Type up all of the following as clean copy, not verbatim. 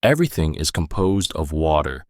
Everything is composed of water.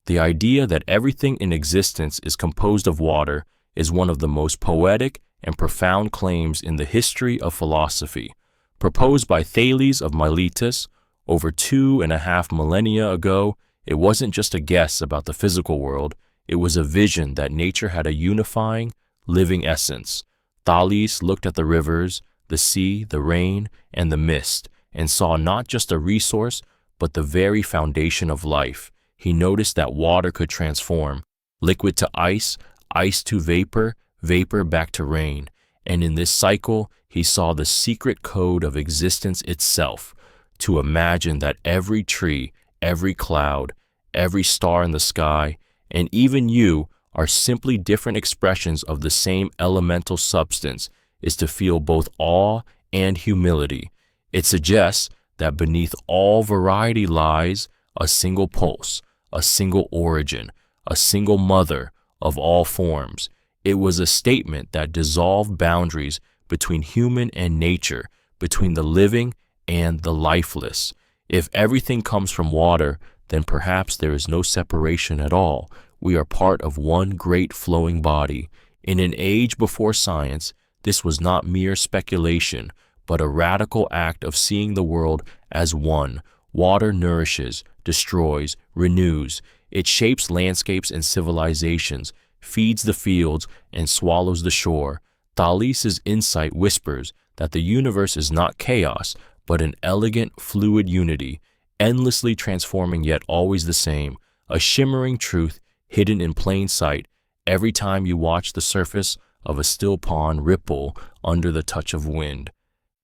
The idea that everything in existence is composed of water is one of the most poetic and profound claims in the history of philosophy. Proposed by Thales of Miletus over 2.5 millennia ago, it wasn't just a guess about the physical world, it was a vision that nature had a unifying, living essence. Thales looked at the rivers, the sea, the rain, and the mist, and saw not just a resource, but the very foundation of life. He noticed that water could transform liquid to ice, ice to vapor, vapor back to rain. And in this cycle, he saw the secret code of existence itself. To imagine that every tree, every cloud, every star in the sky, and even you are simply different expressions of the same elemental substance is to feel both awe and humility. It suggests that beneath all variety lies a single pulse, a single origin, a single mother of all forms. It was a statement that dissolved boundaries between human and nature, between the living and the lifeless. If everything comes from water, then perhaps there is no separation at all. We are part of one great flowing body. In an age before science, this was not mere speculation, but a radical act of seeing the world as one. Water nourishes, destroys, renews. It shapes landscapes and civilizations, feeds the fields, and swallows the shore. Thales's insight whispers that the universe is not chaos, but an elegant, fluid unity, endlessly transforming yet always the same, a shimmering truth hidden in plain sight every time you watch the surface of a still pond ripple under the touch of wind.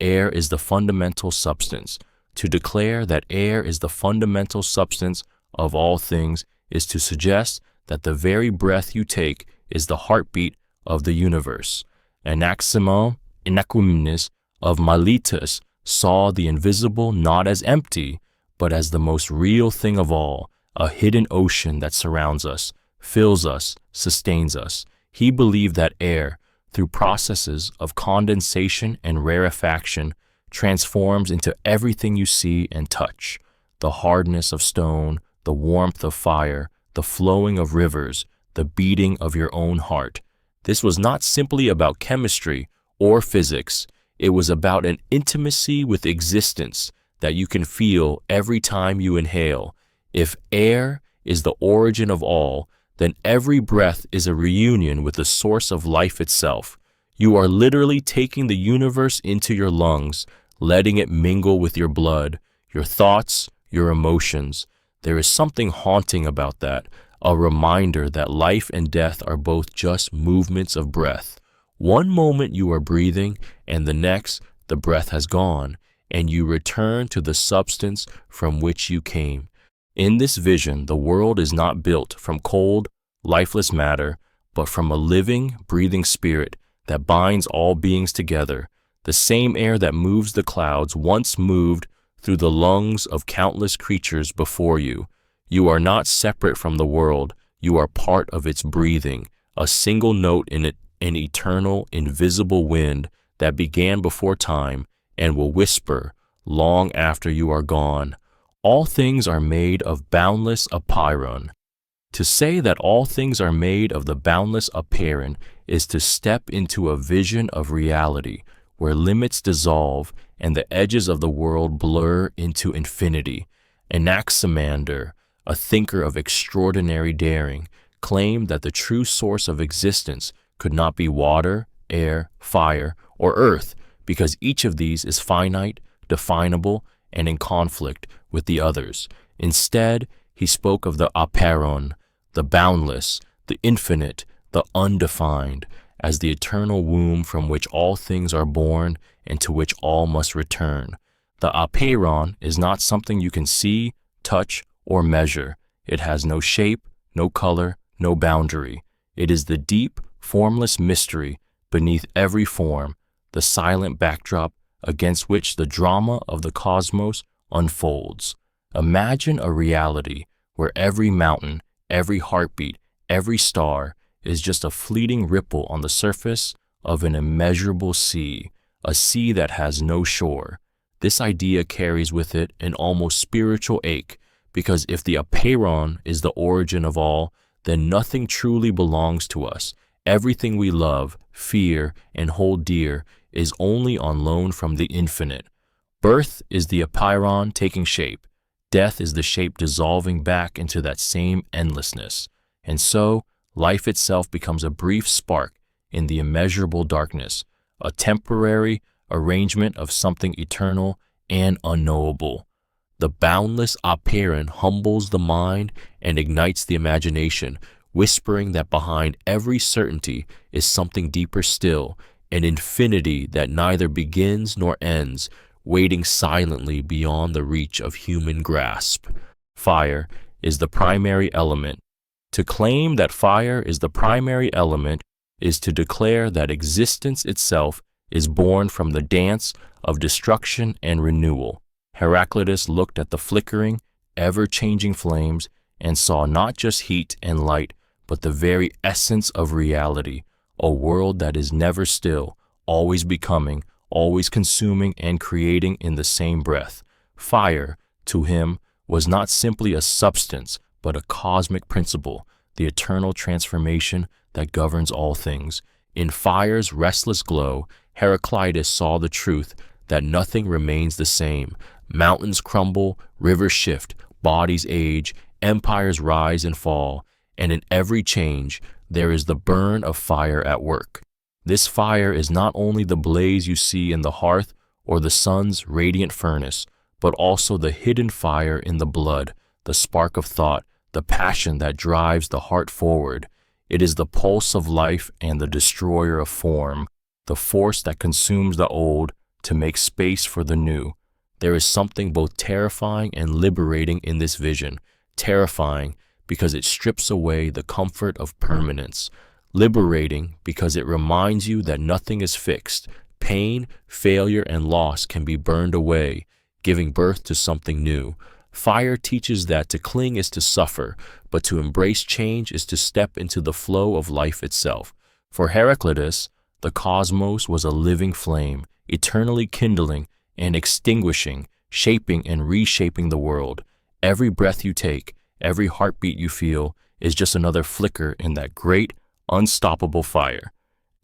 Air is the fundamental substance. To declare that air is the fundamental substance of all things is to suggest that the very breath you take is the heartbeat of the universe. Anaximenes of Miletus saw the invisible not as empty, but as the most real thing of all, a hidden ocean that surrounds us, fills us, sustains us. He believed that air, through processes of condensation and rarefaction, transforms into everything you see and touch: the hardness of stone, the warmth of fire, the flowing of rivers, the beating of your own heart. This was not simply about chemistry or physics. It was about an intimacy with existence that you can feel every time you inhale. If air is the origin of all, then every breath is a reunion with the source of life itself. You are literally taking the universe into your lungs, letting it mingle with your blood, your thoughts, your emotions. There is something haunting about that, a reminder that life and death are both just movements of breath. One moment you are breathing, and the next the breath has gone, and you return to the substance from which you came. In this vision, the world is not built from cold, lifeless matter, but from a living, breathing spirit that binds all beings together. The same air that moves the clouds once moved through the lungs of countless creatures before you. You are not separate from the world. You are part of its breathing, a single note in it, an eternal, invisible wind that began before time and will whisper long after you are gone. All things are made of boundless apeiron. To say that all things are made of the boundless apeiron is to step into a vision of reality where limits dissolve and the edges of the world blur into infinity. Anaximander, a thinker of extraordinary daring, claimed that the true source of existence could not be water, air, fire, or earth, because each of these is finite, definable, and in conflict with the others. Instead, he spoke of the apeiron, the boundless, the infinite, the undefined, as the eternal womb from which all things are born and to which all must return. The apeiron is not something you can see, touch, or measure. It has no shape, no color, no boundary. It is the deep, formless mystery beneath every form, the silent backdrop against which the drama of the cosmos unfolds. Imagine a reality where every mountain, every heartbeat, every star is just a fleeting ripple on the surface of an immeasurable sea, a sea that has no shore. This idea carries with it an almost spiritual ache, because if the apeiron is the origin of all, then nothing truly belongs to us. Everything we love, fear, and hold dear is only on loan from the infinite. Birth is the apeiron taking shape. Death is the shape dissolving back into that same endlessness. And so, life itself becomes a brief spark in the immeasurable darkness, a temporary arrangement of something eternal and unknowable. The boundless apeiron humbles the mind and ignites the imagination, whispering that behind every certainty is something deeper still, an infinity that neither begins nor ends, waiting silently beyond the reach of human grasp. Fire is the primary element. To claim that fire is the primary element is to declare that existence itself is born from the dance of destruction and renewal. Heraclitus looked at the flickering, ever-changing flames and saw not just heat and light, but the very essence of reality, a world that is never still, always becoming, always consuming and creating in the same breath. Fire, to him, was not simply a substance, but a cosmic principle, the eternal transformation that governs all things. In fire's restless glow, Heraclitus saw the truth that nothing remains the same. Mountains crumble, rivers shift, bodies age, empires rise and fall, and in every change, there is the burn of fire at work. This fire is not only the blaze you see in the hearth or the sun's radiant furnace, but also the hidden fire in the blood, the spark of thought, the passion that drives the heart forward. It is the pulse of life and the destroyer of form, the force that consumes the old to make space for the new. There is something both terrifying and liberating in this vision. Terrifying because it strips away the comfort of permanence. Liberating because it reminds you that nothing is fixed. Pain, failure, and loss can be burned away, giving birth to something new. Fire teaches that to cling is to suffer, but to embrace change is to step into the flow of life itself. For Heraclitus, the cosmos was a living flame, eternally kindling and extinguishing, shaping and reshaping the world. Every breath you take, every heartbeat you feel, is just another flicker in that great, unstoppable fire.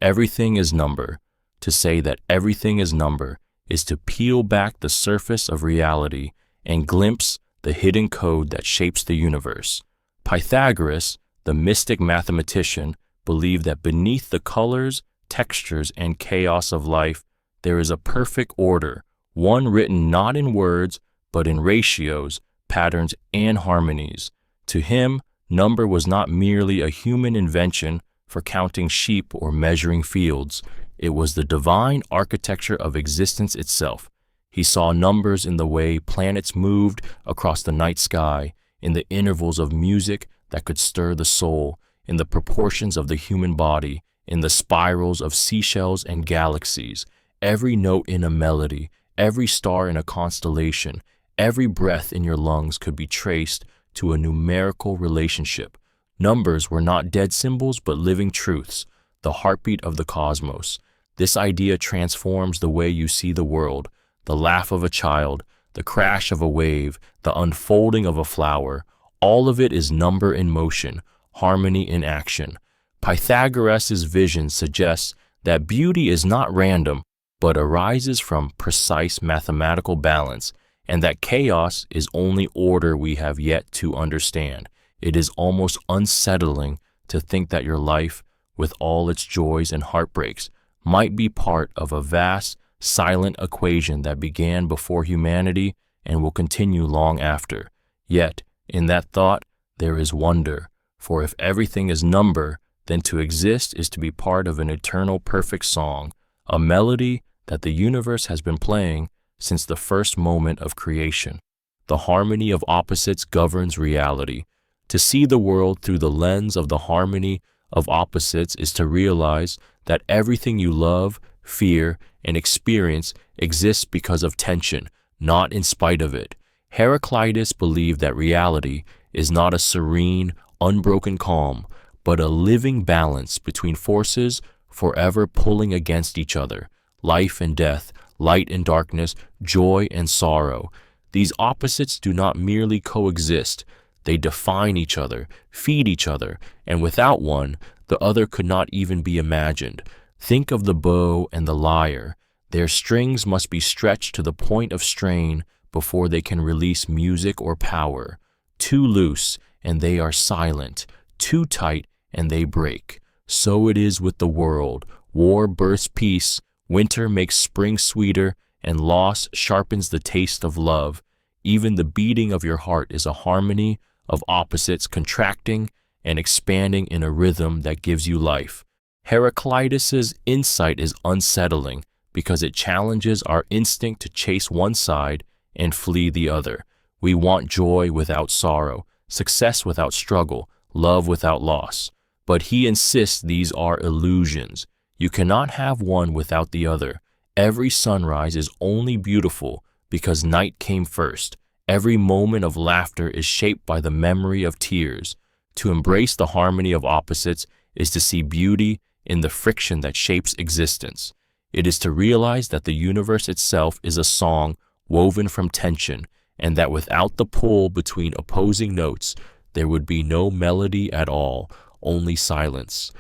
Everything is number. To say that everything is number is to peel back the surface of reality and glimpse the hidden code that shapes the universe. Pythagoras, the mystic mathematician, believed that beneath the colors, textures, and chaos of life, there is a perfect order, one written not in words, but in ratios, patterns, and harmonies. To him, number was not merely a human invention for counting sheep or measuring fields. It was the divine architecture of existence itself. He saw numbers in the way planets moved across the night sky, in the intervals of music that could stir the soul, in the proportions of the human body, in the spirals of seashells and galaxies. Every note in a melody, every star in a constellation, every breath in your lungs could be traced to a numerical relationship. Numbers were not dead symbols but living truths, the heartbeat of the cosmos. This idea transforms the way you see the world. The laugh of a child, the crash of a wave, the unfolding of a flower, all of it is number in motion, harmony in action. Pythagoras' vision suggests that beauty is not random, but arises from precise mathematical balance, and that chaos is only order we have yet to understand. It is almost unsettling to think that your life, with all its joys and heartbreaks, might be part of a vast, silent equation that began before humanity and will continue long after. Yet, in that thought, there is wonder, for if everything is number, then to exist is to be part of an eternal perfect song, a melody that the universe has been playing since the first moment of creation. The harmony of opposites governs reality. To see the world through the lens of the harmony of opposites is to realize that everything you love, fear, and experience exists because of tension, not in spite of it. Heraclitus believed that reality is not a serene, unbroken calm, but a living balance between forces forever pulling against each other, life and death, light and darkness, joy and sorrow. These opposites do not merely coexist, they define each other, feed each other, and without one, the other could not even be imagined. Think of the bow and the lyre. Their strings must be stretched to the point of strain before they can release music or power. Too loose, and they are silent. Too tight, and they break. So it is with the world. War births peace, winter makes spring sweeter, and loss sharpens the taste of love. Even the beating of your heart is a harmony of opposites contracting and expanding in a rhythm that gives you life. Heraclitus's insight is unsettling because it challenges our instinct to chase one side and flee the other. We want joy without sorrow, success without struggle, love without loss. But he insists these are illusions. You cannot have one without the other. Every sunrise is only beautiful because night came first. Every moment of laughter is shaped by the memory of tears. To embrace the harmony of opposites is to see beauty in the friction that shapes existence. It is to realize that the universe itself is a song woven from tension, and that without the pull between opposing notes, there would be no melody at all, only silence.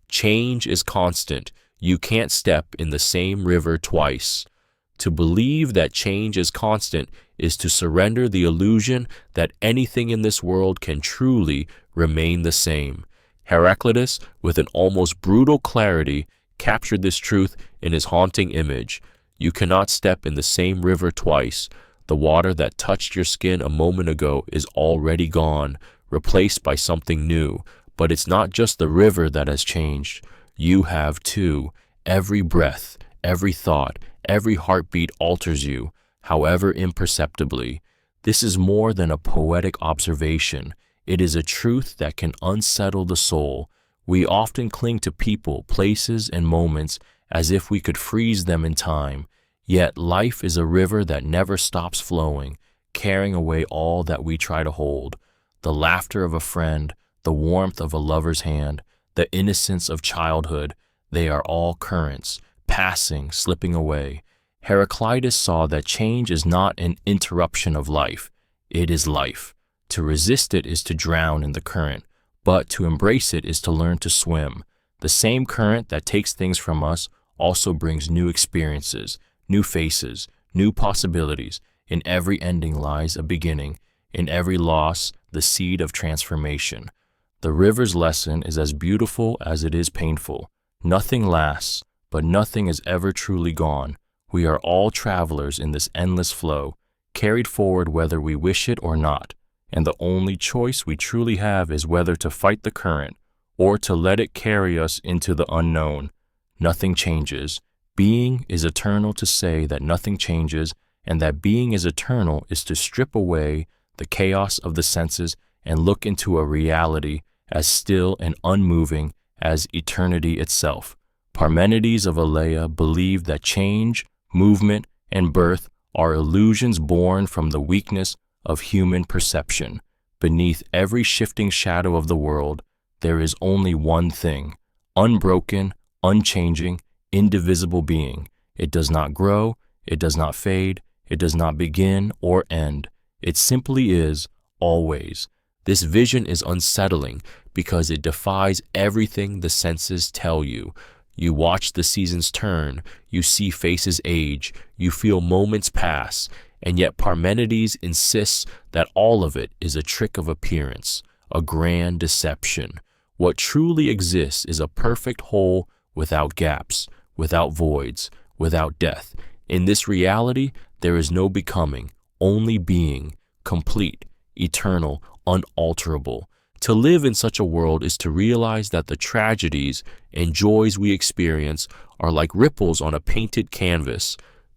Change is constant. You can't step in the same river twice. To believe that change is constant is to surrender the illusion that anything in this world can truly remain the same. Heraclitus, with an almost brutal clarity, captured this truth in his haunting image. You cannot step in the same river twice. The water that touched your skin a moment ago is already gone, replaced by something new. But it's not just the river that has changed. You have too. Every breath, every thought, every heartbeat alters you, however imperceptibly. This is more than a poetic observation. It is a truth that can unsettle the soul. We often cling to people, places, and moments as if we could freeze them in time. Yet life is a river that never stops flowing, carrying away all that we try to hold. The laughter of a friend, the warmth of a lover's hand, the innocence of childhood, they are all currents, passing, slipping away. Heraclitus saw that change is not an interruption of life, it is life. To resist it is to drown in the current, but to embrace it is to learn to swim. The same current that takes things from us also brings new experiences, new faces, new possibilities. In every ending lies a beginning. In every loss, the seed of transformation. The river's lesson is as beautiful as it is painful. Nothing lasts, but nothing is ever truly gone. We are all travelers in this endless flow, carried forward whether we wish it or not. And the only choice we truly have is whether to fight the current or to let it carry us into the unknown. Nothing changes. Being is eternal to say that nothing changes, and that being is eternal is to strip away the chaos of the senses and look into a reality as still and unmoving as eternity itself. Parmenides of Elea believed that change, movement, and birth are illusions born from the weakness of human perception. Beneath every shifting shadow of the world, there is only one thing, unbroken, unchanging, indivisible being. It does not grow, it does not fade, it does not begin or end. It simply is, always. This vision is unsettling because it defies everything the senses tell you. You watch the seasons turn, you see faces age, you feel moments pass, and yet Parmenides insists that all of it is a trick of appearance, a grand deception. What truly exists is a perfect whole without gaps, without voids, without death. In this reality, there is no becoming, only being, complete, eternal, unalterable. To live in such a world is to realize that the tragedies and joys we experience are like ripples on a painted canvas,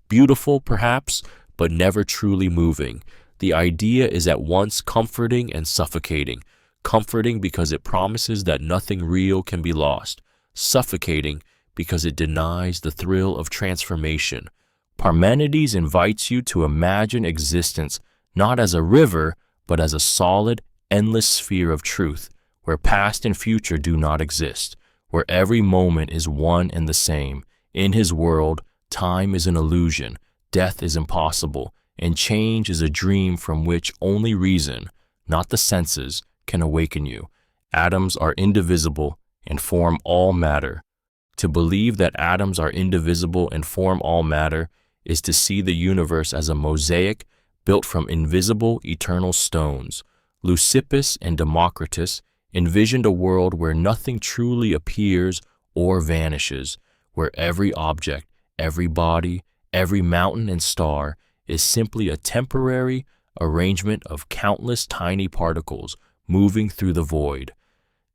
beautiful perhaps, but never truly moving. The idea is at once comforting and suffocating. Comforting because it promises that nothing real can be lost. Suffocating because it denies the thrill of transformation. Parmenides invites you to imagine existence not as a river, but as a solid, endless sphere of truth, where past and future do not exist, where every moment is one and the same. In his world, Time is an illusion, death is impossible, and change is a dream from which only reason, not the senses, can awaken you. Atoms are indivisible and form all matter. To believe that atoms are indivisible and form all matter is to see the universe as a mosaic built from invisible, eternal stones. Leucippus and Democritus envisioned a world where nothing truly appears or vanishes, where every object, every body, every mountain and star is simply a temporary arrangement of countless tiny particles moving through the void.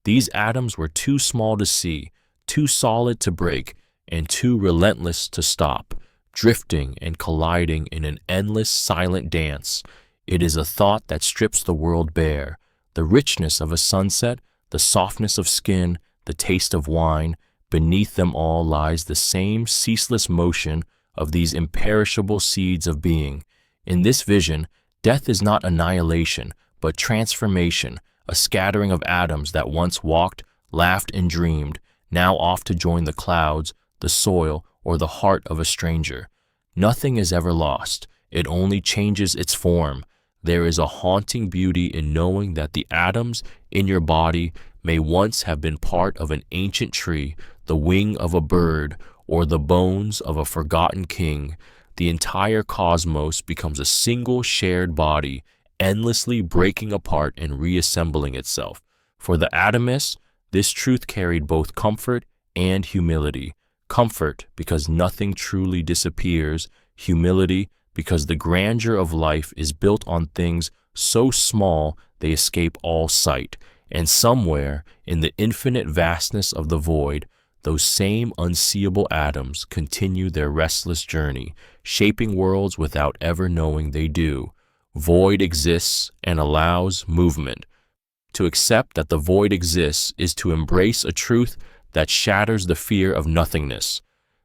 These atoms were too small to see, too solid to break, and too relentless to stop, drifting and colliding in an endless silent dance. It is a thought that strips the world bare. The richness of a sunset, the softness of skin, the taste of wine, beneath them all lies the same ceaseless motion of these imperishable seeds of being. In this vision, death is not annihilation, but transformation, a scattering of atoms that once walked, laughed, and dreamed, now off to join the clouds, the soil, or the heart of a stranger. Nothing is ever lost. It only changes its form. There is a haunting beauty in knowing that the atoms in your body may once have been part of an ancient tree, the wing of a bird, or the bones of a forgotten king. The entire cosmos becomes a single shared body, endlessly breaking apart and reassembling itself. For the atomist, this truth carried both comfort and humility. Comfort because nothing truly disappears, humility because the grandeur of life is built on things so small they escape all sight, and somewhere in the infinite vastness of the void, those same unseeable atoms continue their restless journey, shaping worlds without ever knowing they do. Void exists and allows movement. To accept that the void exists is to embrace a truth that shatters the fear of nothingness.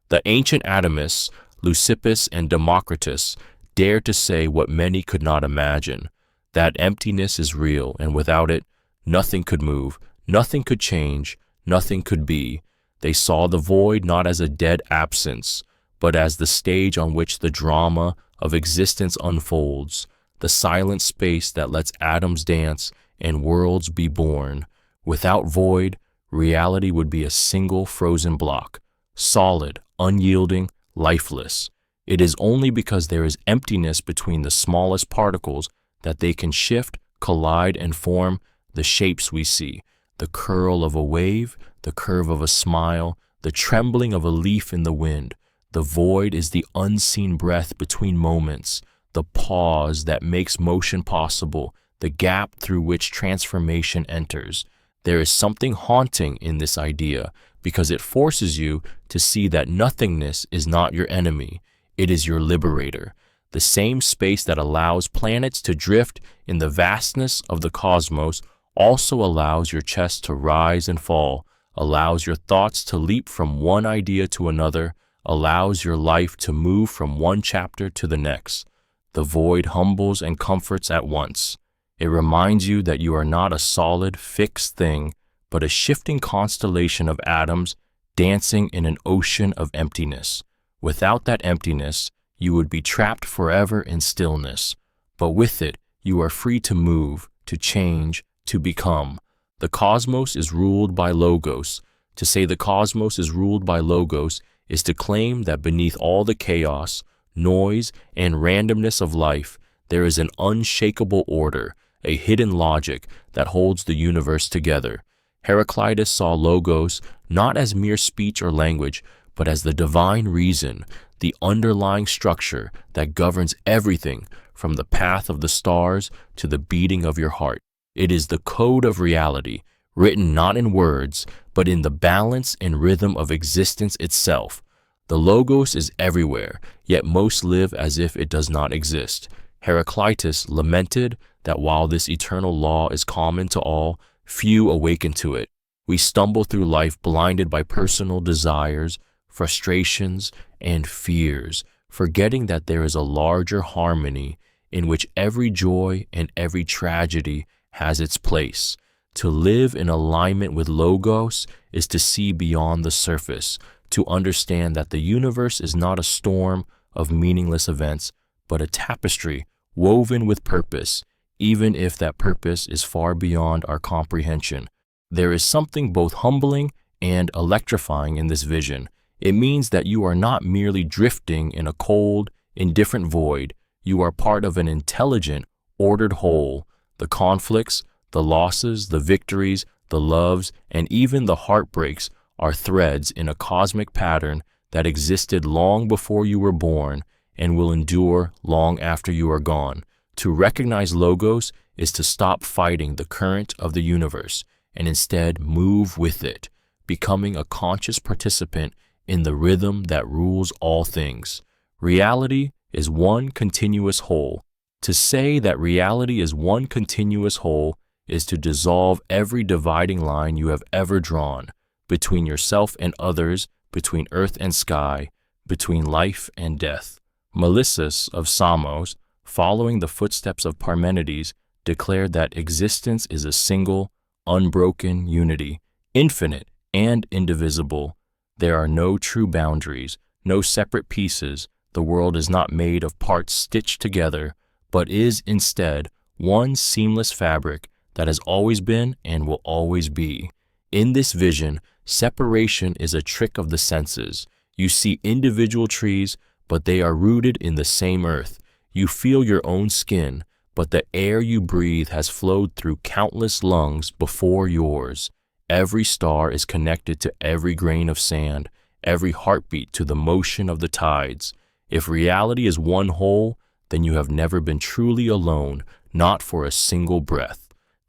The ancient atomists, Leucippus and Democritus, dared to say what many could not imagine, that emptiness is real, and without it, nothing could move, nothing could change, nothing could be. They saw the void not as a dead absence, but as the stage on which the drama of existence unfolds, the silent space that lets atoms dance and worlds be born. Without void, reality would be a single frozen block, solid, unyielding, lifeless. It is only because there is emptiness between the smallest particles that they can shift, collide, and form the shapes we see, the curl of a wave, the curve of a smile, the trembling of a leaf in the wind. The void is the unseen breath between moments, the pause that makes motion possible, the gap through which transformation enters. There is something haunting in this idea because it forces you to see that nothingness is not your enemy, it is your liberator. The same space that allows planets to drift in the vastness of the cosmos also allows your chest to rise and fall, allows your thoughts to leap from one idea to another, allows your life to move from one chapter to the next. The void humbles and comforts at once. It reminds you that you are not a solid, fixed thing, but a shifting constellation of atoms dancing in an ocean of emptiness. Without that emptiness, you would be trapped forever in stillness. But with it, you are free to move, to change, to become. The cosmos is ruled by Logos. To say the cosmos is ruled by Logos is to claim that beneath all the chaos, noise, and randomness of life, there is an unshakable order, a hidden logic that holds the universe together. Heraclitus saw Logos not as mere speech or language, but as the divine reason, the underlying structure that governs everything from the path of the stars to the beating of your heart. It is the code of reality, written not in words, but in the balance and rhythm of existence itself. The Logos is everywhere, yet most live as if it does not exist. Heraclitus lamented that while this eternal law is common to all, few awaken to it. We stumble through life blinded by personal desires, frustrations, and fears, forgetting that there is a larger harmony in which every joy and every tragedy has its place. To live in alignment with Logos is to see beyond the surface, to understand that the universe is not a storm of meaningless events, but a tapestry woven with purpose, even if that purpose is far beyond our comprehension. There is something both humbling and electrifying in this vision. It means that you are not merely drifting in a cold, indifferent void. You are part of an intelligent, ordered whole. The conflicts, the losses, the victories, the loves, and even the heartbreaks are threads in a cosmic pattern that existed long before you were born and will endure long after you are gone. To recognize Logos is to stop fighting the current of the universe and instead move with it, becoming a conscious participant in the rhythm that rules all things. Reality is one continuous whole. To say that reality is one continuous whole is to dissolve every dividing line you have ever drawn between yourself and others, between earth and sky, between life and death. Melissus of Samos, following the footsteps of Parmenides, declared that existence is a single, unbroken unity, infinite and indivisible. There are no true boundaries, no separate pieces. The world is not made of parts stitched together, but is instead one seamless fabric that has always been and will always be. In this vision, separation is a trick of the senses. You see individual trees, but they are rooted in the same earth. You feel your own skin, but the air you breathe has flowed through countless lungs before yours. Every star is connected to every grain of sand, every heartbeat to the motion of the tides. If reality is one whole, then you have never been truly alone, not for a single breath.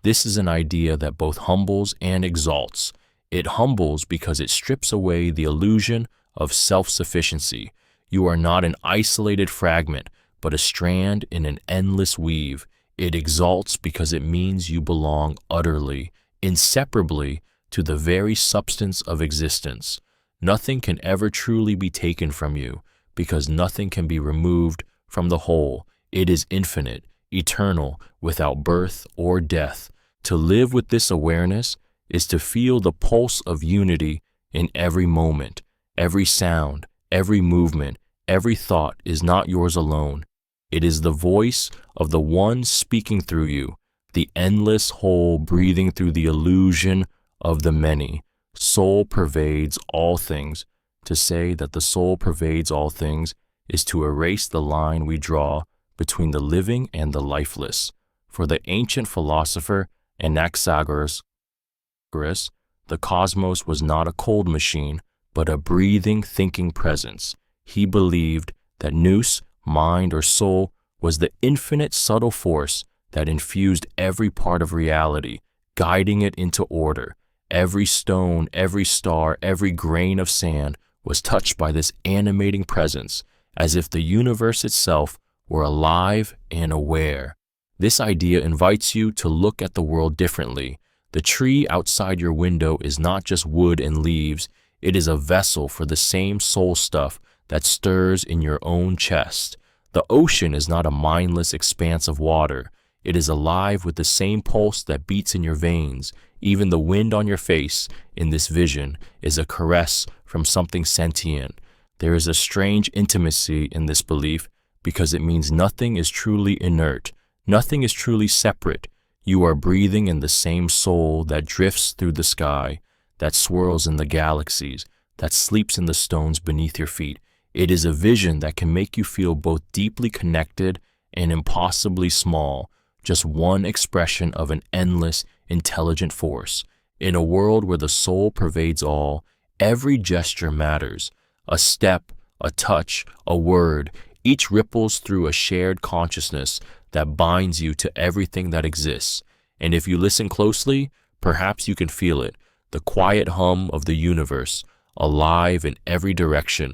This is an idea that both humbles and exalts. It humbles because it strips away the illusion of self-sufficiency. You are not an isolated fragment, but a strand in an endless weave. It exalts because it means you belong utterly, inseparably, to the very substance of existence. Nothing can ever truly be taken from you, because nothing can be removed from the whole. It is infinite, eternal, without birth or death. To live with this awareness is to feel the pulse of unity in every moment. Every sound, every movement, every thought is not yours alone. It is the voice of the one speaking through you, the endless whole breathing through the illusion of the many. Soul pervades all things. To say that the soul pervades all things is to erase the line we draw between the living and the lifeless. For the ancient philosopher Anaxagoras, the cosmos was not a cold machine, but a breathing, thinking presence. He believed that nous, mind or soul, was the infinite subtle force that infused every part of reality, guiding it into order. Every stone, every star, every grain of sand was touched by this animating presence, as if the universe itself were alive and aware. This idea invites you to look at the world differently. The tree outside your window is not just wood and leaves, it is a vessel for the same soul stuff that stirs in your own chest. The ocean is not a mindless expanse of water. It is alive with the same pulse that beats in your veins. Even the wind on your face in this vision is a caress from something sentient. There is a strange intimacy in this belief because it means nothing is truly inert. Nothing is truly separate. You are breathing in the same soul that drifts through the sky, that swirls in the galaxies, that sleeps in the stones beneath your feet. It is a vision that can make you feel both deeply connected and impossibly small, just one expression of an endless, intelligent force. In a world where the soul pervades all, every gesture matters. A step, a touch, a word, each ripples through a shared consciousness that binds you to everything that exists. And if you listen closely, perhaps you can feel it, the quiet hum of the universe, alive in every direction,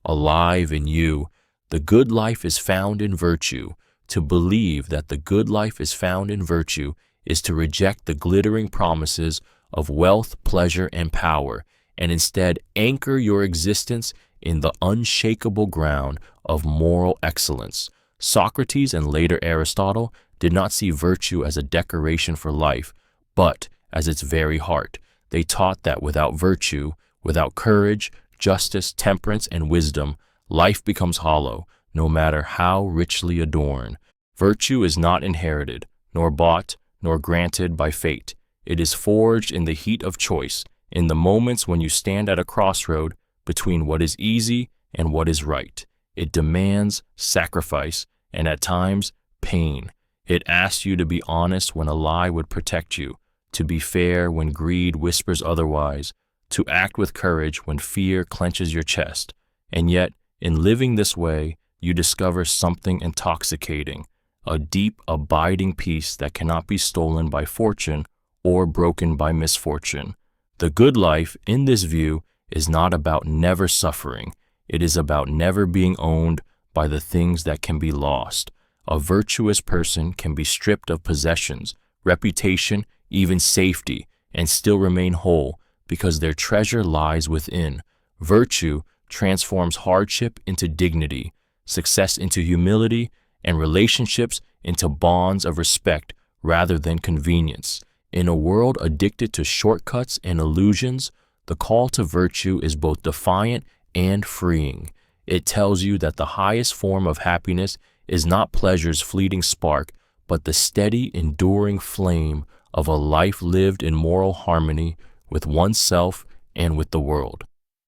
alive in you. The good life is found in virtue. To believe that the good life is found in virtue is to reject the glittering promises of wealth, pleasure, and power, and instead anchor your existence in the unshakable ground of moral excellence. Socrates and later Aristotle did not see virtue as a decoration for life, but as its very heart. They taught that without virtue, without courage, justice, temperance, and wisdom, life becomes hollow, no matter how richly adorned. Virtue is not inherited, nor bought, nor granted by fate. It is forged in the heat of choice, in the moments when you stand at a crossroad between what is easy and what is right. It demands sacrifice and at times pain. It asks you to be honest when a lie would protect you, to be fair when greed whispers otherwise, to act with courage when fear clenches your chest. And yet, in living this way, you discover something intoxicating, a deep, abiding peace that cannot be stolen by fortune or broken by misfortune. The good life, in this view, is not about never suffering. It is about never being owned by the things that can be lost. A virtuous person can be stripped of possessions, reputation, even safety, and still remain whole because their treasure lies within. Virtue transforms hardship into dignity, success into humility, and relationships into bonds of respect rather than convenience. In a world addicted to shortcuts and illusions, the call to virtue is both defiant and freeing. It tells you that the highest form of happiness is not pleasure's fleeting spark, but the steady, enduring flame of a life lived in moral harmony with oneself and with the world.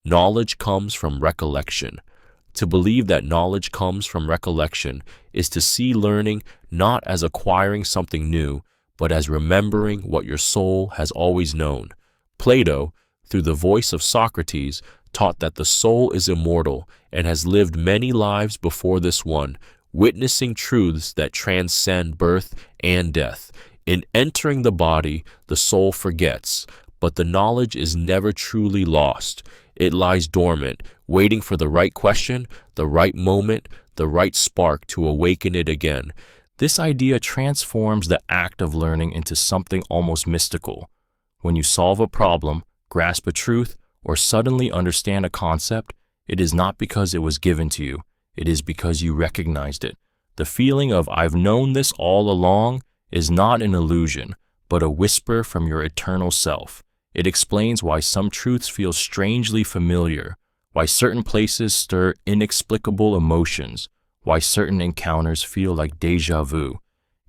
Knowledge comes from recollection. To believe that knowledge comes from recollection is to see learning not as acquiring something new, but as remembering what your soul has always known. Plato, through the voice of Socrates, taught that the soul is immortal and has lived many lives before this one, witnessing truths that transcend birth and death. In entering the body, the soul forgets, but the knowledge is never truly lost. It lies dormant, waiting for the right question, the right moment, the right spark to awaken it again. This idea transforms the act of learning into something almost mystical. When you solve a problem, grasp a truth, or suddenly understand a concept, it is not because it was given to you. It is because you recognized it. The feeling of "I've known this all along" is not an illusion, but a whisper from your eternal self. It explains why some truths feel strangely familiar, why certain places stir inexplicable emotions, why certain encounters feel like déjà vu.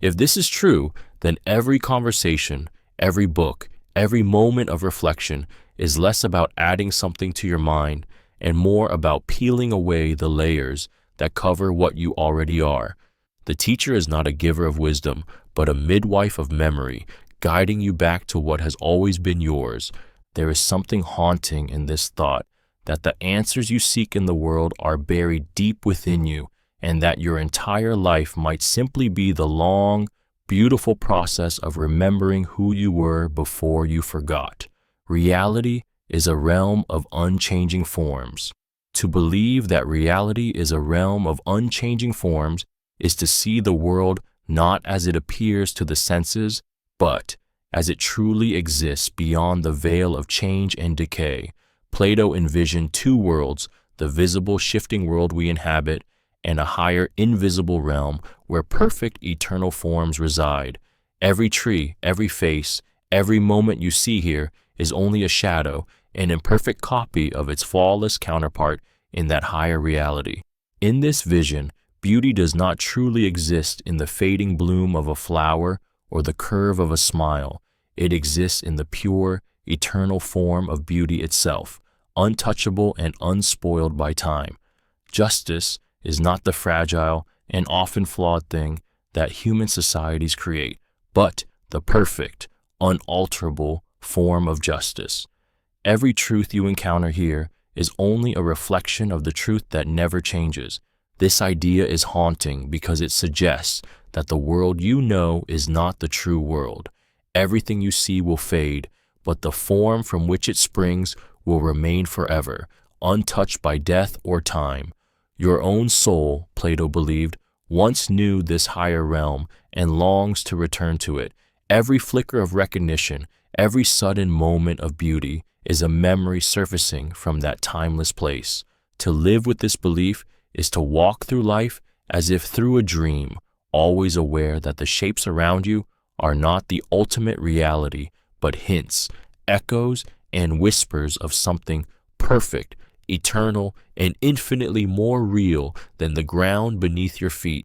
If this is true, then every conversation, every book, every moment of reflection is less about adding something to your mind and more about peeling away the layers that cover what you already are. The teacher is not a giver of wisdom, but a midwife of memory, guiding you back to what has always been yours. There is something haunting in this thought, that the answers you seek in the world are buried deep within you, and that your entire life might simply be the long, beautiful process of remembering who you were before you forgot. Reality is a realm of unchanging forms. To believe that reality is a realm of unchanging forms is to see the world not as it appears to the senses, but as it truly exists beyond the veil of change and decay. Plato envisioned two worlds, the visible shifting world we inhabit, and a higher invisible realm where perfect eternal forms reside. Every tree, every face, every moment you see here is only a shadow, an imperfect copy of its flawless counterpart in that higher reality. In this vision, beauty does not truly exist in the fading bloom of a flower or the curve of a smile. It exists in the pure, eternal form of beauty itself, untouchable and unspoiled by time. Justice is not the fragile and often flawed thing that human societies create, but the perfect, unalterable form of justice. Every truth you encounter here is only a reflection of the truth that never changes. This idea is haunting because it suggests that the world you know is not the true world. Everything you see will fade, but the form from which it springs will remain forever, untouched by death or time. Your own soul, Plato believed, once knew this higher realm and longs to return to it. Every flicker of recognition, every sudden moment of beauty is a memory surfacing from that timeless place. To live with this belief is to walk through life as if through a dream, always aware that the shapes around you are not the ultimate reality, but hints, echoes, and whispers of something perfect, eternal, and infinitely more real than the ground beneath your feet.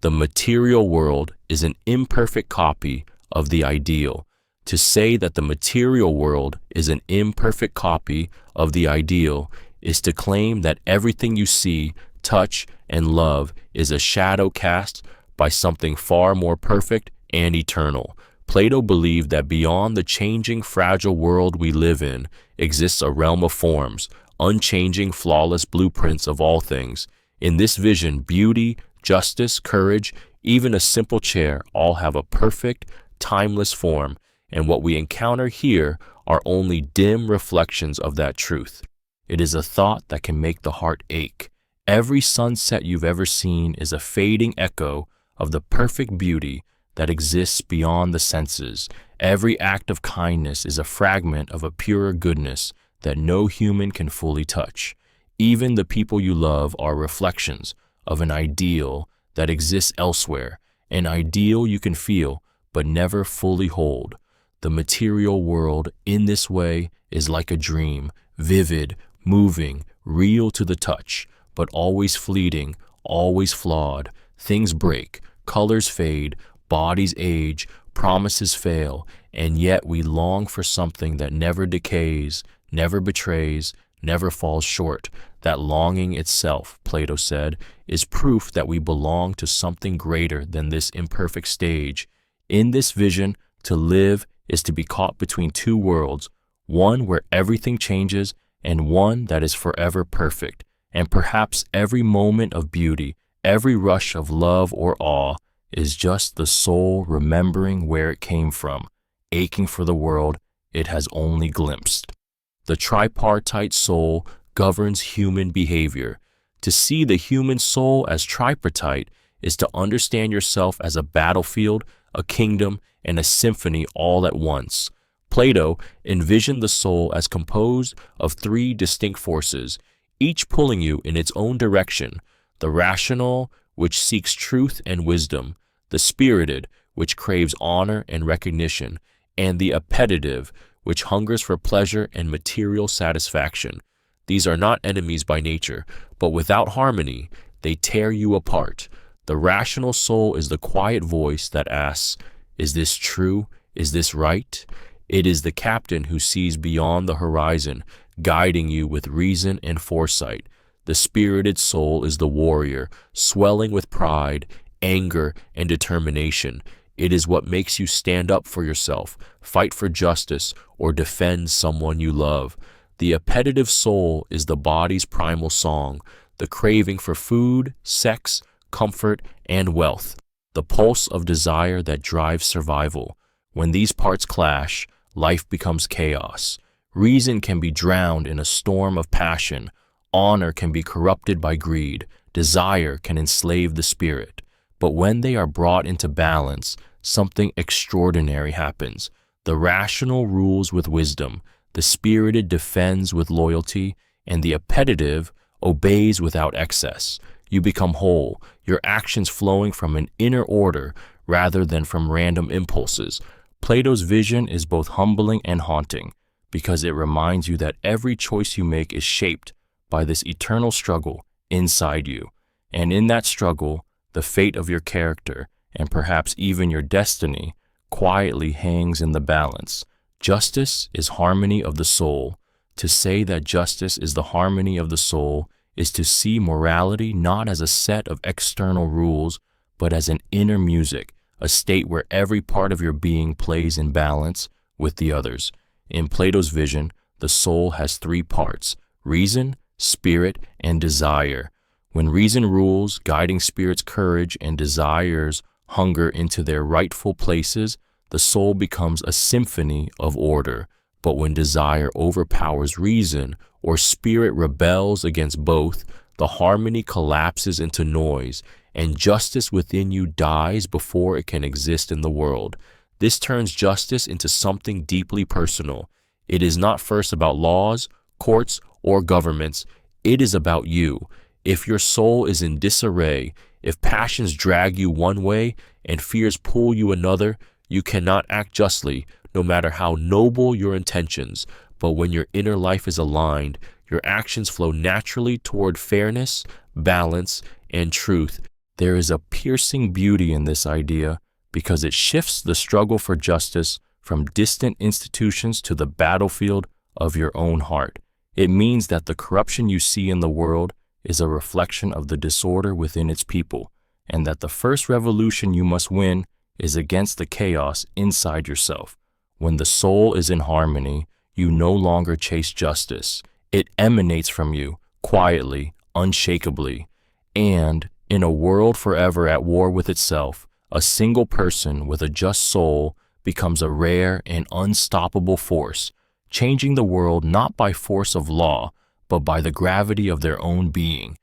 The material world is an imperfect copy of the ideal. To say that the material world is an imperfect copy of the ideal is to claim that everything you see, touch, and love is a shadow cast by something far more perfect and eternal. Plato believed that beyond the changing, fragile world we live in exists a realm of forms, unchanging, flawless blueprints of all things. In this vision, beauty, justice, courage, even a simple chair all have a perfect, timeless form, and what we encounter here are only dim reflections of that truth. It is a thought that can make the heart ache. Every sunset you've ever seen is a fading echo of the perfect beauty that exists beyond the senses. Every act of kindness is a fragment of a purer goodness that no human can fully touch. Even the people you love are reflections of an ideal that exists elsewhere, an ideal you can feel but never fully hold. The material world, in this way, is like a dream, vivid, moving, real to the touch, but always fleeting, always flawed. Things break, colors fade, bodies age, promises fail, and yet we long for something that never decays, never betrays, never falls short. That longing itself, Plato said, is proof that we belong to something greater than this imperfect stage. In this vision, to live is to be caught between two worlds, one where everything changes and one that is forever perfect. And perhaps every moment of beauty, every rush of love or awe is just the soul remembering where it came from, aching for the world it has only glimpsed. The tripartite soul governs human behavior. To see the human soul as tripartite is to understand yourself as a battlefield, a kingdom, and a symphony all at once. Plato envisioned the soul as composed of three distinct forces, each pulling you in its own direction: the rational, which seeks truth and wisdom; the spirited, which craves honor and recognition; and the appetitive, which hungers for pleasure and material satisfaction. These are not enemies by nature, but without harmony, they tear you apart. The rational soul is the quiet voice that asks, "Is this true? Is this right?" It is the captain who sees beyond the horizon, guiding you with reason and foresight. The spirited soul is the warrior, swelling with pride, anger, and determination. It is what makes you stand up for yourself, fight for justice, or defend someone you love. The appetitive soul is the body's primal song, the craving for food, sex, comfort, and wealth, the pulse of desire that drives survival. When these parts clash, life becomes chaos. Reason can be drowned in a storm of passion. Honor can be corrupted by greed. Desire can enslave the spirit. But when they are brought into balance, something extraordinary happens. The rational rules with wisdom, the spirited defends with loyalty, and the appetitive obeys without excess. You become whole, your actions flowing from an inner order rather than from random impulses. Plato's vision is both humbling and haunting, because it reminds you that every choice you make is shaped by this eternal struggle inside you. And in that struggle, the fate of your character, and perhaps even your destiny, quietly hangs in the balance. Justice is harmony of the soul. To say that justice is the harmony of the soul is to see morality not as a set of external rules, but as an inner music, a state where every part of your being plays in balance with the others. In Plato's vision, the soul has three parts: reason, spirit, and desire. When reason rules, guiding spirit's courage and desires hunger into their rightful places, the soul becomes a symphony of order. But when desire overpowers reason, or spirit rebels against both, the harmony collapses into noise, and justice within you dies before it can exist in the world. This turns justice into something deeply personal. It is not first about laws, courts, or governments. It is about you. If your soul is in disarray, if passions drag you one way and fears pull you another, you cannot act justly, no matter how noble your intentions. But when your inner life is aligned, your actions flow naturally toward fairness, balance, and truth. There is a piercing beauty in this idea because it shifts the struggle for justice from distant institutions to the battlefield of your own heart. It means that the corruption you see in the world is a reflection of the disorder within its people, and that the first revolution you must win is against the chaos inside yourself. When the soul is in harmony, you no longer chase justice. It emanates from you, quietly, unshakably. And in a world forever at war with itself, a single person with a just soul becomes a rare and unstoppable force, changing the world not by force of law, but by the gravity of their own being.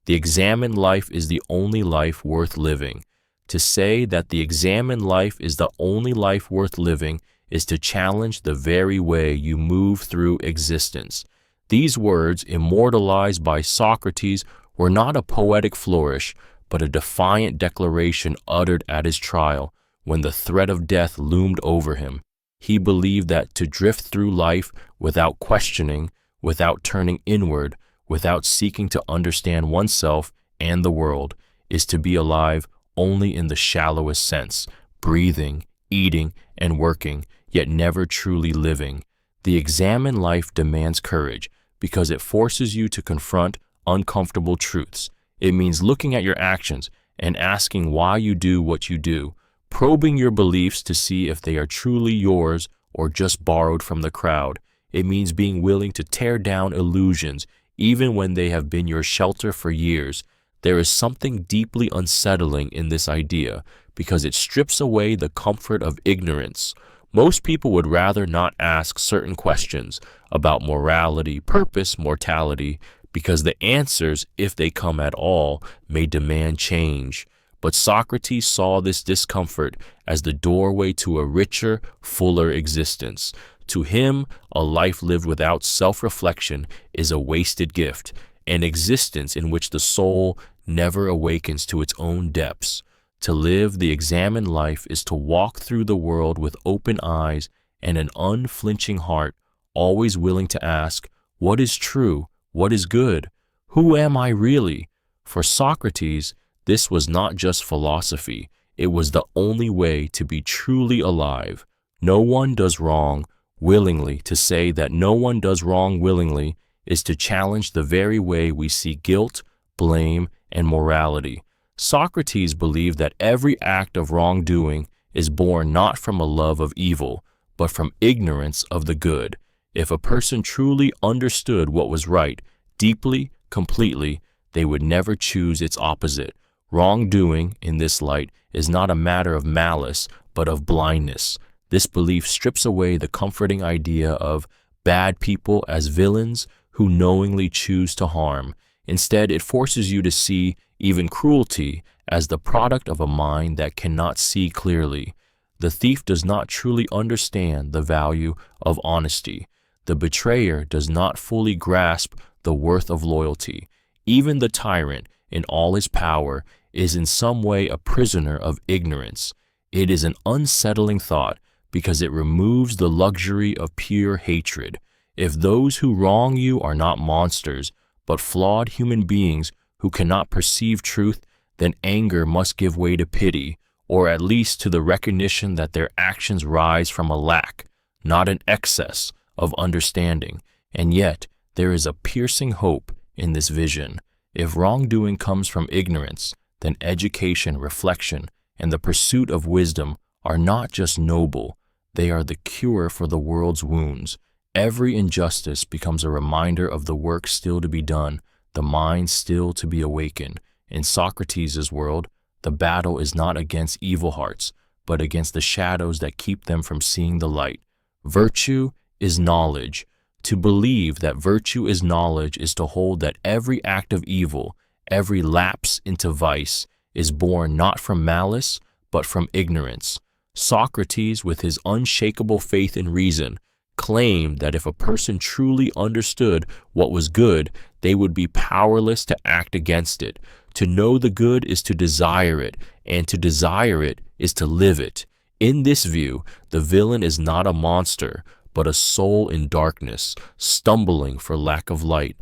The examined life is the only life worth living. To say that the examined life is the only life worth living is to challenge the very way you move through existence. These words, immortalized by Socrates, were not a poetic flourish, but a defiant declaration uttered at his trial when the threat of death loomed over him. He believed that to drift through life without questioning, without turning inward, without seeking to understand oneself and the world, is to be alive only in the shallowest sense, breathing, eating, and working, yet never truly living. The examined life demands courage because it forces you to confront uncomfortable truths. It means looking at your actions and asking why you do what you do, probing your beliefs to see if they are truly yours or just borrowed from the crowd. It means being willing to tear down illusions even when they have been your shelter for years. There is something deeply unsettling in this idea because it strips away the comfort of ignorance. Most people would rather not ask certain questions about morality, purpose, mortality, because the answers, if they come at all, may demand change. But Socrates saw this discomfort as the doorway to a richer, fuller existence. To him, a life lived without self-reflection is a wasted gift, an existence in which the soul never awakens to its own depths. To live the examined life is to walk through the world with open eyes and an unflinching heart, always willing to ask, what is true? What is good? Who am I really? For Socrates, this was not just philosophy. It was the only way to be truly alive. No one does wrong willingly. To say that no one does wrong willingly is to challenge the very way we see guilt, blame, and morality. Socrates believed that every act of wrongdoing is born not from a love of evil, but from ignorance of the good. If a person truly understood what was right, deeply, completely, they would never choose its opposite. Wrongdoing, in this light, is not a matter of malice, but of blindness. This belief strips away the comforting idea of bad people as villains who knowingly choose to harm. Instead, it forces you to see even cruelty as the product of a mind that cannot see clearly. The thief does not truly understand the value of honesty. The betrayer does not fully grasp the worth of loyalty. Even the tyrant, in all his power, is in some way a prisoner of ignorance. It is an unsettling thought because it removes the luxury of pure hatred. If those who wrong you are not monsters, but flawed human beings who cannot perceive truth, then anger must give way to pity, or at least to the recognition that their actions rise from a lack, not an excess, of understanding. And yet, there is a piercing hope in this vision. If wrongdoing comes from ignorance, then education, reflection, and the pursuit of wisdom are not just noble, they are the cure for the world's wounds. Every injustice becomes a reminder of the work still to be done, the mind still to be awakened. In Socrates' world, the battle is not against evil hearts, but against the shadows that keep them from seeing the light. Virtue is knowledge. To believe that virtue is knowledge is to hold that every act of evil, every lapse into vice, is born not from malice, but from ignorance. Socrates, with his unshakable faith in reason, claimed that if a person truly understood what was good, they would be powerless to act against it. To know the good is to desire it, and to desire it is to live it. In this view, the villain is not a monster, but a soul in darkness, stumbling for lack of light.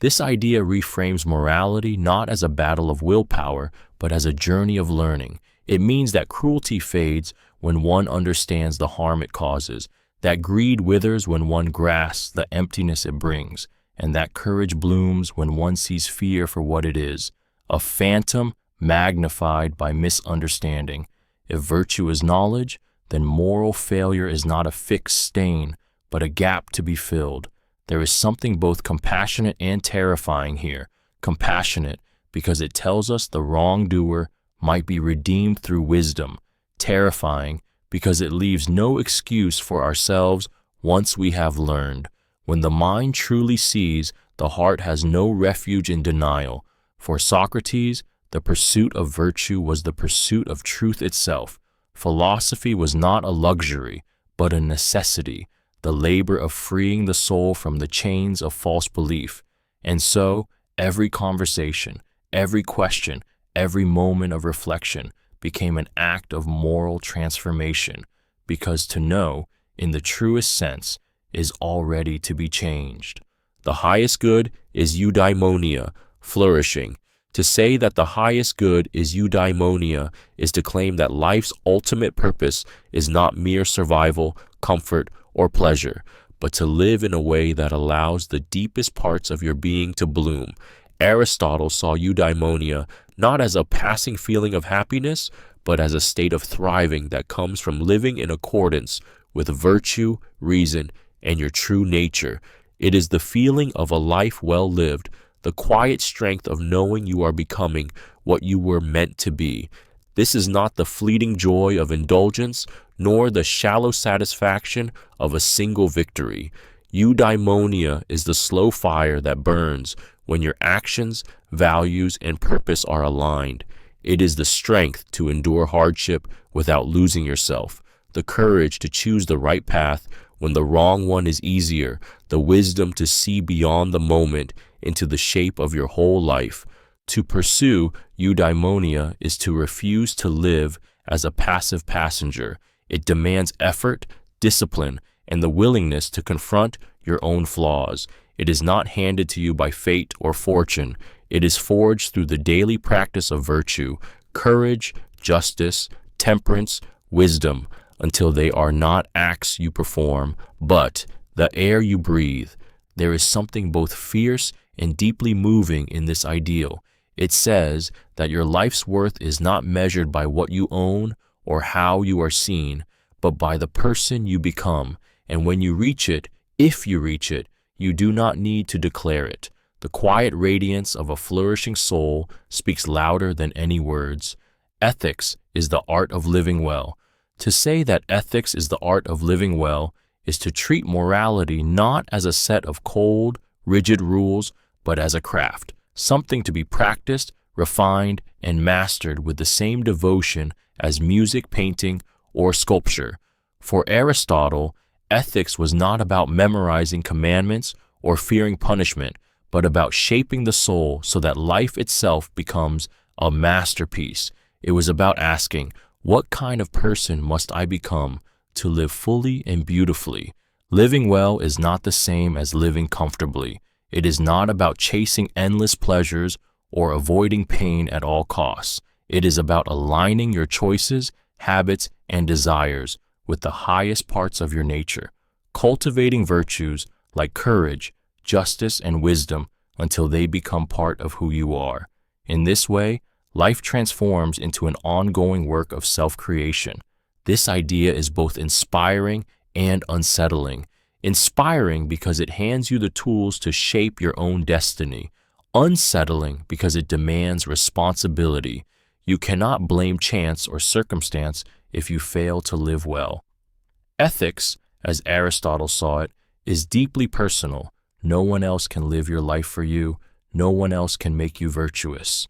This idea reframes morality not as a battle of willpower, but as a journey of learning. It means that cruelty fades when one understands the harm it causes, that greed withers when one grasps the emptiness it brings, and that courage blooms when one sees fear for what it is, a phantom magnified by misunderstanding. If virtue is knowledge, then moral failure is not a fixed stain, but a gap to be filled. There is something both compassionate and terrifying here. Compassionate because it tells us the wrongdoer might be redeemed through wisdom. Terrifying because it leaves no excuse for ourselves once we have learned. When the mind truly sees, the heart has no refuge in denial. For Socrates, the pursuit of virtue was the pursuit of truth itself. Philosophy was not a luxury, but a necessity, the labor of freeing the soul from the chains of false belief. And so, every conversation, every question, every moment of reflection became an act of moral transformation, because to know, in the truest sense, is already to be changed. The highest good is eudaimonia, flourishing. To say that the highest good is eudaimonia is to claim that life's ultimate purpose is not mere survival, comfort, or pleasure, but to live in a way that allows the deepest parts of your being to bloom. Aristotle saw eudaimonia not as a passing feeling of happiness, but as a state of thriving that comes from living in accordance with virtue, reason, and your true nature. It is the feeling of a life well lived, the quiet strength of knowing you are becoming what you were meant to be. This is not the fleeting joy of indulgence, nor the shallow satisfaction of a single victory. Eudaimonia is the slow fire that burns when your actions, values, and purpose are aligned. It is the strength to endure hardship without losing yourself, the courage to choose the right path when the wrong one is easier, the wisdom to see beyond the moment into the shape of your whole life. To pursue eudaimonia is to refuse to live as a passive passenger. It demands effort, discipline, and the willingness to confront your own flaws. It is not handed to you by fate or fortune. It is forged through the daily practice of virtue, courage, justice, temperance, wisdom, until they are not acts you perform, but the air you breathe. There is something both fierce and deeply moving in this ideal. It says that your life's worth is not measured by what you own or how you are seen, but by the person you become. And when you reach it, if you reach it, you do not need to declare it. The quiet radiance of a flourishing soul speaks louder than any words. Ethics is the art of living well. To say that ethics is the art of living well is to treat morality not as a set of cold, rigid rules, but as a craft, something to be practiced, refined, and mastered with the same devotion as music, painting, or sculpture. For Aristotle, ethics was not about memorizing commandments or fearing punishment, but about shaping the soul so that life itself becomes a masterpiece. It was about asking, what kind of person must I become to live fully and beautifully? Living well is not the same as living comfortably. It is not about chasing endless pleasures or avoiding pain at all costs. It is about aligning your choices, habits, and desires with the highest parts of your nature, cultivating virtues like courage, justice, and wisdom until they become part of who you are. In this way, life transforms into an ongoing work of self-creation. This idea is both inspiring and unsettling. Inspiring because it hands you the tools to shape your own destiny. Unsettling because it demands responsibility. You cannot blame chance or circumstance if you fail to live well. Ethics, as Aristotle saw it, is deeply personal. No one else can live your life for you. No one else can make you virtuous.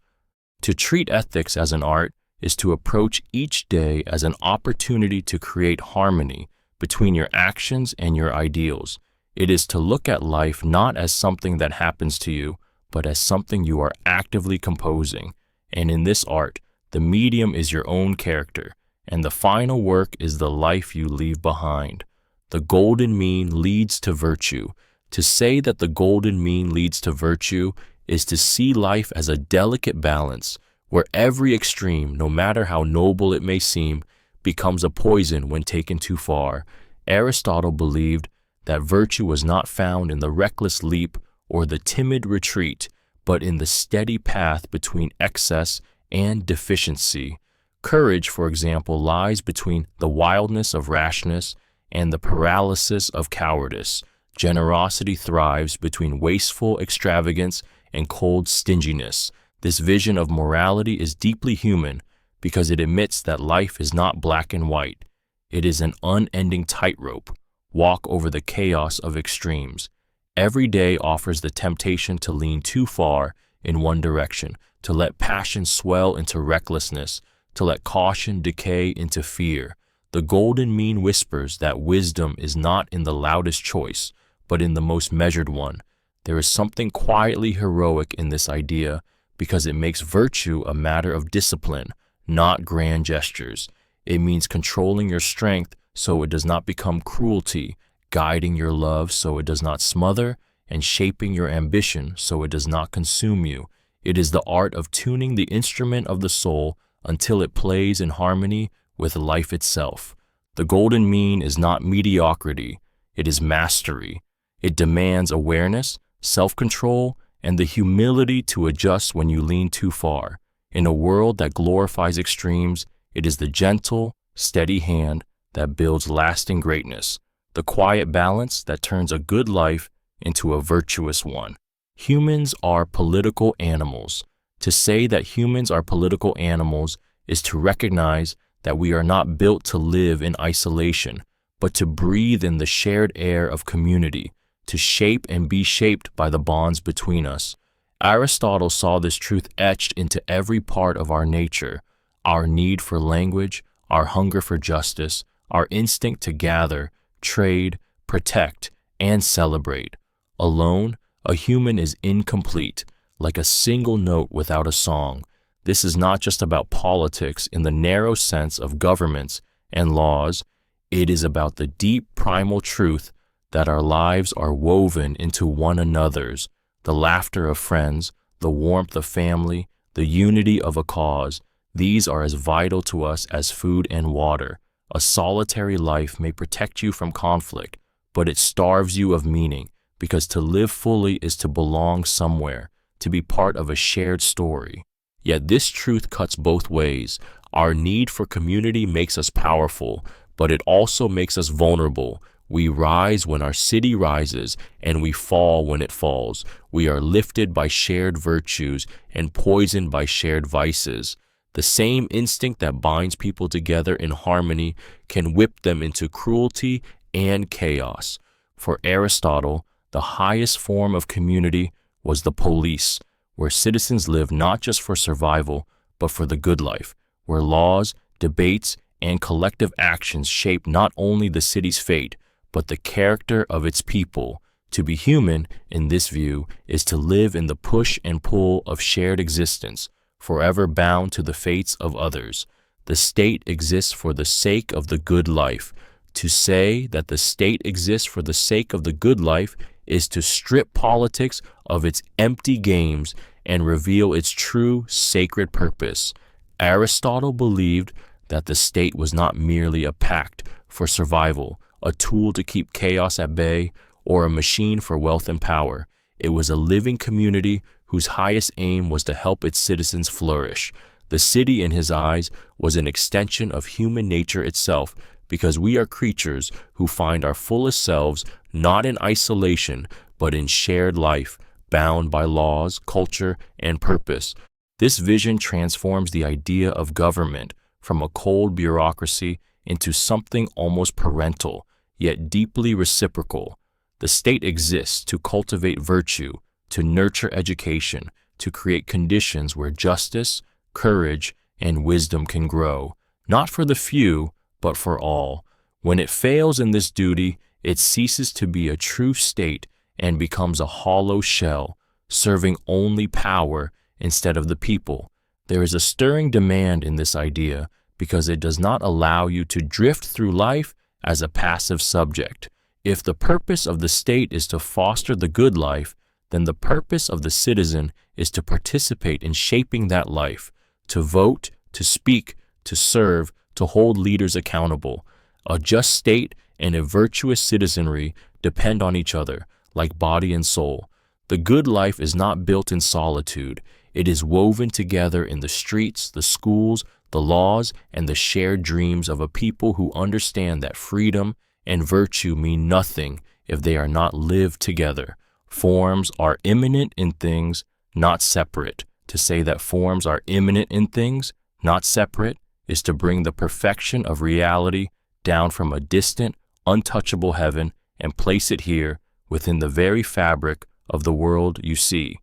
To treat ethics as an art is to approach each day as an opportunity to create harmony between your actions and your ideals. It is to look at life not as something that happens to you, but as something you are actively composing. And in this art, the medium is your own character, and the final work is the life you leave behind. The golden mean leads to virtue. To say that the golden mean leads to virtue is to see life as a delicate balance, where every extreme, no matter how noble it may seem, becomes a poison when taken too far. Aristotle believed that virtue was not found in the reckless leap or the timid retreat, but in the steady path between excess and deficiency. Courage, for example, lies between the wildness of rashness and the paralysis of cowardice. Generosity thrives between wasteful extravagance and cold stinginess. This vision of morality is deeply human because it admits that life is not black and white. It is an unending tightrope. Walk over the chaos of extremes. Every day offers the temptation to lean too far in one direction, to let passion swell into recklessness, to let caution decay into fear. The golden mean whispers that wisdom is not in the loudest choice, but in the most measured one. There is something quietly heroic in this idea because it makes virtue a matter of discipline, not grand gestures. It means controlling your strength so it does not become cruelty, guiding your love so it does not smother, and shaping your ambition so it does not consume you. It is the art of tuning the instrument of the soul until it plays in harmony with life itself. The golden mean is not mediocrity, it is mastery. It demands awareness, self-control, and the humility to adjust when you lean too far. In a world that glorifies extremes, it is the gentle, steady hand that builds lasting greatness, the quiet balance that turns a good life into a virtuous one. Humans are political animals. To say that humans are political animals is to recognize that we are not built to live in isolation, but to breathe in the shared air of community, to shape and be shaped by the bonds between us. Aristotle saw this truth etched into every part of our nature: our need for language, our hunger for justice, our instinct to gather, trade, protect, and celebrate. Alone, a human is incomplete, like a single note without a song. This is not just about politics in the narrow sense of governments and laws. It is about the deep primal truth that our lives are woven into one another's, the laughter of friends, the warmth of family, the unity of a cause. These are as vital to us as food and water. A solitary life may protect you from conflict, but it starves you of meaning, because to live fully is to belong somewhere, to be part of a shared story. Yet this truth cuts both ways. Our need for community makes us powerful, but it also makes us vulnerable. We rise when our city rises, and we fall when it falls. We are lifted by shared virtues and poisoned by shared vices. The same instinct that binds people together in harmony can whip them into cruelty and chaos. For Aristotle, the highest form of community was the police, where citizens live not just for survival, but for the good life, where laws, debates, and collective actions shape not only the city's fate, but the character of its people. To be human, in this view, is to live in the push and pull of shared existence, forever bound to the fates of others. The state exists for the sake of the good life. To say that the state exists for the sake of the good life is to strip politics of its empty games and reveal its true sacred purpose. Aristotle believed that the state was not merely a pact for survival, a tool to keep chaos at bay, or a machine for wealth and power. It was a living community whose highest aim was to help its citizens flourish. The city, in his eyes, was an extension of human nature itself, because we are creatures who find our fullest selves not in isolation, but in shared life, bound by laws, culture, and purpose. This vision transforms the idea of government from a cold bureaucracy into something almost parental, yet deeply reciprocal. The state exists to cultivate virtue, to nurture education, to create conditions where justice, courage, and wisdom can grow, not for the few, but for all. When it fails in this duty, it ceases to be a true state and becomes a hollow shell, serving only power instead of the people. There is a stirring demand in this idea, because it does not allow you to drift through life as a passive subject. If the purpose of the state is to foster the good life, then the purpose of the citizen is to participate in shaping that life, to vote, to speak, to serve, to hold leaders accountable. A just state and a virtuous citizenry depend on each other, like body and soul. The good life is not built in solitude. It is woven together in the streets, the schools, the laws, and the shared dreams of a people who understand that freedom and virtue mean nothing if they are not lived together. Forms are immanent in things, not separate. To say that forms are immanent in things, not separate, is to bring the perfection of reality down from a distant, untouchable heaven and place it here within the very fabric of the world you see.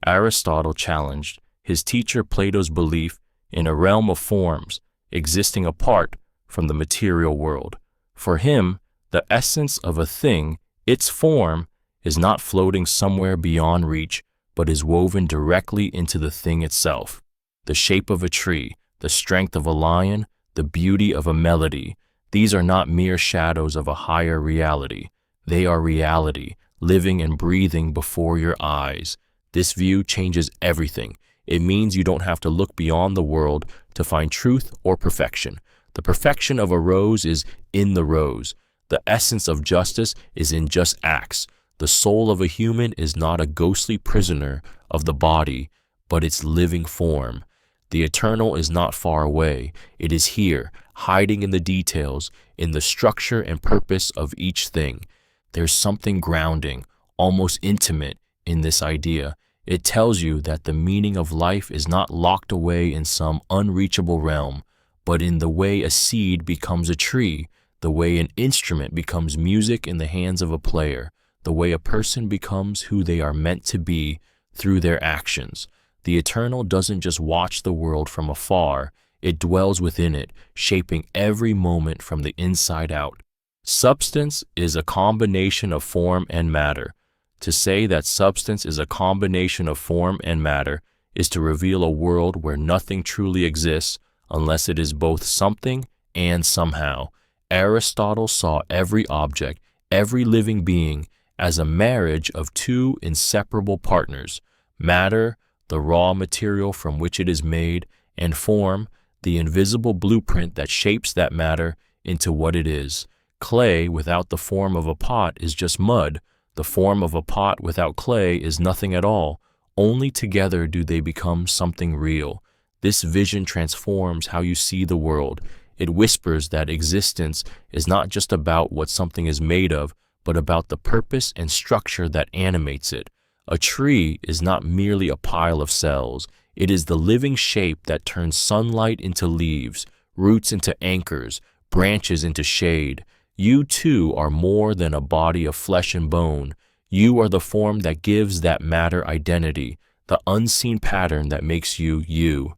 Aristotle challenged his teacher Plato's belief in a realm of forms existing apart from the material world. For him, the essence of a thing, its form, is not floating somewhere beyond reach, but is woven directly into the thing itself. The shape of a tree, the strength of a lion, the beauty of a melody, these are not mere shadows of a higher reality. They are reality, living and breathing before your eyes. This view changes everything. It means you don't have to look beyond the world to find truth or perfection. The perfection of a rose is in the rose. The essence of justice is in just acts. The soul of a human is not a ghostly prisoner of the body, but its living form. The eternal is not far away. It is here, hiding in the details, in the structure and purpose of each thing. There's something grounding, almost intimate, in this idea. It tells you that the meaning of life is not locked away in some unreachable realm, but in the way a seed becomes a tree, the way an instrument becomes music in the hands of a player, the way a person becomes who they are meant to be through their actions. The eternal doesn't just watch the world from afar, it dwells within it, shaping every moment from the inside out. Substance is a combination of form and matter. To say that substance is a combination of form and matter is to reveal a world where nothing truly exists unless it is both something and somehow. Aristotle saw every object, every living being, as a marriage of two inseparable partners: matter, the raw material from which it is made, and form, the invisible blueprint that shapes that matter into what it is. Clay without the form of a pot is just mud. The form of a pot without clay is nothing at all. Only together do they become something real. This vision transforms how you see the world. It whispers that existence is not just about what something is made of, but about the purpose and structure that animates it. A tree is not merely a pile of cells. It is the living shape that turns sunlight into leaves, roots into anchors, branches into shade. You too are more than a body of flesh and bone. You are the form that gives that matter identity, the unseen pattern that makes you you.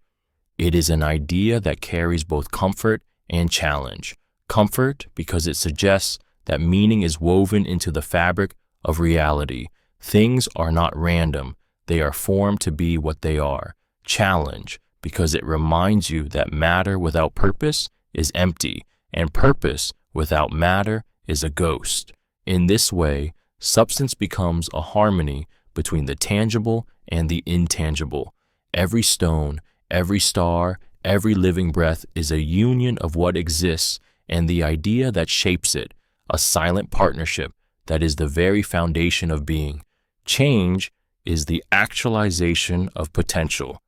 It is an idea that carries both comfort and challenge. Comfort because it suggests that meaning is woven into the fabric of reality. Things are not random. They are formed to be what they are. Challenge because it reminds you that matter without purpose is empty, and purpose without matter is a ghost. In this way, substance becomes a harmony between the tangible and the intangible. Every stone, every star, every living breath is a union of what exists and the idea that shapes it, a silent partnership that is the very foundation of being. Change is the actualization of potential.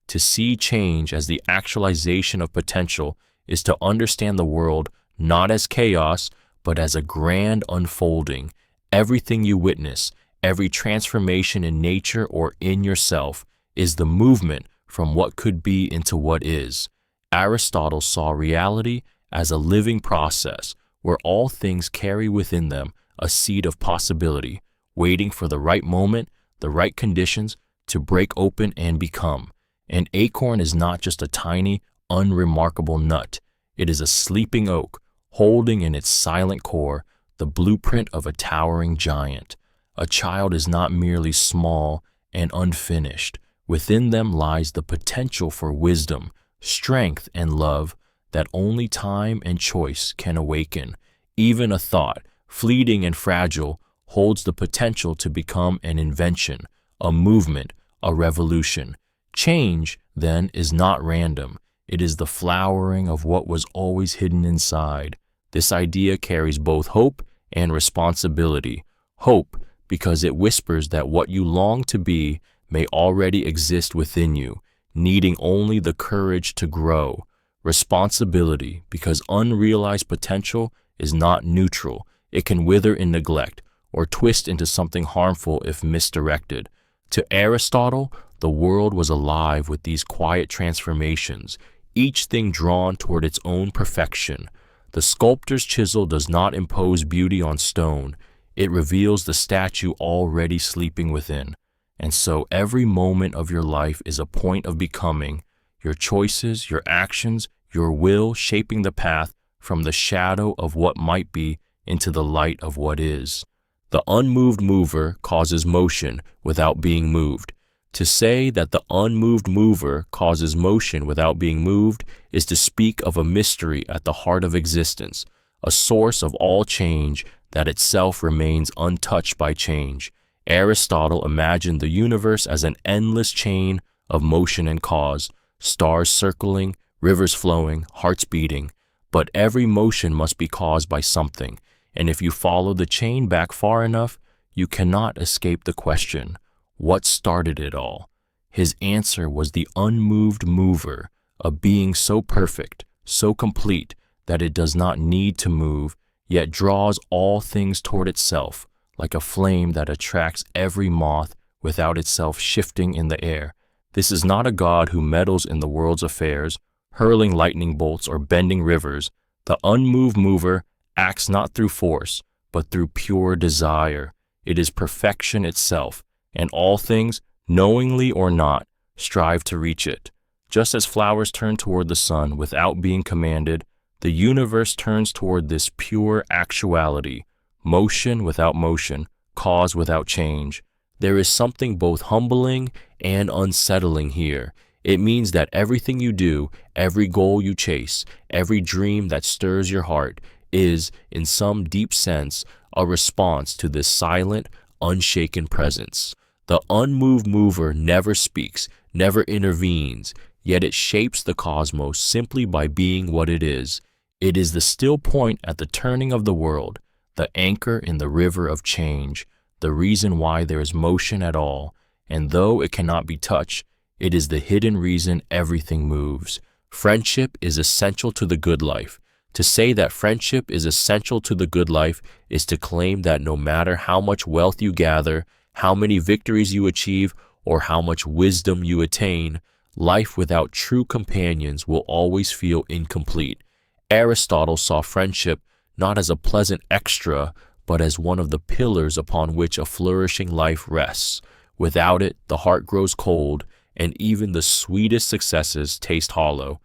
To see change as the actualization of potential is to understand the world not as chaos, but as a grand unfolding. Everything you witness, every transformation in nature or in yourself, is the movement from what could be into what is. Aristotle saw reality as a living process where all things carry within them a seed of possibility, waiting for the right moment, the right conditions to break open and become. An acorn is not just a tiny, unremarkable nut. It is a sleeping oak, holding in its silent core the blueprint of a towering giant. A child is not merely small and unfinished. Within them lies the potential for wisdom, strength and love that only time and choice can awaken. Even a thought, fleeting and fragile, holds the potential to become an invention, a movement, a revolution. Change, then, is not random. It is the flowering of what was always hidden inside. This idea carries both hope and responsibility. Hope, because it whispers that what you long to be may already exist within you, needing only the courage to grow. Responsibility, because unrealized potential is not neutral. It can wither in neglect or twist into something harmful if misdirected. To Aristotle, the world was alive with these quiet transformations, each thing drawn toward its own perfection. The sculptor's chisel does not impose beauty on stone. It reveals the statue already sleeping within. And so every moment of your life is a point of becoming, your choices, your actions, your will shaping the path from the shadow of what might be into the light of what is. The unmoved mover causes motion without being moved. To say that the unmoved mover causes motion without being moved is to speak of a mystery at the heart of existence, a source of all change that itself remains untouched by change. Aristotle imagined the universe as an endless chain of motion and cause, stars circling, rivers flowing, hearts beating. But every motion must be caused by something, and if you follow the chain back far enough, you cannot escape the question, what started it all? His answer was the unmoved mover, a being so perfect, so complete, that it does not need to move, yet draws all things toward itself, like a flame that attracts every moth without itself shifting in the air. This is not a God who meddles in the world's affairs, hurling lightning bolts or bending rivers. The unmoved mover acts not through force, but through pure desire. It is perfection itself, and all things, knowingly or not, strive to reach it. Just as flowers turn toward the sun without being commanded, the universe turns toward this pure actuality, motion without motion, cause without change. There is something both humbling and unsettling here. It means that everything you do, every goal you chase, every dream that stirs your heart is, in some deep sense, a response to this silent, unshaken presence. The unmoved mover never speaks, never intervenes, yet it shapes the cosmos simply by being what it is. It is the still point at the turning of the world, the anchor in the river of change, the reason why there is motion at all, and though it cannot be touched, it is the hidden reason everything moves. Friendship is essential to the good life. To say that friendship is essential to the good life is to claim that no matter how much wealth you gather, how many victories you achieve, or how much wisdom you attain, life without true companions will always feel incomplete. Aristotle saw friendship not as a pleasant extra, but as one of the pillars upon which a flourishing life rests. Without it, the heart grows cold, and even the sweetest successes taste hollow.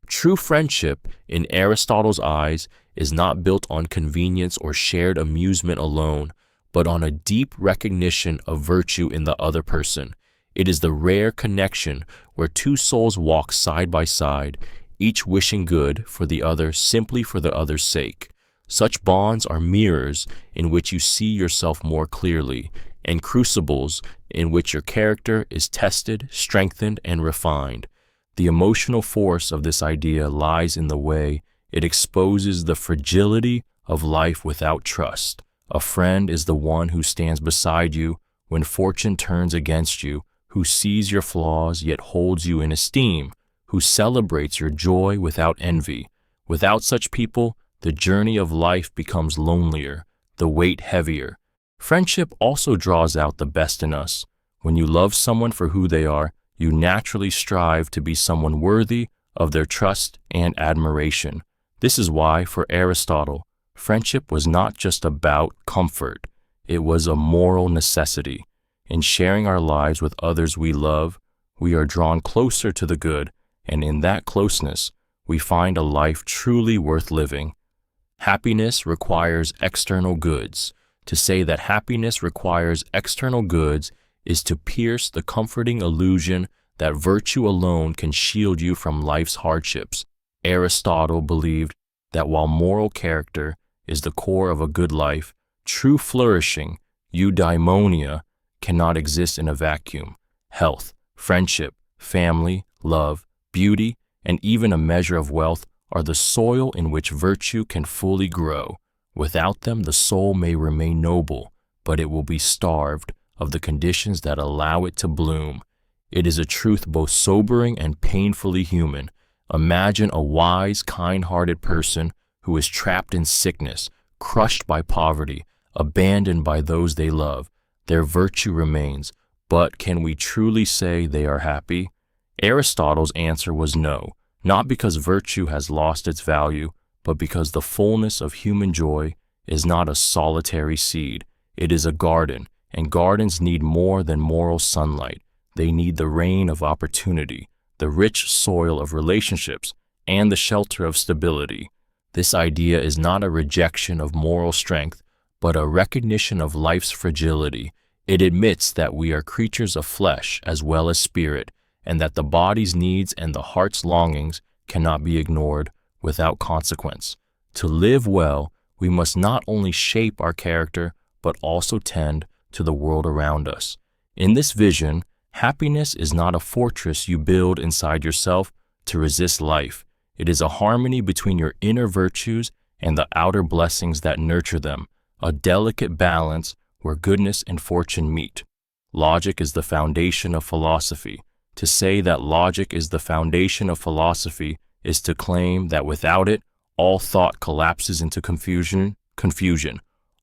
True friendship, in Aristotle's eyes, is not built on convenience or shared amusement alone, but on a deep recognition of virtue in the other person. It is the rare connection where two souls walk side by side, each wishing good for the other simply for the other's sake. Such bonds are mirrors in which you see yourself more clearly, and crucibles in which your character is tested, strengthened, and refined. The emotional force of this idea lies in the way it exposes the fragility of life without trust. A friend is the one who stands beside you when fortune turns against you, who sees your flaws yet holds you in esteem, who celebrates your joy without envy. Without such people, the journey of life becomes lonelier, the weight heavier. Friendship also draws out the best in us. When you love someone for who they are, you naturally strive to be someone worthy of their trust and admiration. This is why, for Aristotle, friendship was not just about comfort, it was a moral necessity. In sharing our lives with others we love, we are drawn closer to the good, and in that closeness, we find a life truly worth living. Happiness requires external goods. To say that happiness requires external goods is to pierce the comforting illusion that virtue alone can shield you from life's hardships. Aristotle believed that while moral character is the core of a good life, true flourishing, eudaimonia, cannot exist in a vacuum. Health, friendship, family, love, beauty, and even a measure of wealth are the soil in which virtue can fully grow. Without them, the soul may remain noble, but it will be starved of the conditions that allow it to bloom. It is a truth both sobering and painfully human. Imagine a wise, kind-hearted person who is trapped in sickness, crushed by poverty, abandoned by those they love. Their virtue remains, but can we truly say they are happy? Aristotle's answer was no, not because virtue has lost its value, but because the fullness of human joy is not a solitary seed. It is a garden, and gardens need more than moral sunlight. They need the rain of opportunity, the rich soil of relationships, and the shelter of stability. This idea is not a rejection of moral strength, but a recognition of life's fragility. It admits that we are creatures of flesh as well as spirit, and that the body's needs and the heart's longings cannot be ignored without consequence. To live well, we must not only shape our character, but also tend to the world around us. In this vision, happiness is not a fortress you build inside yourself to resist life. It is a harmony between your inner virtues and the outer blessings that nurture them, a delicate balance where goodness and fortune meet. Logic is the foundation of philosophy. To say that logic is the foundation of philosophy is to claim that without it, all thought collapses into confusion.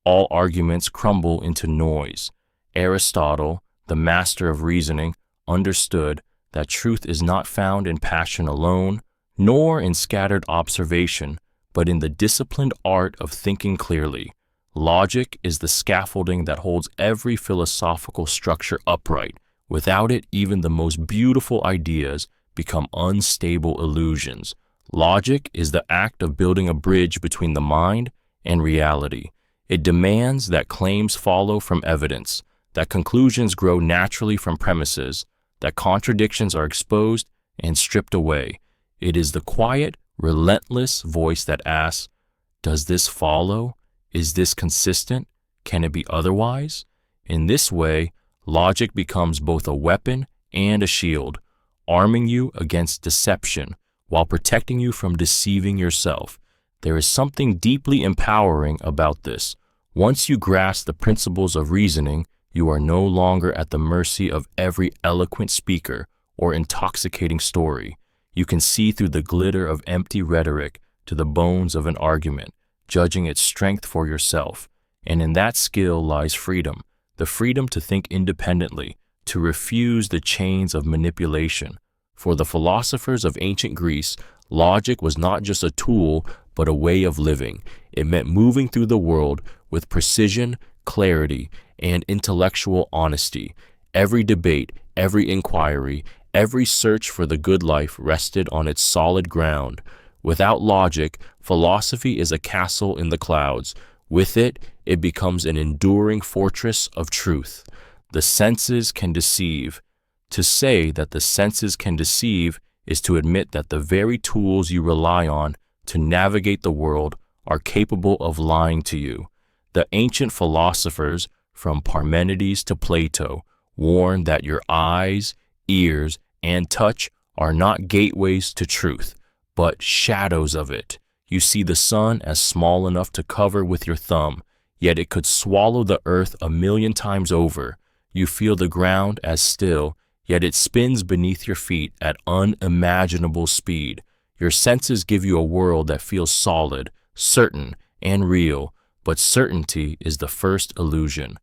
All arguments crumble into noise. Aristotle, the master of reasoning, understood that truth is not found in passion alone, nor in scattered observation, but in the disciplined art of thinking clearly. Logic is the scaffolding that holds every philosophical structure upright. Without it, even the most beautiful ideas become unstable illusions. Logic is the act of building a bridge between the mind and reality. It demands that claims follow from evidence, that conclusions grow naturally from premises, that contradictions are exposed and stripped away. It is the quiet, relentless voice that asks, does this follow? Is this consistent? Can it be otherwise? In this way, logic becomes both a weapon and a shield, arming you against deception while protecting you from deceiving yourself. There is something deeply empowering about this. Once you grasp the principles of reasoning, you are no longer at the mercy of every eloquent speaker or intoxicating story. You can see through the glitter of empty rhetoric to the bones of an argument, judging its strength for yourself. And in that skill lies freedom, the freedom to think independently, to refuse the chains of manipulation. For the philosophers of ancient Greece, logic was not just a tool, but a way of living. It meant moving through the world with precision, clarity, and intellectual honesty. Every debate, every inquiry, every search for the good life rested on its solid ground. Without logic, philosophy is a castle in the clouds. With it, it becomes an enduring fortress of truth. The senses can deceive. To say that the senses can deceive is to admit that the very tools you rely on to navigate the world are capable of lying to you. The ancient philosophers, from Parmenides to Plato, warned that your eyes, ears, and touch are not gateways to truth, but shadows of it. You see the sun as small enough to cover with your thumb, yet it could swallow the earth 1,000,000 times over. You feel the ground as still, yet it spins beneath your feet at unimaginable speed. Your senses give you a world that feels solid, certain, and real, but certainty is the first illusion.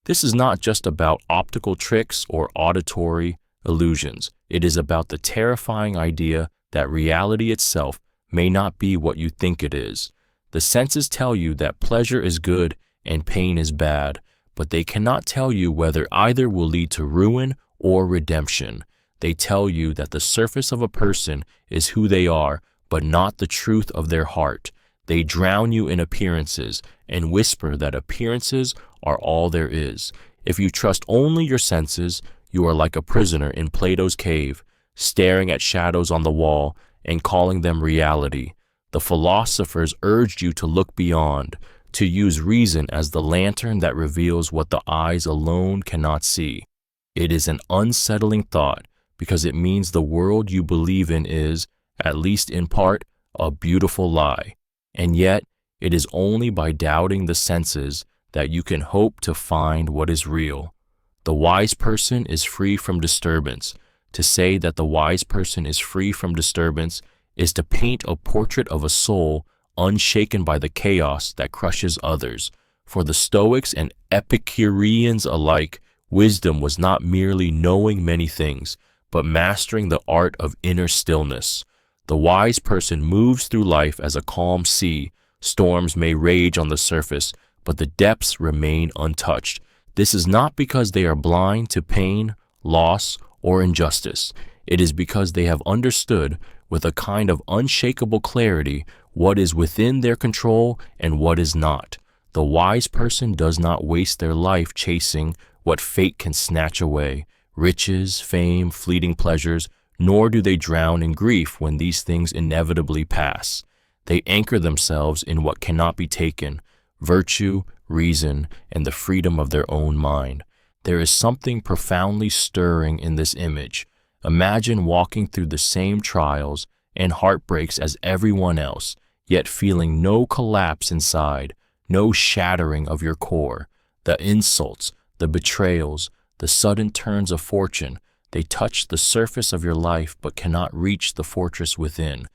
This is not just about optical tricks or auditory illusions. It is about the terrifying idea that reality itself may not be what you think it is. The senses tell you that pleasure is good and pain is bad, but they cannot tell you whether either will lead to ruin or redemption. They tell you that the surface of a person is who they are, but not the truth of their heart. They drown you in appearances and whisper that appearances are all there is. If you trust only your senses, You are like a prisoner in Plato's cave, staring at shadows on the wall and calling them reality. The philosophers urged you to look beyond, to use reason as the lantern that reveals what the eyes alone cannot see. It is an unsettling thought because it means the world you believe in is, at least in part, a beautiful lie. And yet, it is only by doubting the senses that you can hope to find what is real. The wise person is free from disturbance. To say that the wise person is free from disturbance is to paint a portrait of a soul unshaken by the chaos that crushes others. For the Stoics and Epicureans alike, wisdom was not merely knowing many things, but mastering the art of inner stillness. The wise person moves through life as a calm sea. Storms may rage on the surface, but the depths remain untouched. This is not because they are blind to pain, loss, or injustice. It is because they have understood, with a kind of unshakable clarity, what is within their control and what is not. The wise person does not waste their life chasing what fate can snatch away, riches, fame, fleeting pleasures, nor do they drown in grief when these things inevitably pass. They anchor themselves in what cannot be taken, virtue, reason, and the freedom of their own mind. There is something profoundly stirring in this image. Imagine walking through the same trials and heartbreaks as everyone else, yet feeling no collapse inside, no shattering of your core. The insults, the betrayals, the sudden turns of fortune, they touch the surface of your life but cannot reach the fortress within.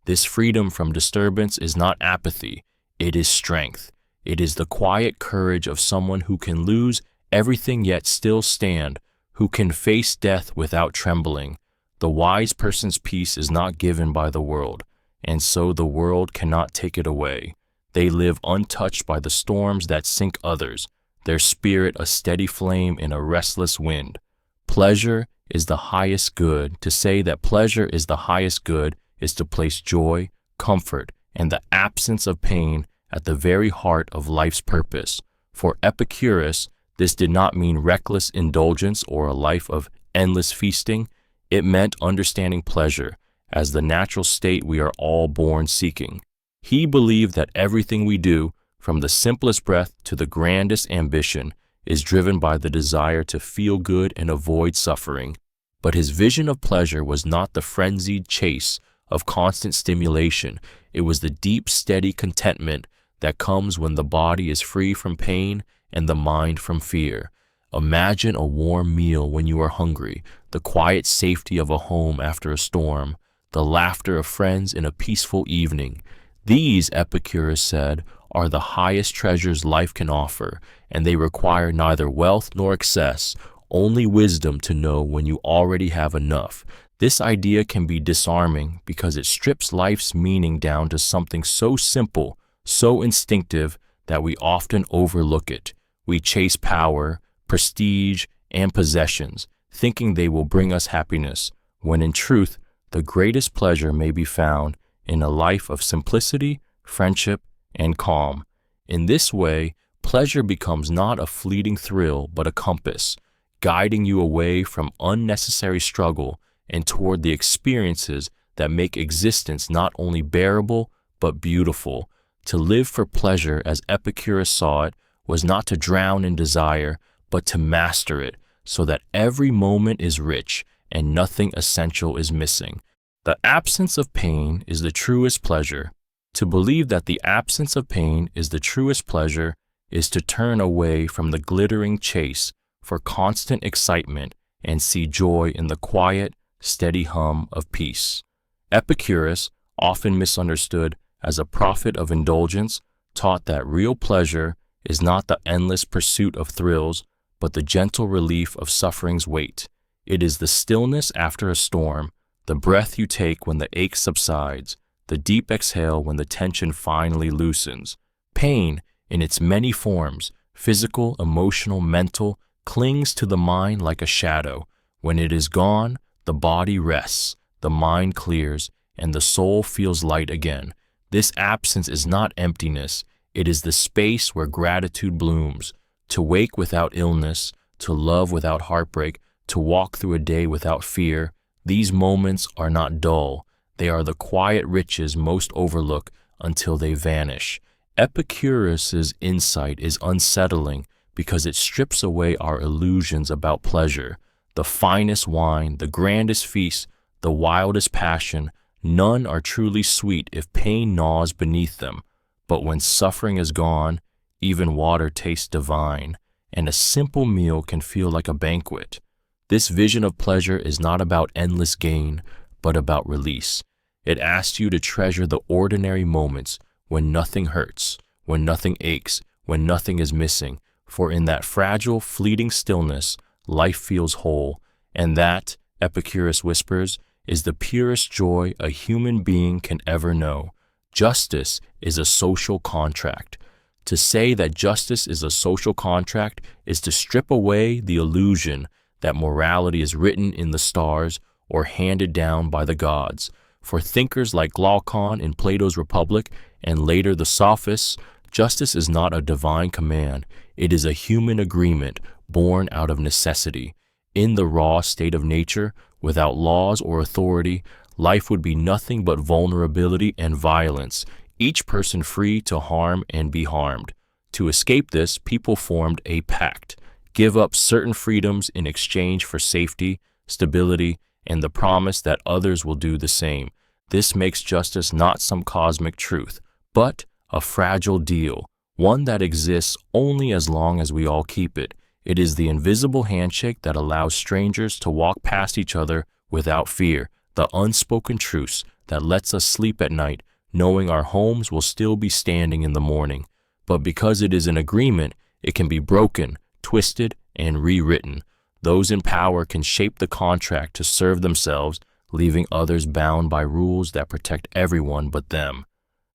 This freedom from disturbance is not apathy, it is strength. It is the quiet courage of someone who can lose everything yet still stand, who can face death without trembling. The wise person's peace is not given by the world, and so the world cannot take it away. They live untouched by the storms that sink others, their spirit a steady flame in a restless wind. Pleasure is the highest good. To say that pleasure is the highest good is to place joy, comfort, and the absence of pain at the very heart of life's purpose. For Epicurus, this did not mean reckless indulgence or a life of endless feasting. It meant understanding pleasure as the natural state we are all born seeking. He believed that everything we do, from the simplest breath to the grandest ambition, is driven by the desire to feel good and avoid suffering. But his vision of pleasure was not the frenzied chase of constant stimulation. It was the deep, steady contentment that comes when the body is free from pain and the mind from fear. Imagine a warm meal when you are hungry, the quiet safety of a home after a storm, the laughter of friends in a peaceful evening. These, Epicurus said, are the highest treasures life can offer, and they require neither wealth nor excess, only wisdom to know when you already have enough. This idea can be disarming because it strips life's meaning down to something so simple, so instinctive, that we often overlook it. We chase power, prestige, and possessions, thinking they will bring us happiness, when in truth, the greatest pleasure may be found in a life of simplicity, friendship, and calm. In this way, pleasure becomes not a fleeting thrill, but a compass, guiding you away from unnecessary struggle and toward the experiences that make existence not only bearable, but beautiful. To live for pleasure, as Epicurus saw it, was not to drown in desire, but to master it, so that every moment is rich and nothing essential is missing. The absence of pain is the truest pleasure. To believe that the absence of pain is the truest pleasure is to turn away from the glittering chase for constant excitement and see joy in the quiet, steady hum of peace. Epicurus, often misunderstood as a prophet of indulgence, taught that real pleasure is not the endless pursuit of thrills, but the gentle relief of suffering's weight. It is the stillness after a storm, the breath you take when the ache subsides, the deep exhale when the tension finally loosens. Pain, in its many forms, physical, emotional, mental, clings to the mind like a shadow. When it is gone, the body rests, the mind clears, and the soul feels light again. This absence is not emptiness, it is the space where gratitude blooms. To wake without illness, to love without heartbreak, to walk through a day without fear. These moments are not dull. They are the quiet riches most overlook until they vanish. Epicurus's insight is unsettling because it strips away our illusions about pleasure. The finest wine, the grandest feast, the wildest passion, none are truly sweet if pain gnaws beneath them. But when suffering is gone, even water tastes divine, and a simple meal can feel like a banquet. This vision of pleasure is not about endless gain, but about release. It asks you to treasure the ordinary moments when nothing hurts, when nothing aches, when nothing is missing, for in that fragile, fleeting stillness, life feels whole, and that, Epicurus whispers, is the purest joy a human being can ever know. Justice is a social contract. To say that justice is a social contract is to strip away the illusion that morality is written in the stars or handed down by the gods. For thinkers like Glaucon in Plato's Republic and later the Sophists, justice is not a divine command. It is a human agreement born out of necessity. In the raw state of nature, without laws or authority, life would be nothing but vulnerability and violence, each person free to harm and be harmed. To escape this, people formed a pact. Give up certain freedoms in exchange for safety, stability, and the promise that others will do the same. This makes justice not some cosmic truth, but a fragile deal, one that exists only as long as we all keep it. It is the invisible handshake that allows strangers to walk past each other without fear, the unspoken truce that lets us sleep at night, knowing our homes will still be standing in the morning. But because it is an agreement, it can be broken, twisted, and rewritten. Those in power can shape the contract to serve themselves, leaving others bound by rules that protect everyone but them.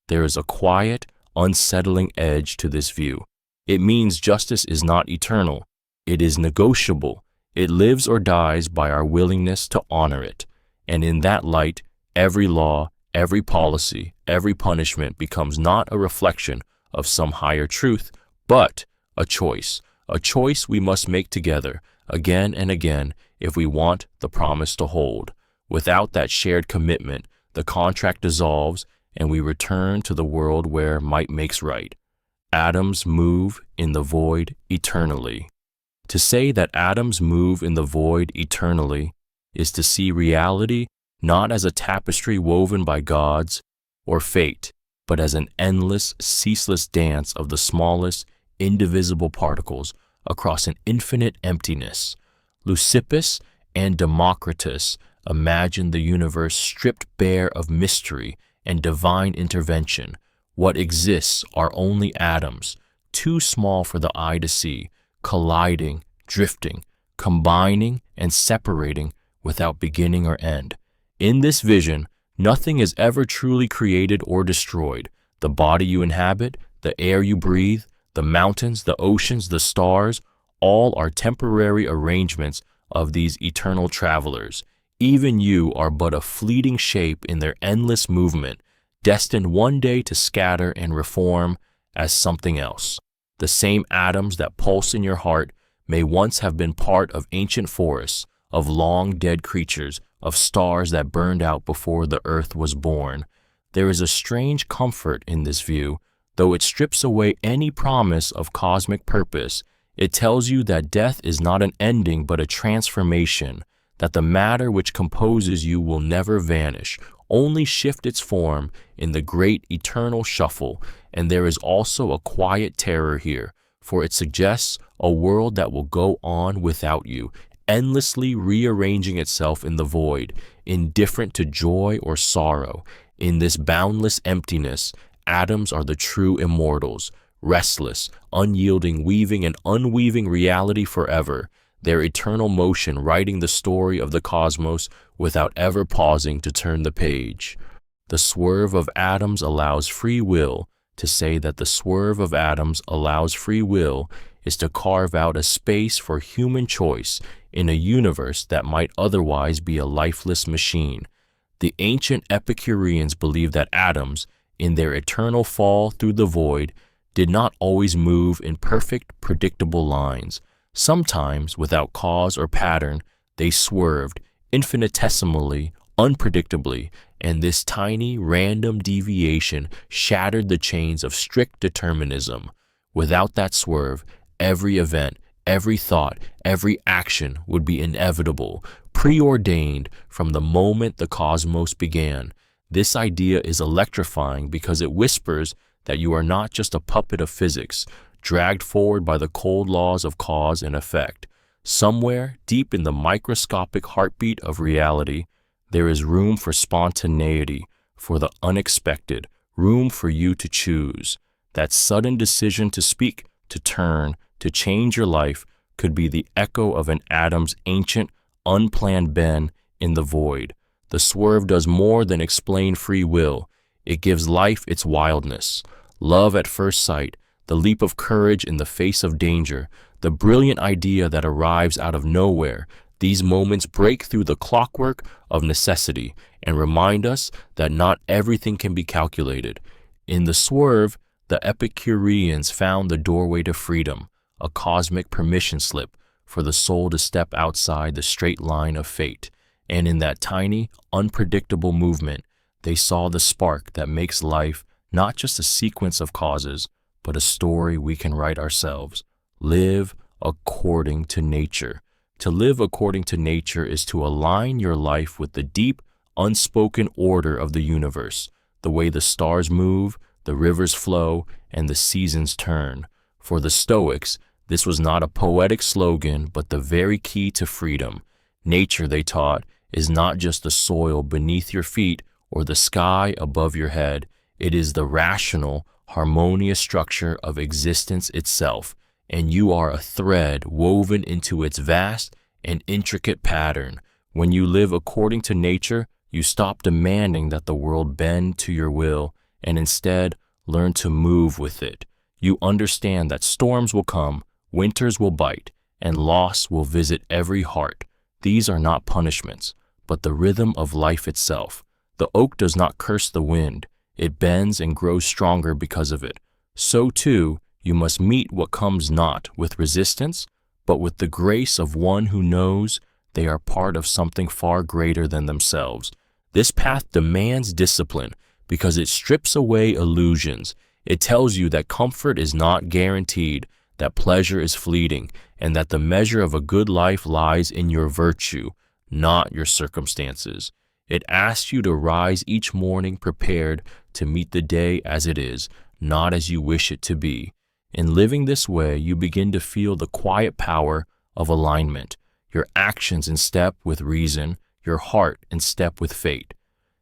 There is a quiet, unsettling edge to this view. It means justice is not eternal. It is negotiable. It lives or dies by our willingness to honor it. And in that light, every law, every policy, every punishment becomes not a reflection of some higher truth, but a choice we must make together, again and again, if we want the promise to hold. Without that shared commitment, the contract dissolves and we return to the world where might makes right. Atoms move in the void eternally. To say that atoms move in the void eternally is to see reality not as a tapestry woven by gods or fate, but as an endless, ceaseless dance of the smallest, indivisible particles across an infinite emptiness. Leucippus and Democritus imagined the universe stripped bare of mystery and divine intervention. What exists are only atoms, too small for the eye to see, colliding, drifting, combining, and separating without beginning or end. In this vision, nothing is ever truly created or destroyed. The body you inhabit, the air you breathe, the mountains, the oceans, the stars, all are temporary arrangements of these eternal travelers. Even you are but a fleeting shape in their endless movement, destined one day to scatter and reform as something else. The same atoms that pulse in your heart may once have been part of ancient forests, of long dead creatures, of stars that burned out before the earth was born. There is a strange comfort in this view, though it strips away any promise of cosmic purpose. It tells you that death is not an ending but a transformation, that the matter which composes you will never vanish, only shift its form in the great eternal shuffle. And there is also a quiet terror here, for it suggests a world that will go on without you, endlessly rearranging itself in the void, indifferent to joy or sorrow. In this boundless emptiness, atoms are the true immortals, restless, unyielding, weaving and unweaving reality forever, their eternal motion writing the story of the cosmos without ever pausing to turn the page. The swerve of atoms allows free will. To say that the swerve of atoms allows free will is to carve out a space for human choice in a universe that might otherwise be a lifeless machine. The ancient Epicureans believed that atoms, in their eternal fall through the void, did not always move in perfect, predictable lines. Sometimes, without cause or pattern, They swerved infinitesimally, unpredictably, and this tiny, random deviation shattered the chains of strict determinism. Without that swerve, every event, every thought, every action would be inevitable, preordained from the moment the cosmos began. This idea is electrifying because it whispers that you are not just a puppet of physics, dragged forward by the cold laws of cause and effect. Somewhere, deep in the microscopic heartbeat of reality, there is room for spontaneity, for the unexpected, room for you to choose. That sudden decision to speak, to turn, to change your life could be the echo of an atom's ancient, unplanned bend in the void. The swerve does more than explain free will. It gives life its wildness. Love at first sight, the leap of courage in the face of danger, the brilliant idea that arrives out of nowhere. These moments break through the clockwork of necessity and remind us that not everything can be calculated. In the swerve, the Epicureans found the doorway to freedom, a cosmic permission slip for the soul to step outside the straight line of fate. And in that tiny, unpredictable movement, they saw the spark that makes life not just a sequence of causes, but a story we can write ourselves. Live according to nature. To live according to nature is to align your life with the deep, unspoken order of the universe, the way the stars move, the rivers flow, and the seasons turn. For the Stoics, this was not a poetic slogan, but the very key to freedom. Nature, they taught, is not just the soil beneath your feet or the sky above your head. It is the rational, harmonious structure of existence itself, and you are a thread woven into its vast and intricate pattern. When you live according to nature, you stop demanding that the world bend to your will and instead learn to move with it. You understand that storms will come, winters will bite, and loss will visit every heart. These are not punishments, but the rhythm of life itself. The oak does not curse the wind. It bends and grows stronger because of it. So too, you must meet what comes not with resistance, but with the grace of one who knows they are part of something far greater than themselves. This path demands discipline because it strips away illusions. It tells you that comfort is not guaranteed, that pleasure is fleeting, and that the measure of a good life lies in your virtue, not your circumstances. It asks you to rise each morning prepared to meet the day as it is, not as you wish it to be. In living this way, you begin to feel the quiet power of alignment, your actions in step with reason, your heart in step with fate.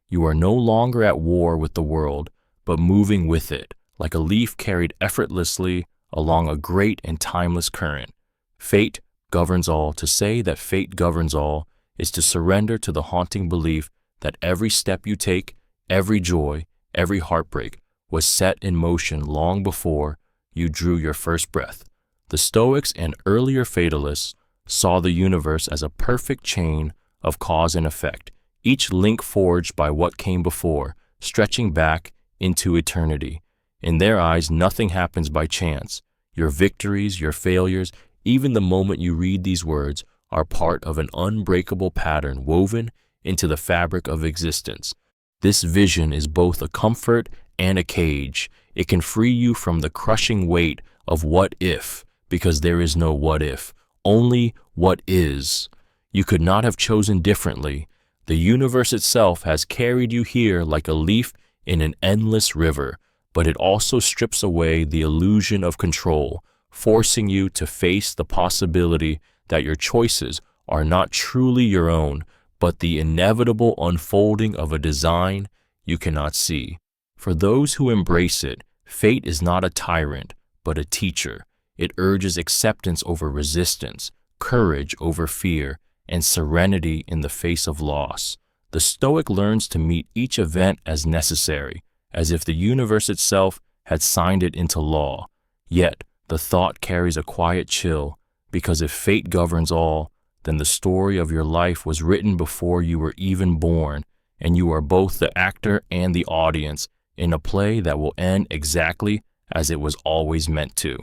You are no longer at war with the world, but moving with it, like a leaf carried effortlessly along a great and timeless current. Fate governs all. To say that fate governs all is to surrender to the haunting belief that every step you take, every joy, every heartbreak was set in motion long before you drew your first breath. The Stoics and earlier fatalists saw the universe as a perfect chain of cause and effect, each link forged by what came before, stretching back into eternity. In their eyes, nothing happens by chance. Your victories, your failures, even the moment you read these words, are part of an unbreakable pattern woven into the fabric of existence. This vision is both a comfort and a cage. It can free you from the crushing weight of what if, because there is no what if, only what is. You could not have chosen differently. The universe itself has carried you here like a leaf in an endless river, but it also strips away the illusion of control, forcing you to face the possibility that your choices are not truly your own, but the inevitable unfolding of a design you cannot see. For those who embrace it, fate is not a tyrant, but a teacher. It urges acceptance over resistance, courage over fear, and serenity in the face of loss. The Stoic learns to meet each event as necessary, as if the universe itself had signed it into law. Yet, the thought carries a quiet chill, because if fate governs all, then the story of your life was written before you were even born, and you are both the actor and the audience in a play that will end exactly as it was always meant to.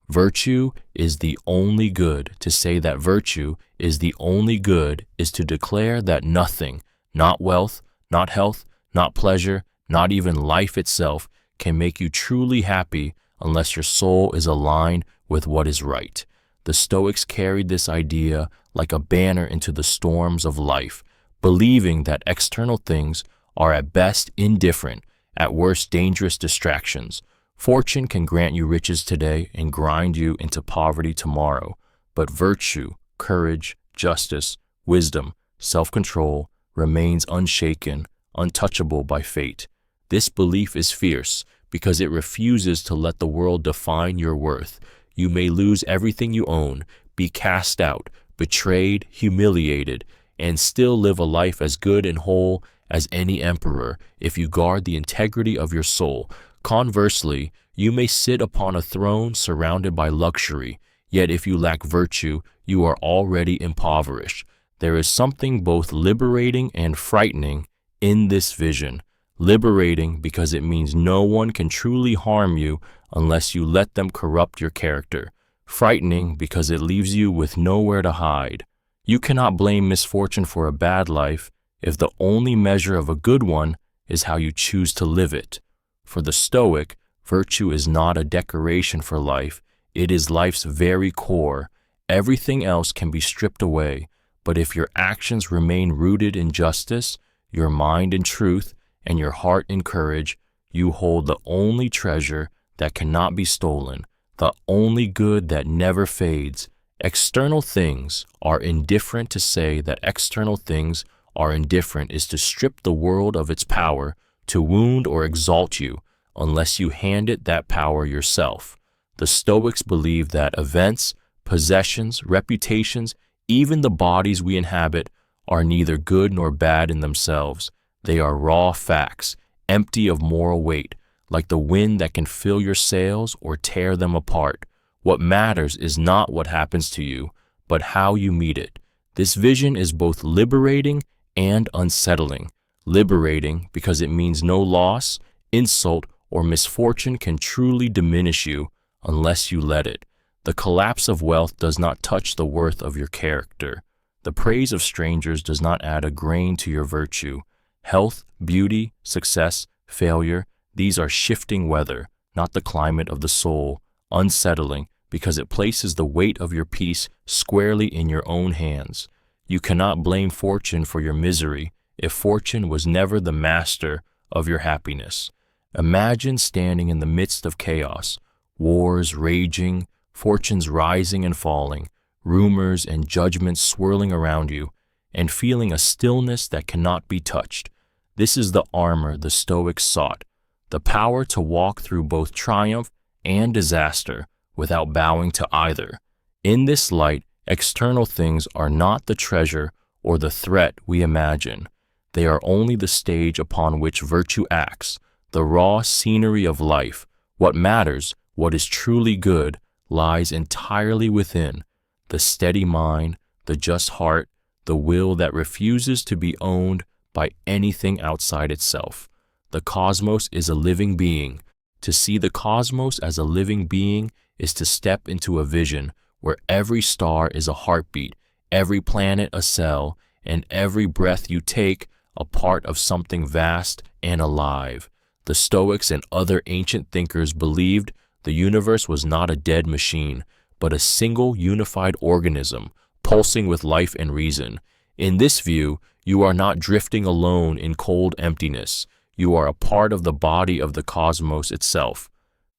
Virtue is the only good. To say that virtue is the only good is to declare that nothing, not wealth, not health, not pleasure, not even life itself, can make you truly happy unless your soul is aligned with what is right. The Stoics carried this idea like a banner into the storms of life, believing that external things are at best indifferent, at worst dangerous distractions. Fortune can grant you riches today and grind you into poverty tomorrow, but virtue, courage, justice, wisdom, self-control remains unshaken, untouchable by fate. This belief is fierce because it refuses to let the world define your worth. You may lose everything you own, be cast out, betrayed, humiliated, and still live a life as good and whole as any emperor if you guard the integrity of your soul. Conversely, you may sit upon a throne surrounded by luxury, yet if you lack virtue, you are already impoverished. There is something both liberating and frightening in this vision. Liberating because it means no one can truly harm you unless you let them corrupt your character. Frightening because it leaves you with nowhere to hide. You cannot blame misfortune for a bad life if the only measure of a good one is how you choose to live it. For the Stoic, virtue is not a decoration for life, it is life's very core. Everything else can be stripped away, but if your actions remain rooted in justice, your mind in truth, and your heart in courage, you hold the only treasure that cannot be stolen, the only good that never fades. External things are indifferent. To say that external things are indifferent is to strip the world of its power, to wound or exalt you, unless you hand it that power yourself. The Stoics believe that events, possessions, reputations, even the bodies we inhabit, are neither good nor bad in themselves. They are raw facts, empty of moral weight, like the wind that can fill your sails or tear them apart. What matters is not what happens to you, but how you meet it. This vision is both liberating and unsettling. Liberating because it means no loss, insult, or misfortune can truly diminish you unless you let it. The collapse of wealth does not touch the worth of your character. The praise of strangers does not add a grain to your virtue. Health, beauty, success, failure, these are shifting weather, not the climate of the soul. Unsettling because it places the weight of your peace squarely in your own hands. You cannot blame fortune for your misery if fortune was never the master of your happiness. Imagine standing in the midst of chaos, wars raging, fortunes rising and falling, rumors and judgments swirling around you, and feeling a stillness that cannot be touched. This is the armor the Stoics sought, the power to walk through both triumph and disaster without bowing to either. In this light, external things are not the treasure or the threat we imagine. They are only the stage upon which virtue acts, the raw scenery of life. What matters, what is truly good, lies entirely within: the steady mind, the just heart, the will that refuses to be owned by anything outside itself. The cosmos is a living being. To see the cosmos as a living being is to step into a vision where every star is a heartbeat, every planet a cell, and every breath you take a part of something vast and alive. The Stoics and other ancient thinkers believed the universe was not a dead machine, but a single unified organism, pulsing with life and reason. In this view, you are not drifting alone in cold emptiness. You are a part of the body of the cosmos itself.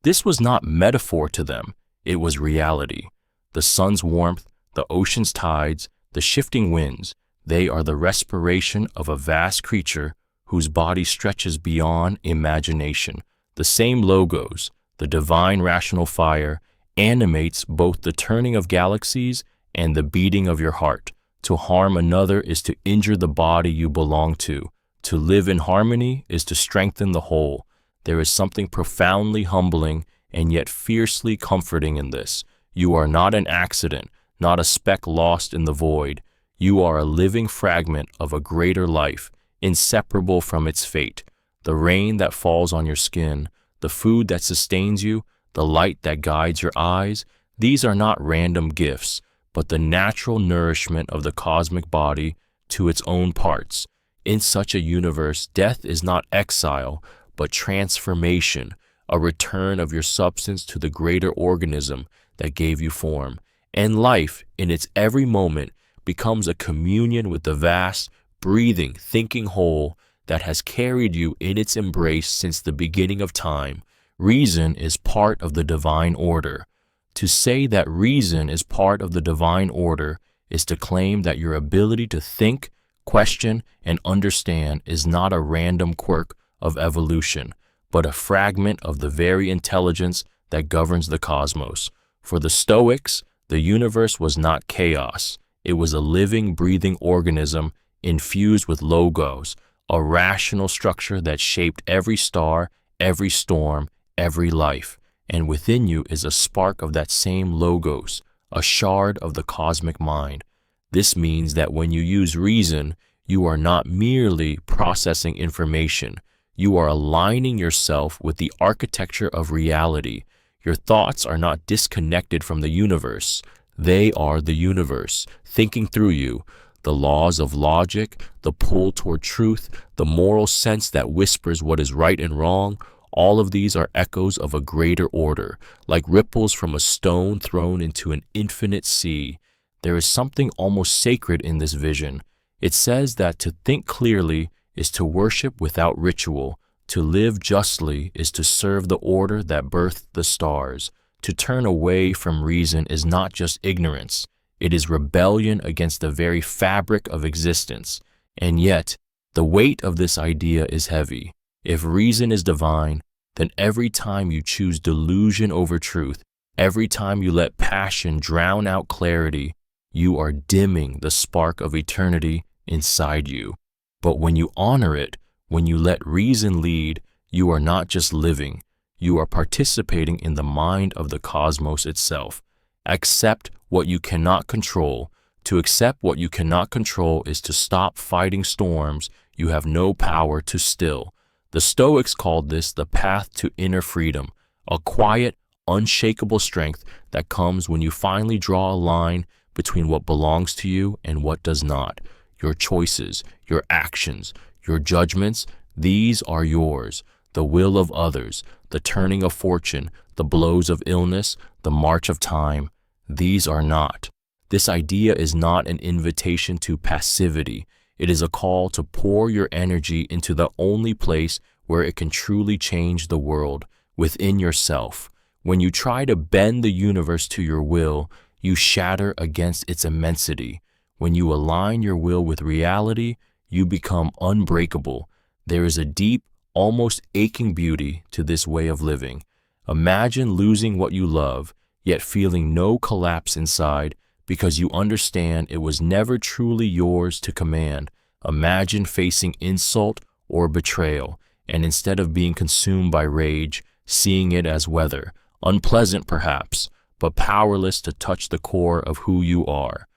This was not metaphor to them, it was reality. The sun's warmth, the ocean's tides, the shifting winds, they are the respiration of a vast creature whose body stretches beyond imagination. The same logos, the divine rational fire, animates both the turning of galaxies and the beating of your heart. To harm another is to injure the body you belong to. To live in harmony is to strengthen the whole. There is something profoundly humbling and yet fiercely comforting in this. You are not an accident, not a speck lost in the void. You are a living fragment of a greater life, inseparable from its fate. The rain that falls on your skin, the food that sustains you, the light that guides your eyes, These are not random gifts, but the natural nourishment of the cosmic body to its own parts. In such a universe, death is not exile, but transformation, a return of your substance to the greater organism that gave you form. And life, in its every moment, becomes a communion with the vast, breathing, thinking whole that has carried you in its embrace since the beginning of time. Reason is part of the divine order. To say that reason is part of the divine order is to claim that your ability to think, question, and understand is not a random quirk of evolution, but a fragment of the very intelligence that governs the cosmos. For the Stoics, the universe was not chaos. It was a living, breathing organism infused with logos, a rational structure that shaped every star, every storm, every life. And within you is a spark of that same logos, a shard of the cosmic mind. This means that when you use reason, you are not merely processing information. You are aligning yourself with the architecture of reality. Your thoughts are not disconnected from the universe. They are the universe, thinking through you. The laws of logic, the pull toward truth, the moral sense that whispers what is right and wrong, all of these are echoes of a greater order, like ripples from a stone thrown into an infinite sea. There is something almost sacred in this vision. It says that to think clearly is to worship without ritual. To live justly is to serve the order that birthed the stars. To turn away from reason is not just ignorance. It is rebellion against the very fabric of existence. And yet, the weight of this idea is heavy. If reason is divine, then every time you choose delusion over truth, every time you let passion drown out clarity, you are dimming the spark of eternity inside you. But when you honor it, when you let reason lead, you are not just living, you are participating in the mind of the cosmos itself. Accept what you cannot control. To accept what you cannot control is to stop fighting storms you have no power to still. The Stoics called this the path to inner freedom, a quiet, unshakable strength that comes when you finally draw a line between what belongs to you and what does not. Your choices, your actions, your judgments, these are yours. The will of others, the turning of fortune, the blows of illness, the march of time, these are not. This idea is not an invitation to passivity. It is a call to pour your energy into the only place where it can truly change the world, within yourself. When you try to bend the universe to your will, you shatter against its immensity. When you align your will with reality, you become unbreakable. There is a deep, almost aching beauty to this way of living. Imagine losing what you love, yet feeling no collapse inside because you understand it was never truly yours to command. Imagine facing insult or betrayal, and instead of being consumed by rage, seeing it as weather, unpleasant perhaps, but powerless to touch the core of who you are.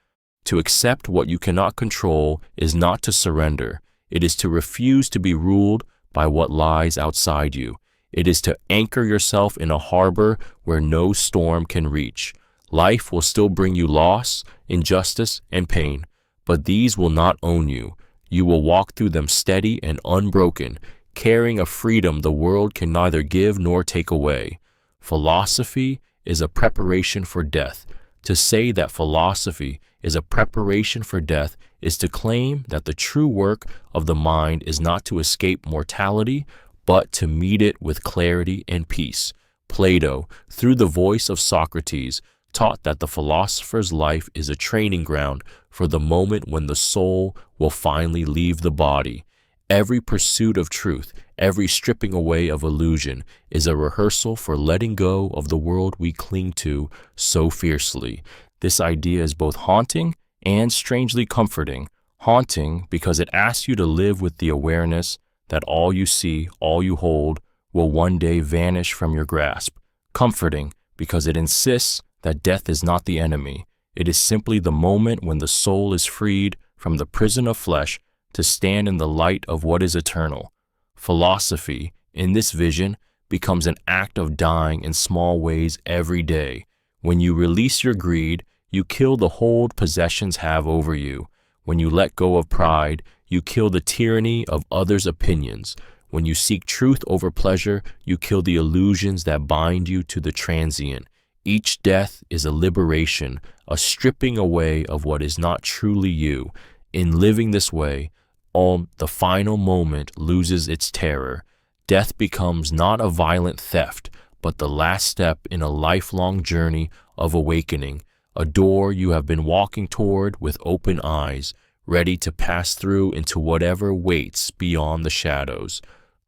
To accept what you cannot control is not to surrender. It is to refuse to be ruled by what lies outside you. It is to anchor yourself in a harbor where no storm can reach. Life will still bring you loss, injustice, and pain, but these will not own you. You will walk through them steady and unbroken, carrying a freedom the world can neither give nor take away. Philosophy is a preparation for death. To say that philosophy is a preparation for death is to claim that the true work of the mind is not to escape mortality, but to meet it with clarity and peace. Plato, through the voice of Socrates, taught that the philosopher's life is a training ground for the moment when the soul will finally leave the body. Every pursuit of truth, every stripping away of illusion is a rehearsal for letting go of the world we cling to so fiercely. This idea is both haunting and strangely comforting. Haunting because it asks you to live with the awareness that all you see, all you hold, will one day vanish from your grasp. Comforting because it insists that death is not the enemy. It is simply the moment when the soul is freed from the prison of flesh to stand in the light of what is eternal. Philosophy, in this vision, becomes an act of dying in small ways every day. When you release your greed, you kill the hold possessions have over you. When you let go of pride, you kill the tyranny of others' opinions. When you seek truth over pleasure, you kill the illusions that bind you to the transient. Each death is a liberation, a stripping away of what is not truly you. In living this way, the final moment loses its terror. Death becomes not a violent theft, but the last step in a lifelong journey of awakening, a door you have been walking toward with open eyes, ready to pass through into whatever waits beyond the shadows.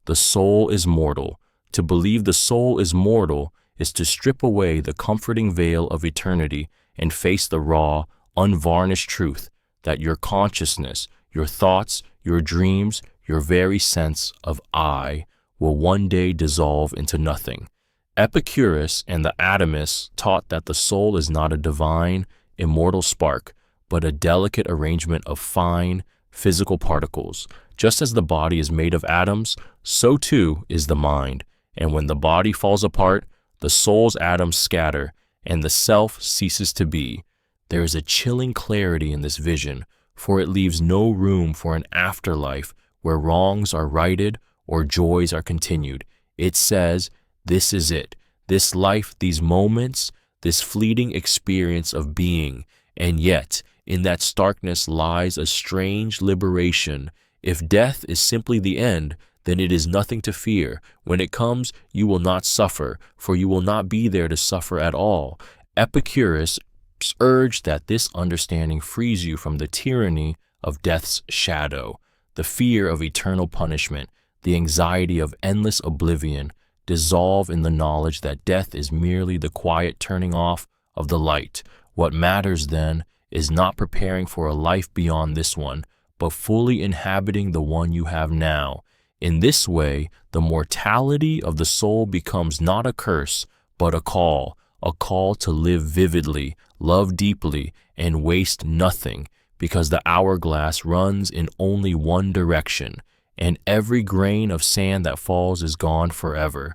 The soul is mortal. To believe the soul is mortal is to strip away the comforting veil of eternity and face the raw, unvarnished truth that your consciousness, your thoughts, your dreams, your very sense of I will one day dissolve into nothing. Epicurus and the atomists taught that the soul is not a divine, immortal spark, but a delicate arrangement of fine, physical particles. Just as the body is made of atoms, so too is the mind. And when the body falls apart, the soul's atoms scatter, and the self ceases to be. There is a chilling clarity in this vision, for it leaves no room for an afterlife where wrongs are righted or joys are continued. It says, this is it, this life, these moments, this fleeting experience of being, and yet in that starkness lies a strange liberation. If death is simply the end, then it is nothing to fear. When it comes, you will not suffer, for you will not be there to suffer at all. Epicurus urged that this understanding frees you from the tyranny of death's shadow, the fear of eternal punishment, the anxiety of endless oblivion. Dissolve in the knowledge that death is merely the quiet turning off of the light. What matters then is not preparing for a life beyond this one, but fully inhabiting the one you have now. In this way, the mortality of the soul becomes not a curse, but a call to live vividly, love deeply, and waste nothing, because the hourglass runs in only one direction, and every grain of sand that falls is gone forever.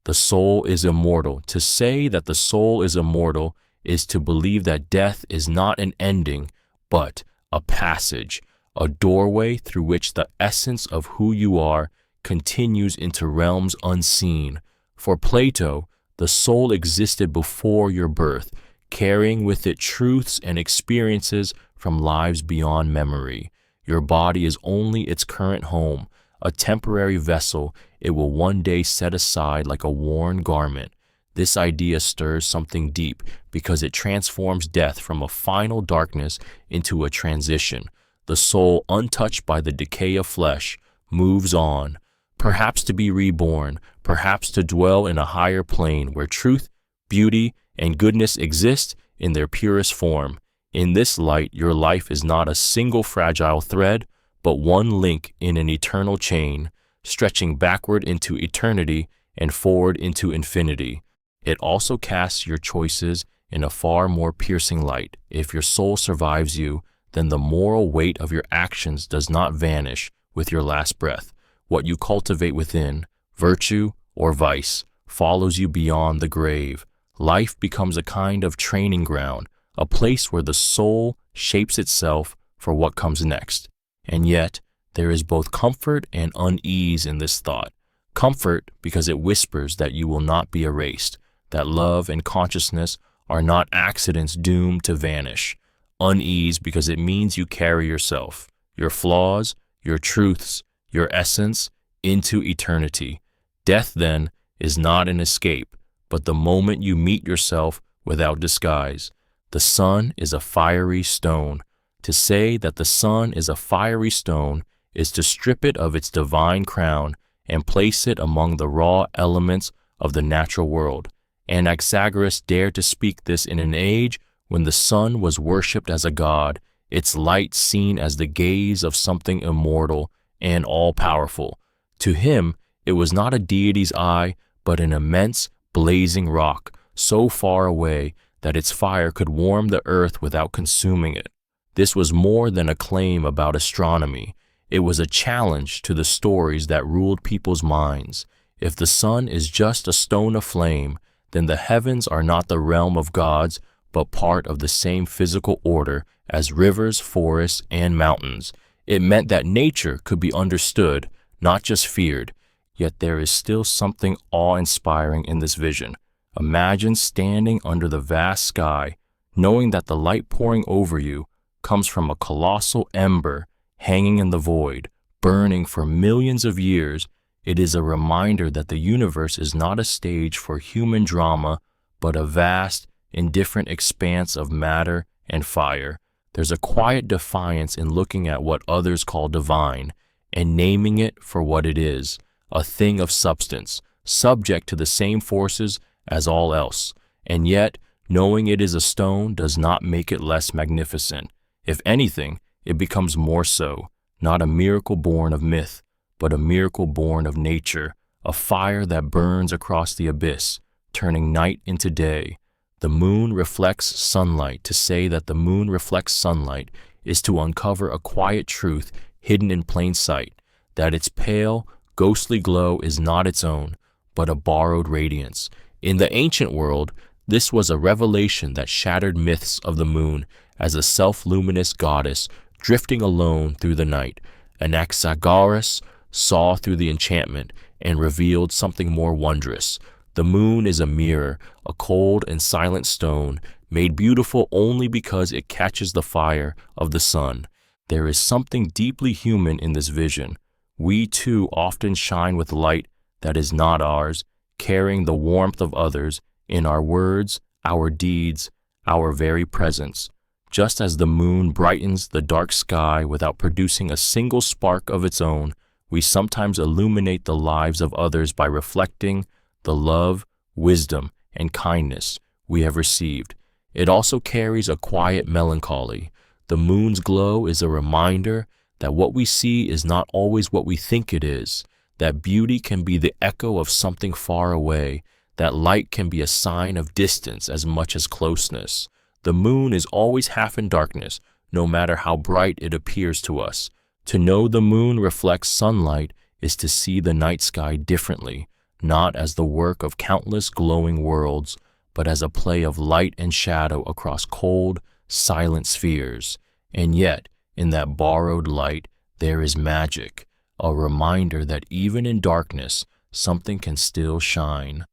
The soul is immortal. To say that the soul is immortal is to believe that death is not an ending, but a passage, a doorway through which the essence of who you are continues into realms unseen. For Plato, the soul existed before your birth, carrying with it truths and experiences from lives beyond memory. Your body is only its current home, a temporary vessel it will one day set aside like a worn garment. This idea stirs something deep because it transforms death from a final darkness into a transition. The soul, untouched by the decay of flesh, moves on, perhaps to be reborn, perhaps to dwell in a higher plane where truth, beauty, and goodness exist in their purest form. In this light, your life is not a single fragile thread, but one link in an eternal chain, stretching backward into eternity and forward into infinity. It also casts your choices in a far more piercing light. If your soul survives you, then the moral weight of your actions does not vanish with your last breath. What you cultivate within, virtue or vice, follows you beyond the grave. Life becomes a kind of training ground, a place where the soul shapes itself for what comes next. And yet, there is both comfort and unease in this thought. Comfort because it whispers that you will not be erased, that love and consciousness are not accidents doomed to vanish. Unease because it means you carry yourself, your flaws, your truths, your essence, into eternity. Death, then, is not an escape, but the moment you meet yourself without disguise. The sun is a fiery stone. To say that the sun is a fiery stone is to strip it of its divine crown and place it among the raw elements of the natural world. Anaxagoras dared to speak this in an age when the sun was worshipped as a god, its light seen as the gaze of something immortal and all-powerful. To him, it was not a deity's eye, but an immense, blazing rock, so far away that its fire could warm the earth without consuming it. This was more than a claim about astronomy. It was a challenge to the stories that ruled people's minds. If the sun is just a stone of flame, then the heavens are not the realm of gods, but part of the same physical order as rivers, forests, and mountains. It meant that nature could be understood, not just feared. Yet there is still something awe-inspiring in this vision. Imagine standing under the vast sky, knowing that the light pouring over you comes from a colossal ember hanging in the void, burning for millions of years. It is a reminder that the universe is not a stage for human drama, but a vast, indifferent expanse of matter and fire. There's a quiet defiance in looking at what others call divine and naming it for what it is, a thing of substance, subject to the same forces as all else. And yet, knowing it is a stone does not make it less magnificent. If anything, it becomes more so, not a miracle born of myth, but a miracle born of nature, a fire that burns across the abyss, turning night into day. The moon reflects sunlight. To say that the moon reflects sunlight is to uncover a quiet truth hidden in plain sight, that its pale, ghostly glow is not its own, but a borrowed radiance. In the ancient world, this was a revelation that shattered myths of the moon as a self-luminous goddess drifting alone through the night. Anaxagoras saw through the enchantment and revealed something more wondrous. The moon is a mirror, a cold and silent stone, made beautiful only because it catches the fire of the sun. There is something deeply human in this vision. We too often shine with light that is not ours, carrying the warmth of others in our words, our deeds, our very presence. Just as the moon brightens the dark sky without producing a single spark of its own, we sometimes illuminate the lives of others by reflecting the love, wisdom, and kindness we have received. It also carries a quiet melancholy. The moon's glow is a reminder that what we see is not always what we think it is, that beauty can be the echo of something far away, that light can be a sign of distance as much as closeness. The moon is always half in darkness, no matter how bright it appears to us. To know the moon reflects sunlight is to see the night sky differently, not as the work of countless glowing worlds, but as a play of light and shadow across cold, silent spheres. And yet, in that borrowed light, there is magic, a reminder that even in darkness, something can still shine.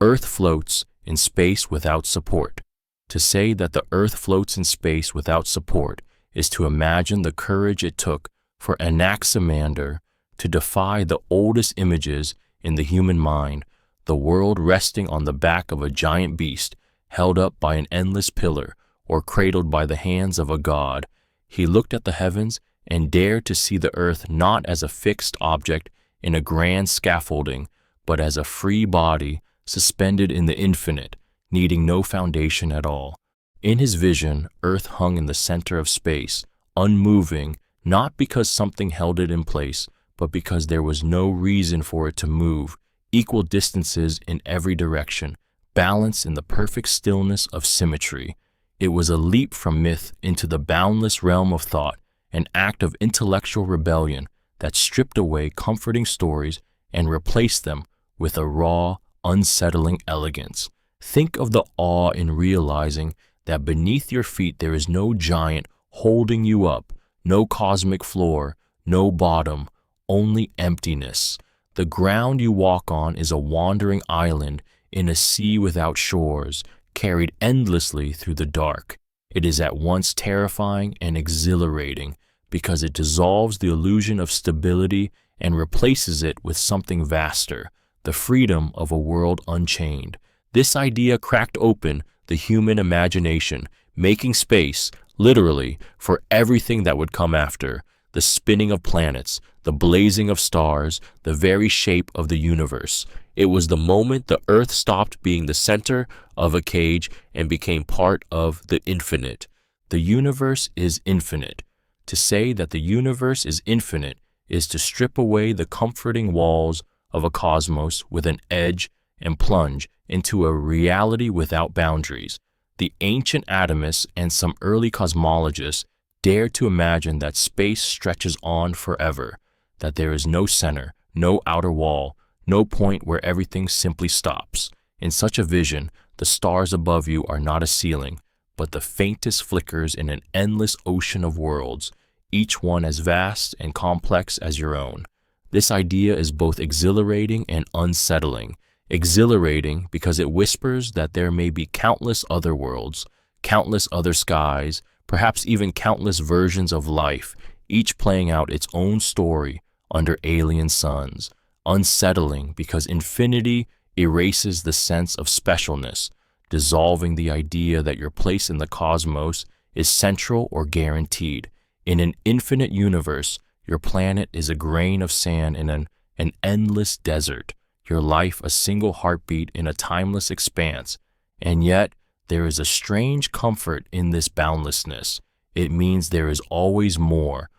Earth floats in space without support. To say that the Earth floats in space without support is to imagine the courage it took for Anaximander to defy the oldest images in the human mind, the world resting on the back of a giant beast, held up by an endless pillar, or cradled by the hands of a god. He looked at the heavens and dared to see the earth not as a fixed object in a grand scaffolding, but as a free body suspended in the infinite, needing no foundation at all. In his vision, earth hung in the center of space, unmoving, not because something held it in place, but because there was no reason for it to move, equal distances in every direction, balance in the perfect stillness of symmetry. It was a leap from myth into the boundless realm of thought, an act of intellectual rebellion that stripped away comforting stories and replaced them with a raw, unsettling elegance. Think of the awe in realizing that beneath your feet there is no giant holding you up, no cosmic floor, no bottom, only emptiness. The ground you walk on is a wandering island in a sea without shores, carried endlessly through the dark. It is at once terrifying and exhilarating because it dissolves the illusion of stability and replaces it with something vaster, the freedom of a world unchained. This idea cracked open the human imagination, making space, literally, for everything that would come after: the spinning of planets, the blazing of stars, the very shape of the universe. It was the moment the earth stopped being the center of a cage and became part of the infinite. The universe is infinite. To say that the universe is infinite is to strip away the comforting walls of a cosmos with an edge and plunge into a reality without boundaries. The ancient atomists and some early cosmologists dared to imagine that space stretches on forever, that there is no center, no outer wall, no point where everything simply stops. In such a vision, the stars above you are not a ceiling, but the faintest flickers in an endless ocean of worlds, each one as vast and complex as your own. This idea is both exhilarating and unsettling. Exhilarating because it whispers that there may be countless other worlds, countless other skies, perhaps even countless versions of life, each playing out its own story under alien suns. Unsettling because infinity erases the sense of specialness, dissolving the idea that your place in the cosmos is central or guaranteed. In an infinite universe, your planet is a grain of sand in an endless desert, your life a single heartbeat in a timeless expanse. And yet, there is a strange comfort in this boundlessness. It means there is always more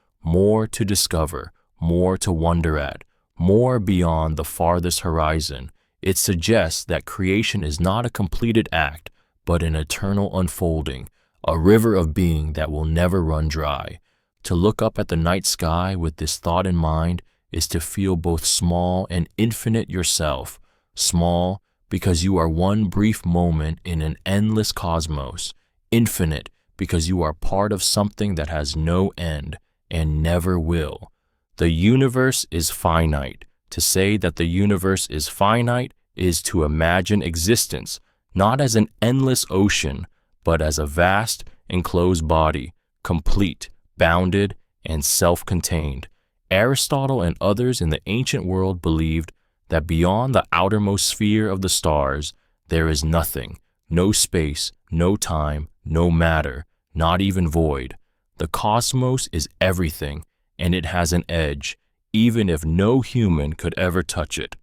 to discover, more to wonder at, more beyond the farthest horizon. It suggests that creation is not a completed act, but an eternal unfolding, a river of being that will never run dry. To look up at the night sky with this thought in mind is to feel both small and infinite yourself. Small because you are one brief moment in an endless cosmos. Infinite because you are part of something that has no end and never will. The universe is finite. To say that the universe is finite is to imagine existence not as an endless ocean, but as a vast, enclosed body, complete, bounded, and self-contained. Aristotle and others in the ancient world believed that beyond the outermost sphere of the stars, there is nothing, no space, no time, no matter, not even void. The cosmos is everything, and it has an edge, even if no human could ever touch it.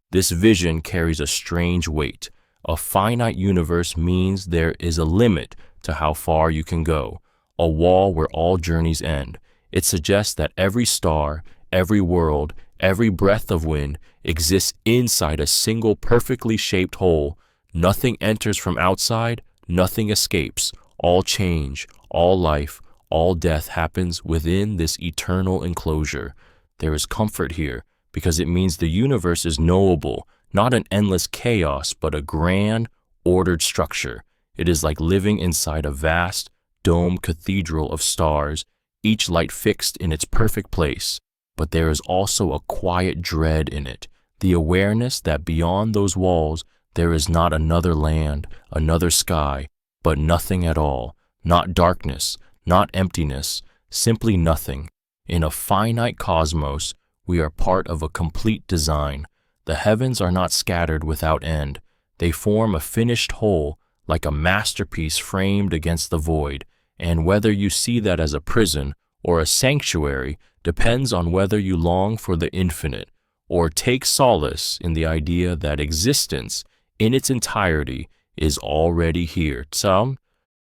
This vision carries a strange weight. A finite universe means there is a limit to how far you can go, a wall where all journeys end. It suggests that every star, every world, every breath of wind exists inside a single perfectly shaped hole. Nothing enters from outside, nothing escapes. All change, all life, all death happens within this eternal enclosure. There is comfort here because it means the universe is knowable, not an endless chaos, but a grand, ordered structure. It is like living inside a vast, domed cathedral of stars, each light fixed in its perfect place. But there is also a quiet dread in it, the awareness that beyond those walls there is not another land, another sky, but nothing at all, not darkness, not emptiness, simply nothing. In a finite cosmos, we are part of a complete design. The heavens are not scattered without end. They form a finished whole, like a masterpiece framed against the void. And whether you see that as a prison or a sanctuary depends on whether you long for the infinite or take solace in the idea that existence in its entirety is already here.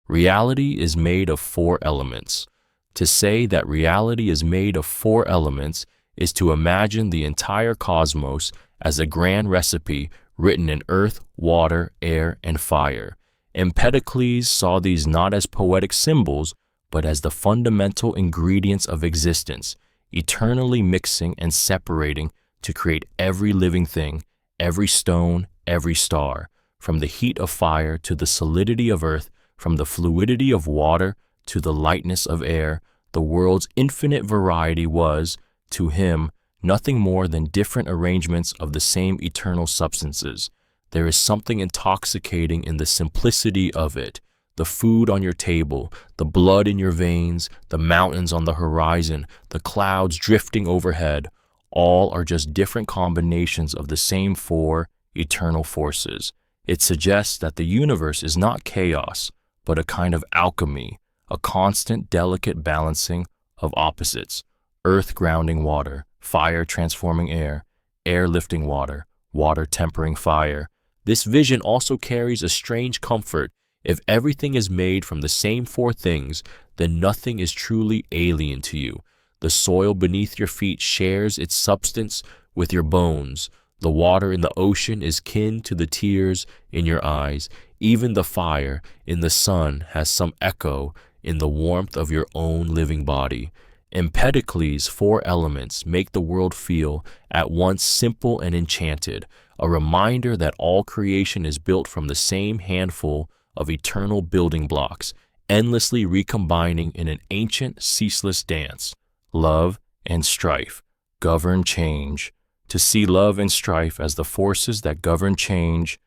Reality is made of 4 elements. To say that reality is made of 4 elements is to imagine the entire cosmos as a grand recipe written in earth, water, air, and fire. Empedocles saw these not as poetic symbols, but as the fundamental ingredients of existence, eternally mixing and separating to create every living thing, every stone, every star, from the heat of fire to the solidity of earth, from the fluidity of water to the lightness of air. The world's infinite variety was, to him, nothing more than different arrangements of the same eternal substances. There is something intoxicating in the simplicity of it. The food on your table, the blood in your veins, the mountains on the horizon, the clouds drifting overhead, all are just different combinations of the same 4 eternal forces. It suggests that the universe is not chaos, but a kind of alchemy, a constant, delicate balancing of opposites: earth grounding water, fire transforming air, air lifting water, water tempering fire. This vision also carries a strange comfort. If everything is made from the same 4 things, then nothing is truly alien to you. The soil beneath your feet shares its substance with your bones. The water in the ocean is kin to the tears in your eyes. Even the fire in the sun has some echo in the warmth of your own living body. Empedocles' 4 elements make the world feel at once simple and enchanted, a reminder that all creation is built from the same handful of eternal building blocks, endlessly recombining in an ancient, ceaseless dance. Love and strife govern change. To see love and strife as the forces that govern change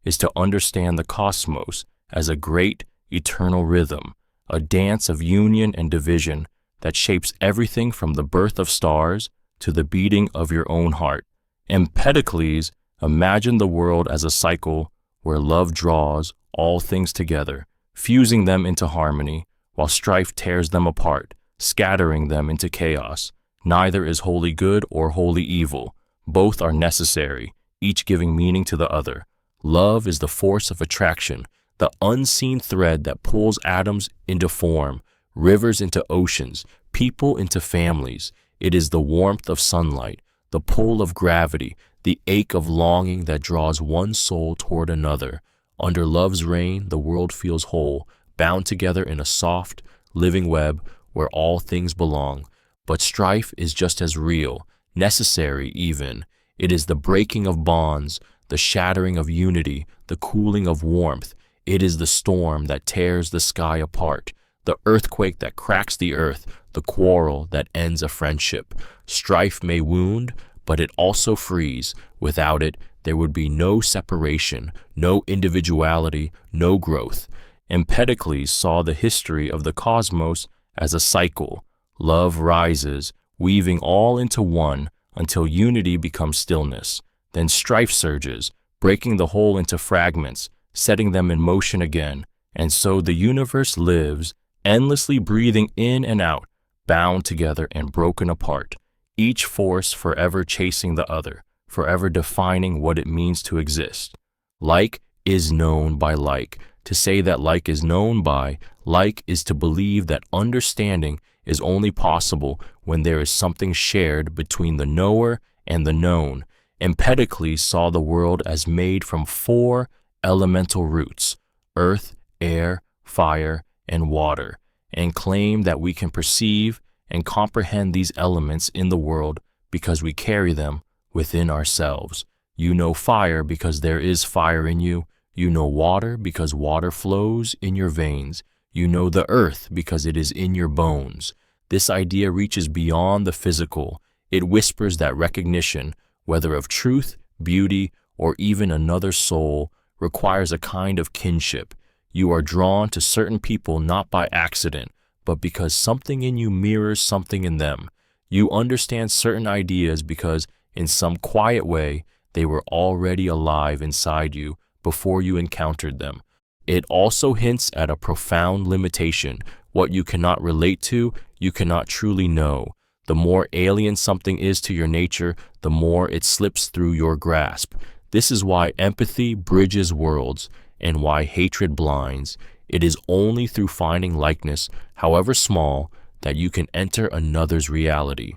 is to understand the cosmos as a great, eternal rhythm, a dance of union and division that shapes everything from the birth of stars to the beating of your own heart. Empedocles imagined the world as a cycle where love draws all things together, fusing them into harmony, while strife tears them apart, scattering them into chaos. Neither is wholly good or wholly evil. Both are necessary, each giving meaning to the other. Love is the force of attraction, the unseen thread that pulls atoms into form, rivers into oceans, people into families. It is the warmth of sunlight, the pull of gravity, the ache of longing that draws one soul toward another. Under love's reign, the world feels whole, bound together in a soft, living web where all things belong. But strife is just as real, necessary even. It is the breaking of bonds, the shattering of unity, the cooling of warmth. It is the storm that tears the sky apart, the earthquake that cracks the earth, the quarrel that ends a friendship. Strife may wound, but it also frees. Without it, there would be no separation, no individuality, no growth. Empedocles saw the history of the cosmos as a cycle. Love rises, weaving all into one until unity becomes stillness. Then strife surges, breaking the whole into fragments, setting them in motion again. And so the universe lives, endlessly breathing in and out, bound together and broken apart, each force forever chasing the other, forever defining what it means to exist. Like is known by like. To say that like is known by like is to believe that understanding is only possible when there is something shared between the knower and the known. Empedocles saw the world as made from 4 elemental roots, earth, air, fire, and water, and claimed that we can perceive and comprehend these elements in the world because we carry them within ourselves. You know fire because there is fire in you. You know water because water flows in your veins. You know the earth because it is in your bones. This idea reaches beyond the physical. It whispers that recognition, whether of truth, beauty, or even another soul, requires a kind of kinship. You are drawn to certain people not by accident, but because something in you mirrors something in them. You understand certain ideas because, in some quiet way, they were already alive inside you before you encountered them. It also hints at a profound limitation. What you cannot relate to, you cannot truly know. The more alien something is to your nature, the more it slips through your grasp. This is why empathy bridges worlds and why hatred blinds. It is only through finding likeness, however small, that you can enter another's reality.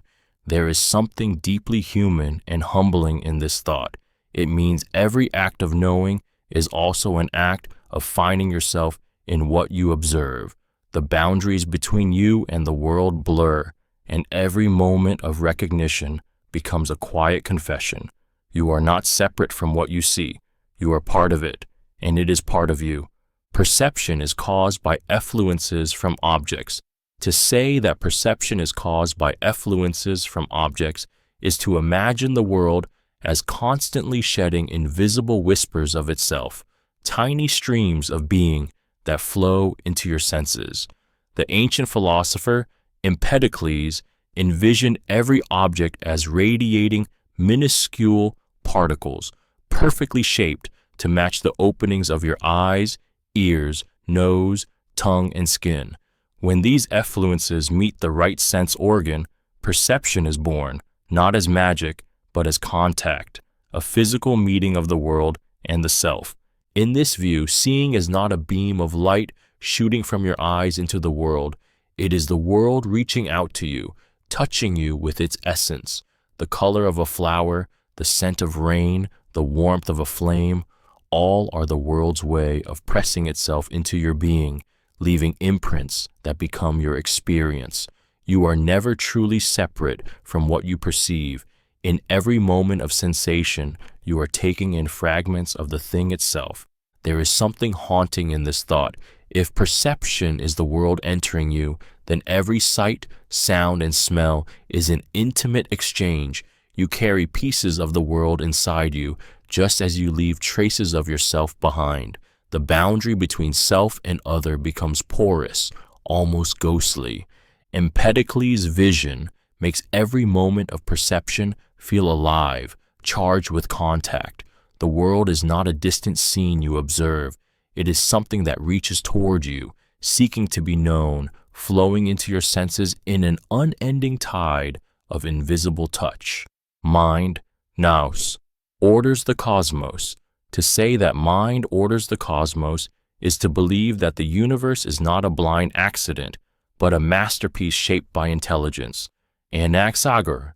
There is something deeply human and humbling in this thought. It means every act of knowing is also an act of finding yourself in what you observe. The boundaries between you and the world blur, and every moment of recognition becomes a quiet confession. You are not separate from what you see. You are part of it, and it is part of you. Perception is caused by effluences from objects. To say that perception is caused by effluences from objects is to imagine the world as constantly shedding invisible whispers of itself, tiny streams of being that flow into your senses. The ancient philosopher Empedocles envisioned every object as radiating minuscule particles, perfectly shaped to match the openings of your eyes, ears, nose, tongue, and skin. When these effluences meet the right sense organ, perception is born, not as magic, but as contact, a physical meeting of the world and the self. In this view, seeing is not a beam of light shooting from your eyes into the world. It is the world reaching out to you, touching you with its essence. The color of a flower, the scent of rain, the warmth of a flame, all are the world's way of pressing itself into your being, leaving imprints that become your experience. You are never truly separate from what you perceive. In every moment of sensation, you are taking in fragments of the thing itself. There is something haunting in this thought. If perception is the world entering you, then every sight, sound, and smell is an intimate exchange. You carry pieces of the world inside you, just as you leave traces of yourself behind. The boundary between self and other becomes porous, almost ghostly. Empedocles' vision makes every moment of perception feel alive, charged with contact. The world is not a distant scene you observe. It is something that reaches toward you, seeking to be known, flowing into your senses in an unending tide of invisible touch. Mind, nous, orders the cosmos. To say that mind orders the cosmos is to believe that the universe is not a blind accident, but a masterpiece shaped by intelligence. Anaxagoras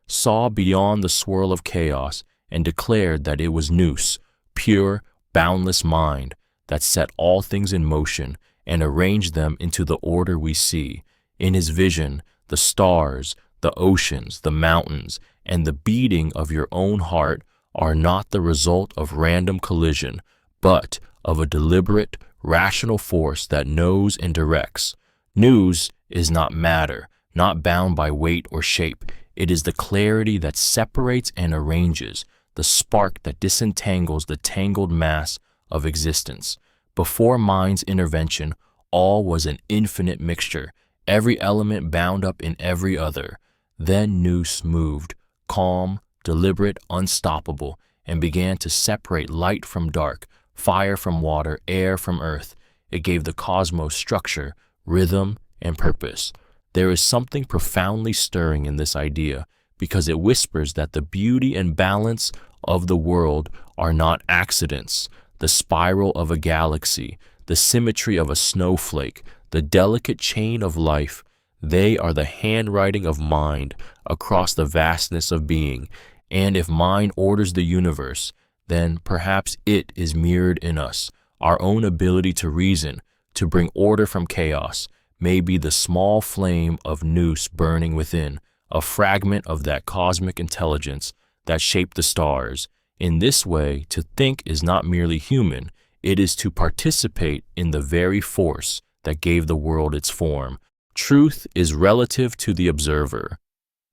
saw beyond the swirl of chaos and declared that it was nous, pure, boundless mind, that set all things in motion and arranged them into the order we see. In his vision, the stars, the oceans, the mountains, and the beating of your own heart are not the result of random collision, but of a deliberate, rational force that knows and directs. Nous is not matter, not bound by weight or shape. It is the clarity that separates and arranges, the spark that disentangles the tangled mass of existence. Before mind's intervention, all was an infinite mixture, every element bound up in every other. Then nous moved, calm, deliberate, unstoppable, and began to separate light from dark, fire from water, air from earth. It gave the cosmos structure, rhythm, and purpose. There is something profoundly stirring in this idea, because it whispers that the beauty and balance of the world are not accidents. The spiral of a galaxy, the symmetry of a snowflake, the delicate chain of life, they are the handwriting of mind across the vastness of being. And if mind orders the universe, then perhaps it is mirrored in us. Our own ability to reason, to bring order from chaos, may be the small flame of nous burning within, a fragment of that cosmic intelligence that shaped the stars. In this way, to think is not merely human, it is to participate in the very force that gave the world its form. Truth is relative to the observer.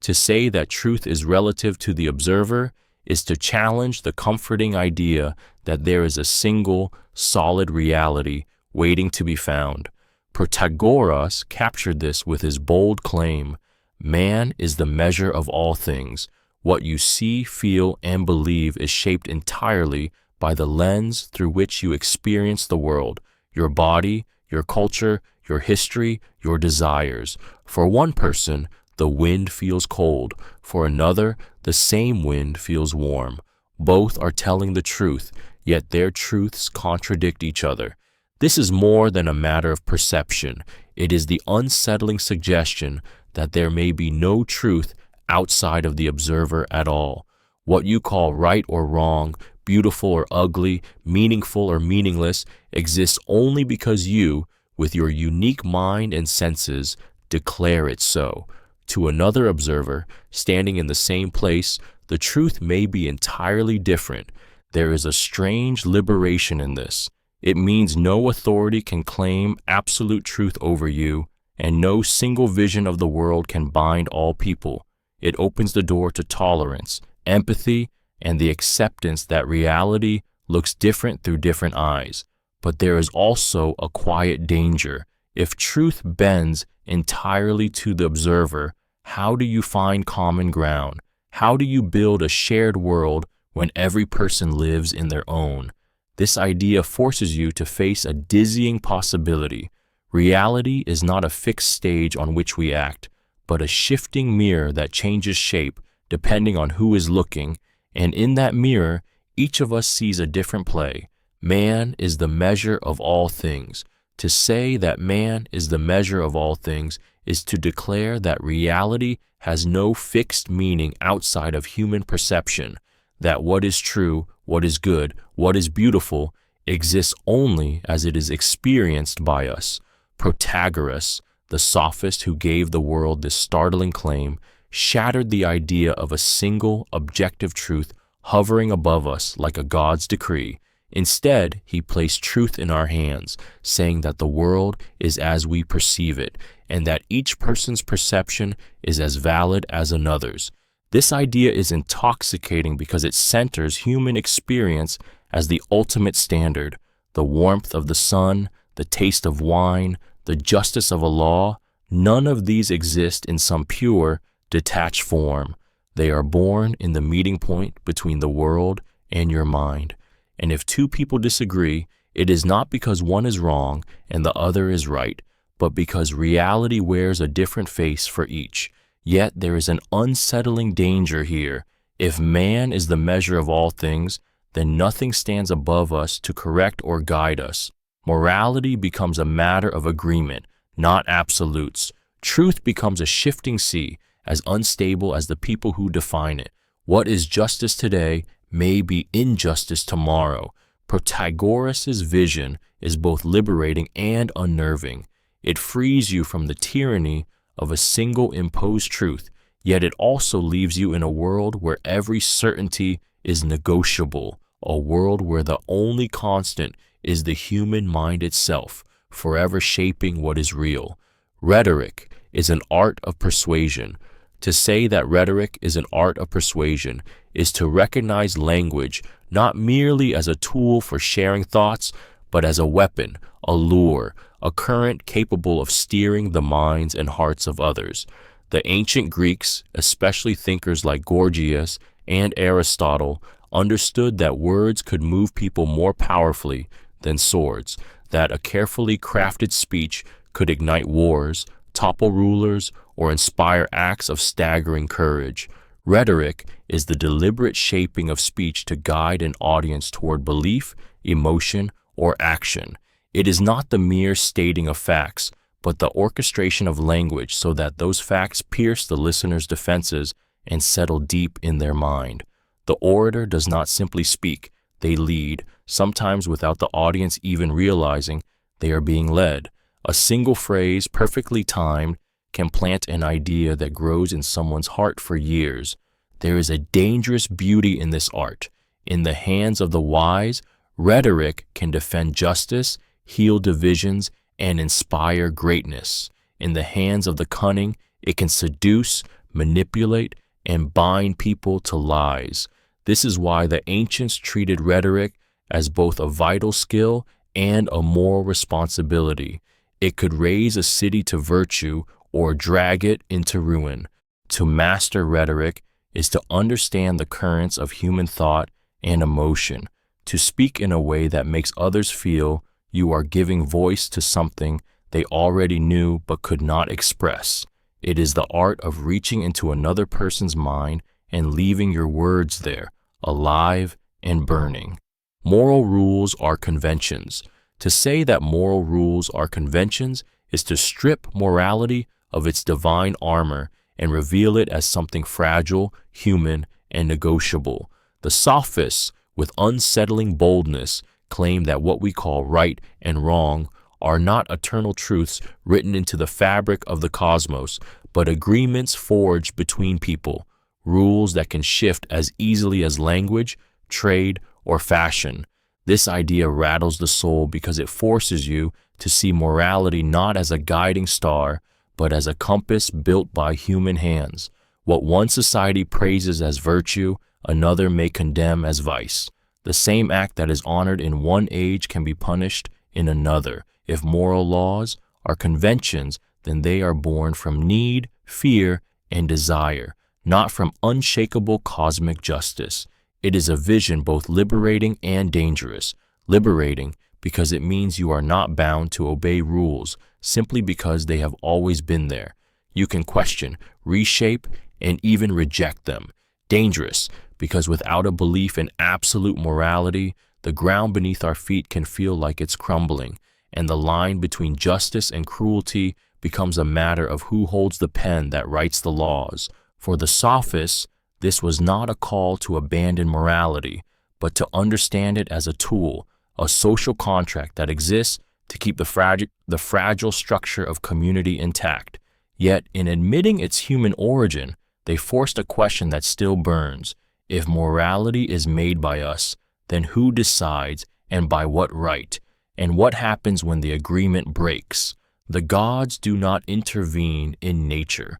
To say that truth is relative to the observer is to challenge the comforting idea that there is a single, solid reality waiting to be found. Protagoras captured this with his bold claim, "Man is the measure of all things. What you see, feel, and believe is shaped entirely by the lens through which you experience the world, your body, your culture, your history, your desires. For one person, the wind feels cold. For another, the same wind feels warm. Both are telling the truth, yet their truths contradict each other. This is more than a matter of perception. It is the unsettling suggestion that there may be no truth outside of the observer at all. What you call right or wrong, beautiful or ugly, meaningful or meaningless, exists only because you, with your unique mind and senses, declare it so. To another observer, standing in the same place, the truth may be entirely different. There is a strange liberation in this. It means no authority can claim absolute truth over you, and no single vision of the world can bind all people. It opens the door to tolerance, empathy, and the acceptance that reality looks different through different eyes. But there is also a quiet danger. If truth bends entirely to the observer, how do you find common ground? How do you build a shared world when every person lives in their own? This idea forces you to face a dizzying possibility. Reality is not a fixed stage on which we act, but a shifting mirror that changes shape depending on who is looking, and in that mirror, each of us sees a different play. Man is the measure of all things. To say that man is the measure of all things is to declare that reality has no fixed meaning outside of human perception, that what is true, what is good, what is beautiful, exists only as it is experienced by us. Protagoras, the sophist who gave the world this startling claim, shattered the idea of a single, objective truth hovering above us like a God's decree. Instead, he placed truth in our hands, saying that the world is as we perceive it, and that each person's perception is as valid as another's. This idea is intoxicating because it centers human experience as the ultimate standard. The warmth of the sun, the taste of wine, the justice of a law, none of these exist in some pure, detached form. They are born in the meeting point between the world and your mind. And if two people disagree, it is not because one is wrong and the other is right, but because reality wears a different face for each. Yet there is an unsettling danger here. If man is the measure of all things, then nothing stands above us to correct or guide us. Morality becomes a matter of agreement, not absolutes. Truth becomes a shifting sea, as unstable as the people who define it. What is justice today may be injustice tomorrow. Protagoras' vision is both liberating and unnerving. It frees you from the tyranny of a single imposed truth, yet it also leaves you in a world where every certainty is negotiable, a world where the only constant is the human mind itself, forever shaping what is real. Rhetoric is an art of persuasion. To say that rhetoric is an art of persuasion is to recognize language not merely as a tool for sharing thoughts, but as a weapon, a lure, a current capable of steering the minds and hearts of others. The ancient Greeks, especially thinkers like Gorgias and Aristotle, understood that words could move people more powerfully than swords, that a carefully crafted speech could ignite wars, topple rulers, or inspire acts of staggering courage. Rhetoric is the deliberate shaping of speech to guide an audience toward belief, emotion, or action. It is not the mere stating of facts, but the orchestration of language so that those facts pierce the listener's defenses and settle deep in their mind. The orator does not simply speak, they lead, sometimes without the audience even realizing they are being led. A single phrase, perfectly timed, can plant an idea that grows in someone's heart for years. There is a dangerous beauty in this art. In the hands of the wise, rhetoric can defend justice, heal divisions, and inspire greatness. In the hands of the cunning, it can seduce, manipulate, and bind people to lies. This is why the ancients treated rhetoric as both a vital skill and a moral responsibility. It could raise a city to virtue or drag it into ruin. To master rhetoric is to understand the currents of human thought and emotion. To speak in a way that makes others feel you are giving voice to something they already knew but could not express. It is the art of reaching into another person's mind and leaving your words there, alive and burning. Moral rules are conventions. To say that moral rules are conventions is to strip morality of its divine armor and reveal it as something fragile, human, and negotiable. The sophists, with unsettling boldness, claim that what we call right and wrong are not eternal truths written into the fabric of the cosmos, but agreements forged between people, rules that can shift as easily as language, trade, or fashion. This idea rattles the soul because it forces you to see morality not as a guiding star, but as a compass built by human hands. What one society praises as virtue, another may condemn as vice. The same act that is honored in one age can be punished in another. If moral laws are conventions, then they are born from need, fear, and desire, not from unshakable cosmic justice. It is a vision both liberating and dangerous. Liberating because it means you are not bound to obey rules simply because they have always been there. You can question, reshape, and even reject them. Dangerous because without a belief in absolute morality, the ground beneath our feet can feel like it's crumbling, and the line between justice and cruelty becomes a matter of who holds the pen that writes the laws. For the sophists, this was not a call to abandon morality, but to understand it as a tool, a social contract that exists to keep the fragile structure of community intact. Yet, in admitting its human origin, They forced a question that still burns. If morality is made by us, then who decides and by what right? And what happens when the agreement breaks? The gods do not intervene in nature.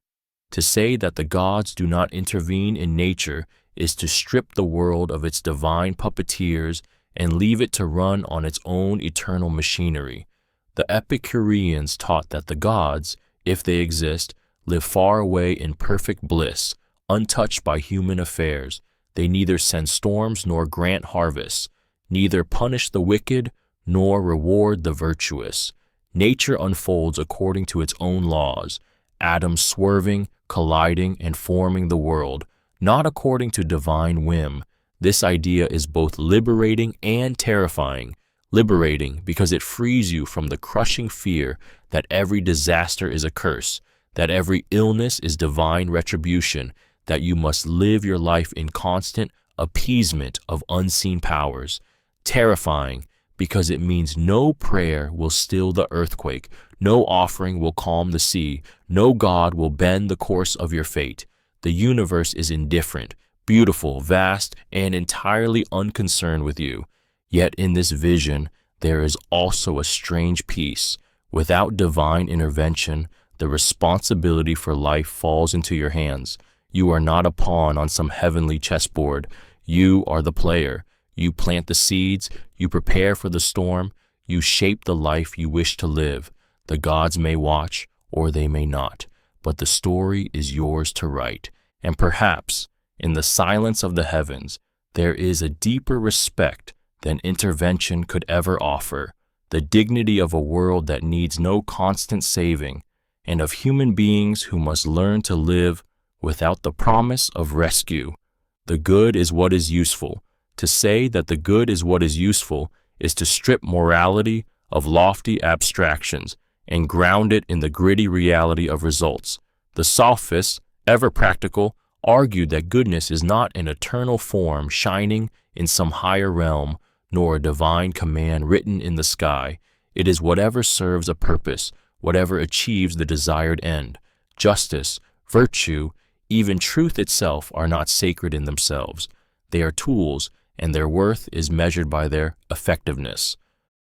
To say that the gods do not intervene in nature is to strip the world of its divine puppeteers and leave it to run on its own eternal machinery. The Epicureans taught that the gods, if they exist, live far away in perfect bliss, untouched by human affairs. They neither send storms nor grant harvests, neither punish the wicked nor reward the virtuous. Nature unfolds according to its own laws, atoms swerving, colliding, and forming the world, not according to divine whim. This idea is both liberating and terrifying. Liberating because it frees you from the crushing fear that every disaster is a curse, that every illness is divine retribution, that you must live your life in constant appeasement of unseen powers. Terrifying because it means no prayer will still the earthquake, no offering will calm the sea, no God will bend the course of your fate. The universe is indifferent, beautiful, vast, and entirely unconcerned with you. Yet in this vision, there is also a strange peace. Without divine intervention, the responsibility for life falls into your hands. You are not a pawn on some heavenly chessboard. You are the player. You plant the seeds, you prepare for the storm, you shape the life you wish to live. The gods may watch, or they may not, but the story is yours to write. And perhaps, in the silence of the heavens, there is a deeper respect than intervention could ever offer, the dignity of a world that needs no constant saving, and of human beings who must learn to live without the promise of rescue. The good is what is useful. To say that the good is what is useful is to strip morality of lofty abstractions and ground it in the gritty reality of results. The sophists, ever practical, argued that goodness is not an eternal form shining in some higher realm, nor a divine command written in the sky. It is whatever serves a purpose, whatever achieves the desired end. Justice, virtue, even truth itself are not sacred in themselves. They are tools, and their worth is measured by their effectiveness.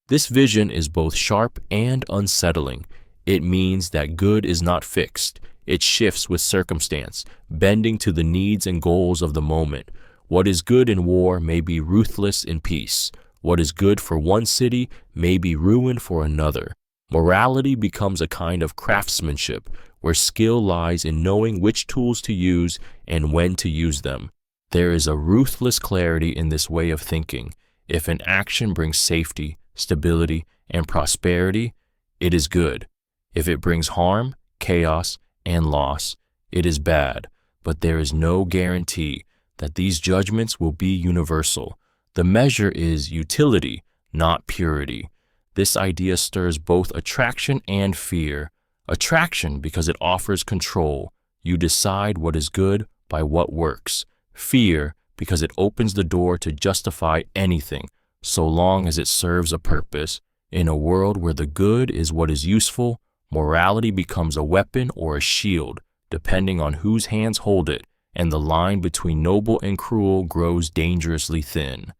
This vision is both sharp and unsettling. It means that good is not fixed. It shifts with circumstance, bending to the needs and goals of the moment. What is good in war may be ruthless in peace. What is good for one city may be ruin for another. Morality becomes a kind of craftsmanship, where skill lies in knowing which tools to use and when to use them. There is a ruthless clarity in this way of thinking. If an action brings safety, stability, and prosperity, it is good. If it brings harm, chaos, and loss, it is bad. But there is no guarantee that these judgments will be universal. The measure is utility, not purity. This idea stirs both attraction and fear. Attraction because it offers control. You decide what is good by what works. Fear because it opens the door to justify anything, so long as it serves a purpose. In a world where the good is what is useful, morality becomes a weapon or a shield, depending on whose hands hold it, and the line between noble and cruel grows dangerously thin.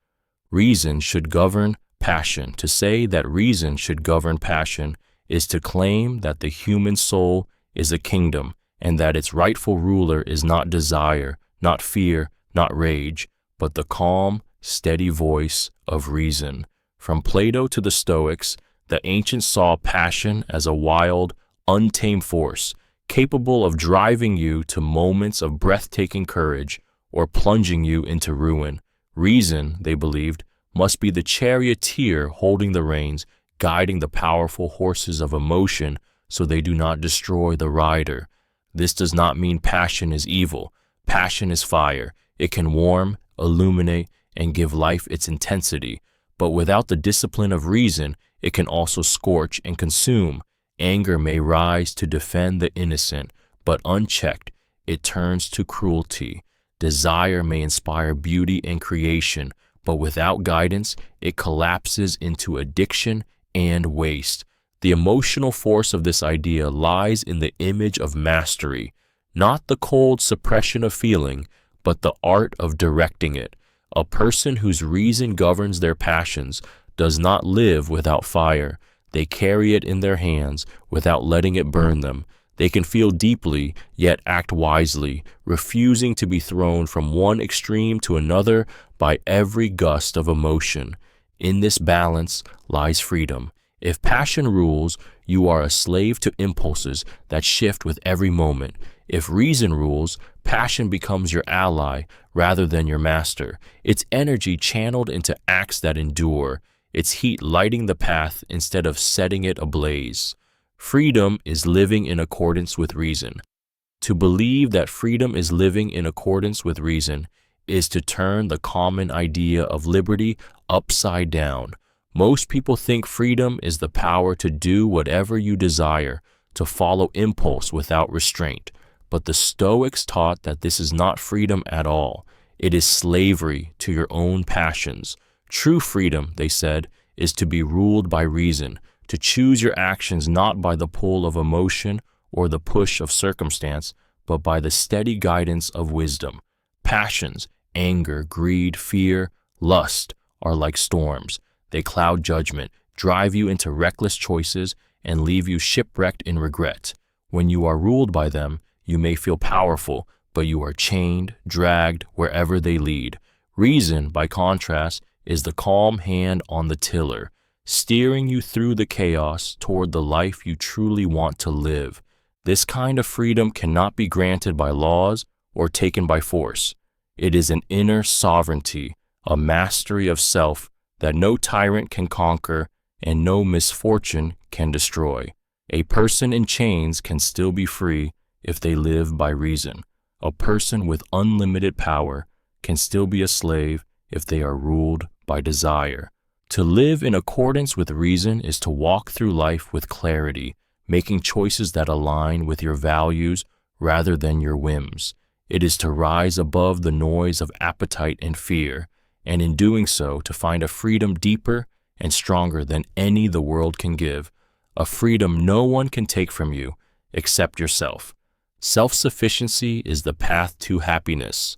Reason should govern passion. To say that reason should govern passion is to claim that the human soul is a kingdom, and that its rightful ruler is not desire, not fear, not rage, but the calm, steady voice of reason. From Plato to the Stoics, the ancients saw passion as a wild, untamed force, capable of driving you to moments of breathtaking courage or plunging you into ruin. Reason, they believed, must be the charioteer holding the reins, guiding the powerful horses of emotion so they do not destroy the rider. This does not mean passion is evil. Passion is fire. It can warm, illuminate, and give life its intensity. But without the discipline of reason, it can also scorch and consume. Anger may rise to defend the innocent, but unchecked, it turns to cruelty. Desire may inspire beauty and creation, but without guidance, it collapses into addiction and waste. The emotional force of this idea lies in the image of mastery. not the cold suppression of feeling, but the art of directing it. A person whose reason governs their passions does not live without fire. They carry it in their hands without letting it burn them. They can feel deeply, yet act wisely, refusing to be thrown from one extreme to another by every gust of emotion. In this balance lies freedom. If passion rules, you are a slave to impulses that shift with every moment. If reason rules, passion becomes your ally rather than your master, its energy channeled into acts that endure, its heat lighting the path instead of setting it ablaze. Freedom is living in accordance with reason. To believe that freedom is living in accordance with reason is to turn the common idea of liberty upside down. Most people think freedom is the power to do whatever you desire, to follow impulse without restraint. But the Stoics taught that this is not freedom at all. It is slavery to your own passions. True freedom, they said, is to be ruled by reason, to choose your actions not by the pull of emotion or the push of circumstance, but by the steady guidance of wisdom. Passions, anger, greed, fear, lust are like storms. They cloud judgment, drive you into reckless choices, and leave you shipwrecked in regret. When you are ruled by them, you may feel powerful, but you are chained, dragged wherever they lead. Reason, by contrast, is the calm hand on the tiller, steering you through the chaos toward the life you truly want to live. This kind of freedom cannot be granted by laws or taken by force. It is an inner sovereignty, a mastery of self that no tyrant can conquer and no misfortune can destroy. A person in chains can still be free if they live by reason. A person with unlimited power can still be a slave if they are ruled by desire. To live in accordance with reason is to walk through life with clarity, making choices that align with your values rather than your whims. It is to rise above the noise of appetite and fear, and in doing so, to find a freedom deeper and stronger than any the world can give, a freedom no one can take from you except yourself. Self-sufficiency is the path to happiness.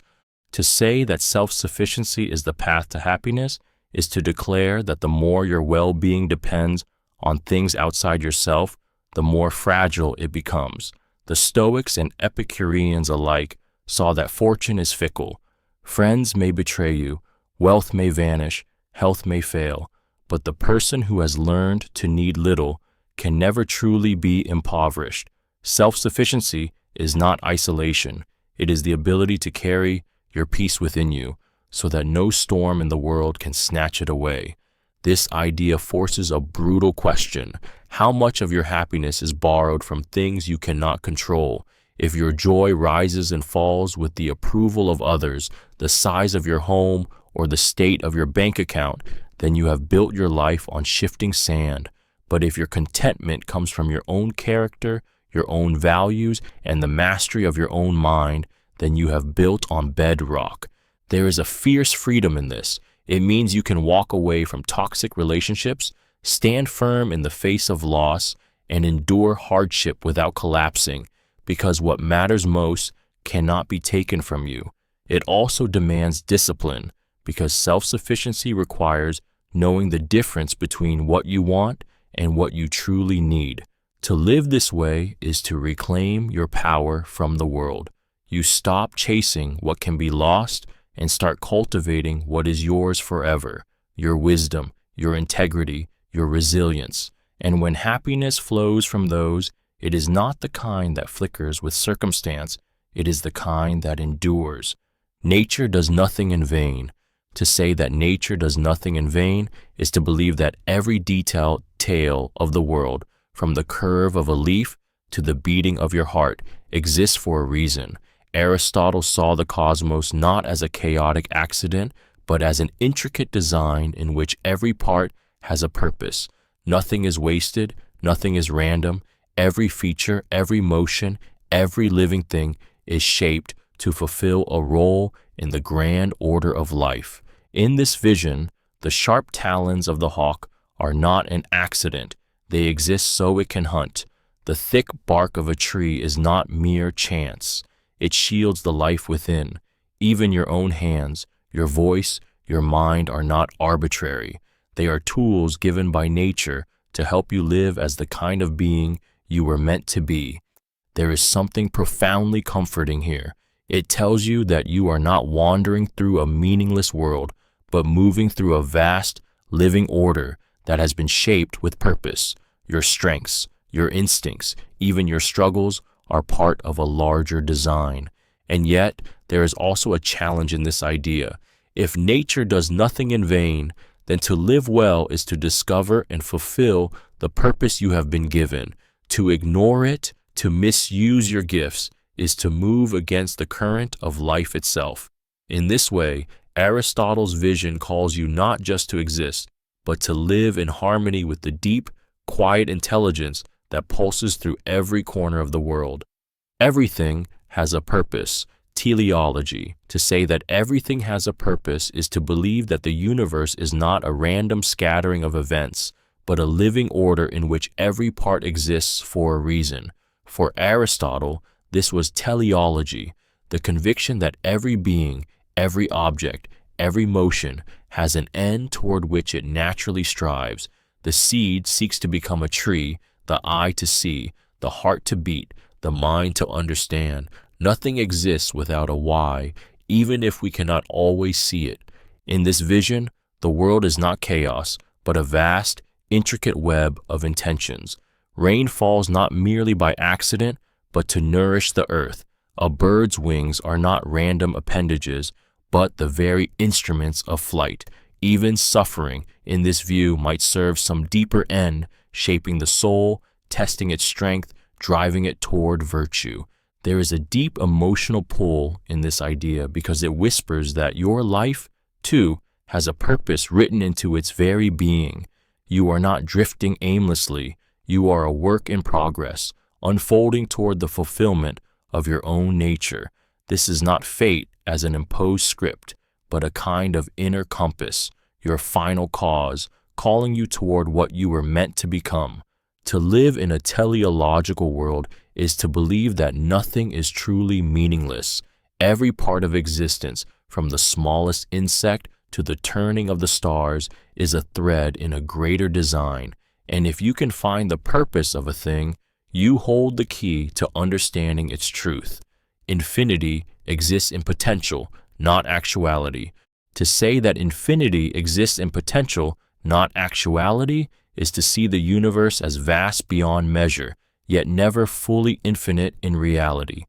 To say that self-sufficiency is the path to happiness is to declare that the more your well-being depends on things outside yourself, the more fragile it becomes. The Stoics and Epicureans alike saw that fortune is fickle. Friends may betray you, wealth may vanish, health may fail, but the person who has learned to need little can never truly be impoverished. Self-sufficiency is not isolation. It is the ability to carry your peace within you so that no storm in the world can snatch it away. This idea forces a brutal question. How much of your happiness is borrowed from things you cannot control? If your joy rises and falls with the approval of others, the size of your home, or the state of your bank account, then you have built your life on shifting sand. But if your contentment comes from your own character, your own values, and the mastery of your own mind, then you have built on bedrock. There is a fierce freedom in this. It means you can walk away from toxic relationships, stand firm in the face of loss, and endure hardship without collapsing, because what matters most cannot be taken from you. It also demands discipline, because self-sufficiency requires knowing the difference between what you want and what you truly need. To live this way is to reclaim your power from the world. You stop chasing what can be lost and start cultivating what is yours forever, your wisdom, your integrity, your resilience. And when happiness flows from those, it is not the kind that flickers with circumstance, it is the kind that endures. Nature does nothing in vain. To say that nature does nothing in vain is to believe that every detailed tale of the world, from the curve of a leaf to the beating of your heart, exists for a reason. Aristotle saw the cosmos not as a chaotic accident, but as an intricate design in which every part has a purpose. Nothing is wasted, nothing is random. Every feature, every motion, every living thing is shaped to fulfill a role in the grand order of life. In this vision, the sharp talons of the hawk are not an accident. They exist so it can hunt. The thick bark of a tree is not mere chance. It shields the life within. Even your own hands, your voice, your mind are not arbitrary. They are tools given by nature to help you live as the kind of being you were meant to be. There is something profoundly comforting here. It tells you that you are not wandering through a meaningless world, but moving through a vast, living order that has been shaped with purpose. Your strengths, your instincts, even your struggles are part of a larger design. And yet, there is also a challenge in this idea. If nature does nothing in vain, then to live well is to discover and fulfill the purpose you have been given. To ignore it, to misuse your gifts, is to move against the current of life itself. In this way, Aristotle's vision calls you not just to exist, but to live in harmony with the deep, quiet intelligence that pulses through every corner of the world. Everything has a purpose. Teleology, to say that everything has a purpose, is to believe that the universe is not a random scattering of events, but a living order in which every part exists for a reason. For Aristotle, this was teleology, the conviction that every being, every object, every motion has an end toward which it naturally strives. The seed seeks to become a tree, the eye to see, the heart to beat, the mind to understand. Nothing exists without a why, even if we cannot always see it. In this vision, the world is not chaos, but a vast, intricate web of intentions. Rain falls not merely by accident, but to nourish the earth. A bird's wings are not random appendages, but the very instruments of flight. Even suffering, in this view, might serve some deeper end, shaping the soul, testing its strength, driving it toward virtue. There is a deep emotional pull in this idea because it whispers that your life, too, has a purpose written into its very being. You are not drifting aimlessly. You are a work in progress, unfolding toward the fulfillment of your own nature. This is not fate as an imposed script, but a kind of inner compass, your final cause, calling you toward what you were meant to become. To live in a teleological world is to believe that nothing is truly meaningless. Every part of existence, from the smallest insect to the turning of the stars, is a thread in a greater design. And if you can find the purpose of a thing, you hold the key to understanding its truth. Infinity exists in potential, not actuality. To say that infinity exists in potential, not actuality, is to see the universe as vast beyond measure, yet never fully infinite in reality.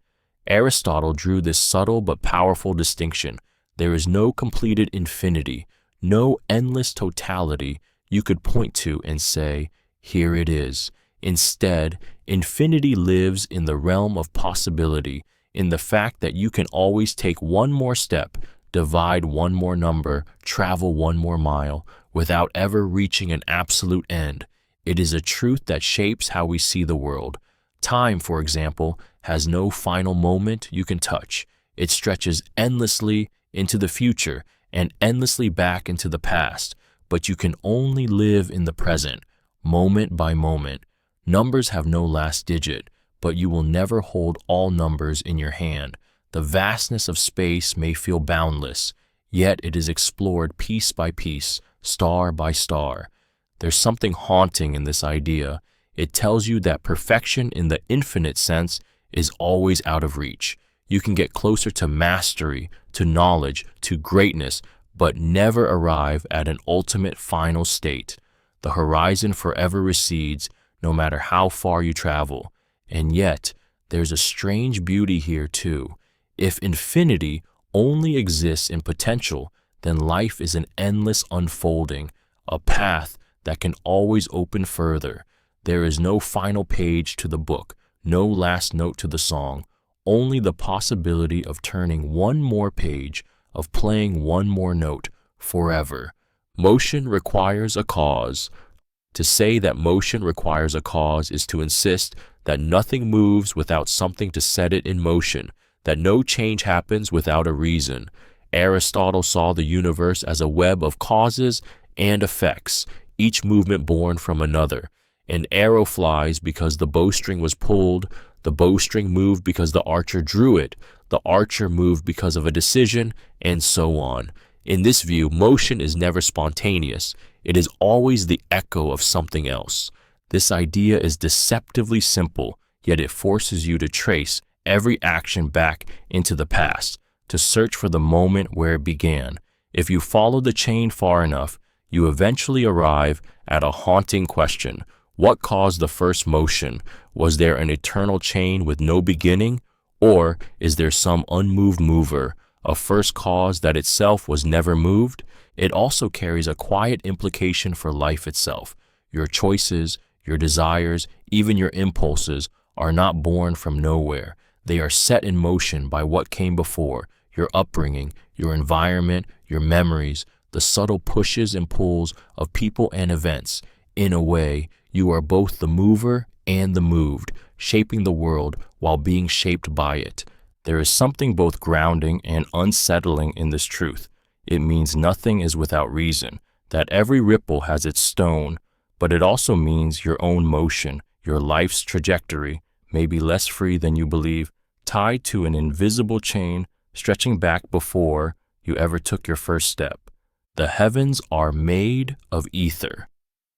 Aristotle drew this subtle but powerful distinction. There is no completed infinity, no endless totality you could point to and say, here it is. Instead, infinity lives in the realm of possibility, in the fact that you can always take one more step, divide one more number, travel one more mile, without ever reaching an absolute end. It is a truth that shapes how we see the world. Time, for example, has no final moment you can touch. It stretches endlessly into the future and endlessly back into the past, but you can only live in the present, moment by moment. Numbers have no last digit, but you will never hold all numbers in your hand. The vastness of space may feel boundless, yet it is explored piece by piece, star by star. There's something haunting in this idea. It tells you that perfection in the infinite sense is always out of reach. You can get closer to mastery, to knowledge, to greatness, but never arrive at an ultimate final state. The horizon forever recedes, no matter how far you travel. And yet, there's a strange beauty here too. If infinity only exists in potential, then life is an endless unfolding, a path that can always open further. There is no final page to the book, no last note to the song, only the possibility of turning one more page, of playing one more note, forever. Motion requires a cause. To say that motion requires a cause is to insist that nothing moves without something to set it in motion, that no change happens without a reason. Aristotle saw the universe as a web of causes and effects, each movement born from another. An arrow flies because the bowstring was pulled, the bowstring moved because the archer drew it, the archer moved because of a decision, and so on. In this view, motion is never spontaneous. It is always the echo of something else. This idea is deceptively simple, yet it forces you to trace every action back into the past, to search for the moment where it began. If you follow the chain far enough, you eventually arrive at a haunting question. What caused the first motion? Was there an eternal chain with no beginning? Or is there some unmoved mover, a first cause that itself was never moved? It also carries a quiet implication for life itself. Your choices, your desires, even your impulses are not born from nowhere. They are set in motion by what came before, your upbringing, your environment, your memories, the subtle pushes and pulls of people and events. In a way, you are both the mover and the moved, shaping the world while being shaped by it. There is something both grounding and unsettling in this truth. It means nothing is without reason, that every ripple has its stone, but it also means your own motion, your life's trajectory, may be less free than you believe, tied to an invisible chain stretching back before you ever took your first step. The heavens are made of ether.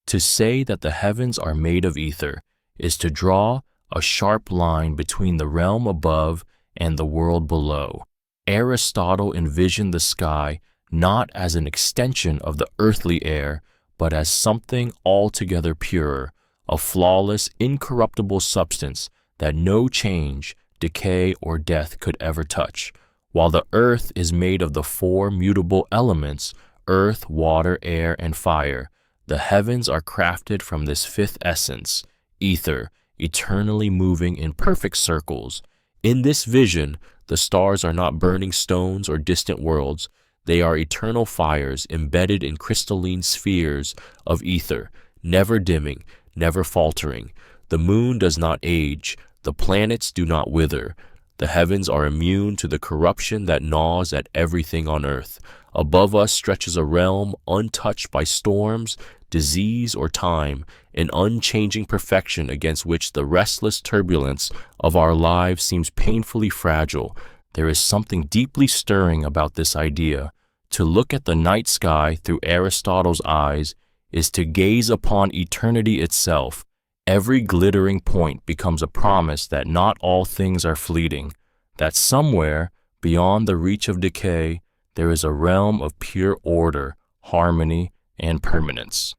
To say that the heavens are made of ether is to draw a sharp line between the realm above and the world below. Aristotle envisioned the sky not as an extension of the earthly air, but as something altogether purer, a flawless, incorruptible substance that no change, decay, or death could ever touch. While the earth is made of the four mutable elements, earth, water, air, and fire, the heavens are crafted from this fifth essence, ether, eternally moving in perfect circles. In this vision, the stars are not burning stones or distant worlds. They are eternal fires embedded in crystalline spheres of ether, never dimming, never faltering. The moon does not age. The planets do not wither. The heavens are immune to the corruption that gnaws at everything on earth. Above us stretches a realm untouched by storms, disease, or time, an unchanging perfection against which the restless turbulence of our lives seems painfully fragile. There is something deeply stirring about this idea. To look at the night sky through Aristotle's eyes is to gaze upon eternity itself. Every glittering point becomes a promise that not all things are fleeting, that somewhere, beyond the reach of decay, there is a realm of pure order, harmony, and permanence.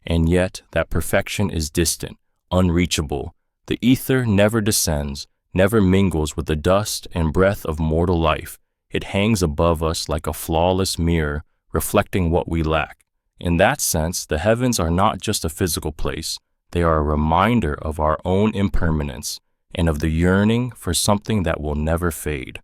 And yet, that perfection is distant, unreachable. The ether never descends, never mingles with the dust and breath of mortal life. It hangs above us like a flawless mirror, reflecting what we lack. In that sense, the heavens are not just a physical place. They are a reminder of our own impermanence and of the yearning for something that will never fade.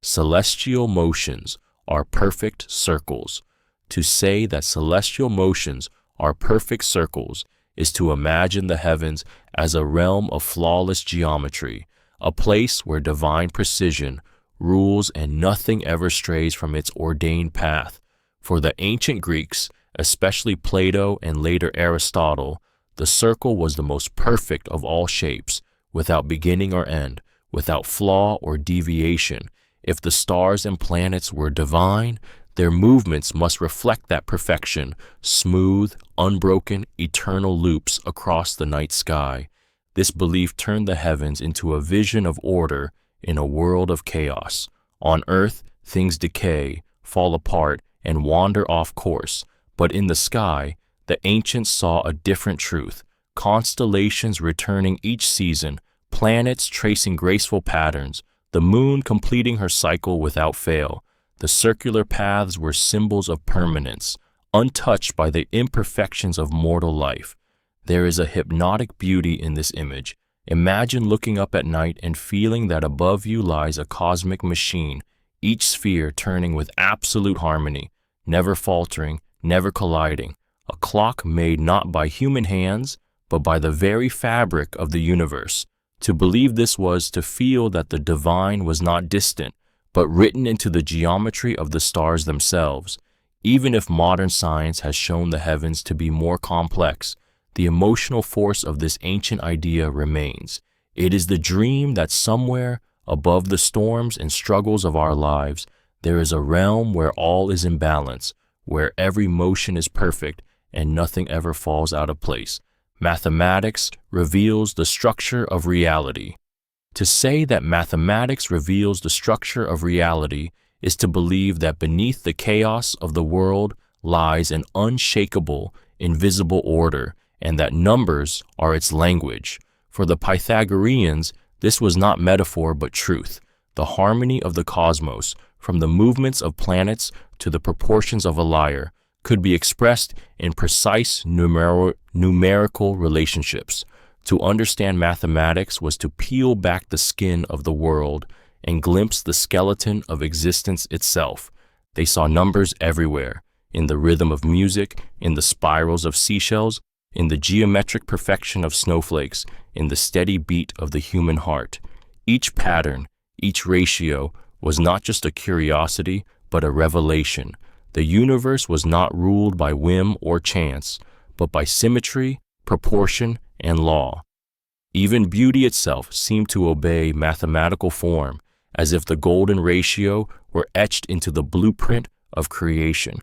Celestial motions are perfect circles. To say that celestial motions are perfect circles is to imagine the heavens as a realm of flawless geometry, a place where divine precision rules and nothing ever strays from its ordained path. For the ancient Greeks, especially Plato and later Aristotle, the circle was the most perfect of all shapes, without beginning or end, without flaw or deviation. If the stars and planets were divine, their movements must reflect that perfection, smooth, unbroken, eternal loops across the night sky. This belief turned the heavens into a vision of order in a world of chaos. On earth, things decay, fall apart, and wander off course. But in the sky, the ancients saw a different truth. Constellations returning each season, planets tracing graceful patterns, the moon completing her cycle without fail. The circular paths were symbols of permanence, untouched by the imperfections of mortal life. There is a hypnotic beauty in this image. Imagine looking up at night and feeling that above you lies a cosmic machine, each sphere turning with absolute harmony, never faltering, never colliding. A clock made not by human hands, but by the very fabric of the universe. To believe this was to feel that the divine was not distant, but written into the geometry of the stars themselves. Even if modern science has shown the heavens to be more complex, the emotional force of this ancient idea remains. It is the dream that somewhere above the storms and struggles of our lives, there is a realm where all is in balance, where every motion is perfect and nothing ever falls out of place. Mathematics reveals the structure of reality. To say that mathematics reveals the structure of reality is to believe that beneath the chaos of the world lies an unshakable, invisible order, and that numbers are its language. For the Pythagoreans, this was not metaphor but truth. The harmony of the cosmos, from the movements of planets to the proportions of a lyre, could be expressed in precise numerical relationships. To understand mathematics was to peel back the skin of the world and glimpse the skeleton of existence itself. They saw numbers everywhere, in the rhythm of music, in the spirals of seashells, in the geometric perfection of snowflakes, in the steady beat of the human heart. Each pattern, each ratio, was not just a curiosity, but a revelation. The universe was not ruled by whim or chance, but by symmetry, proportion, and law. Even beauty itself seemed to obey mathematical form, as if the golden ratio were etched into the blueprint of creation.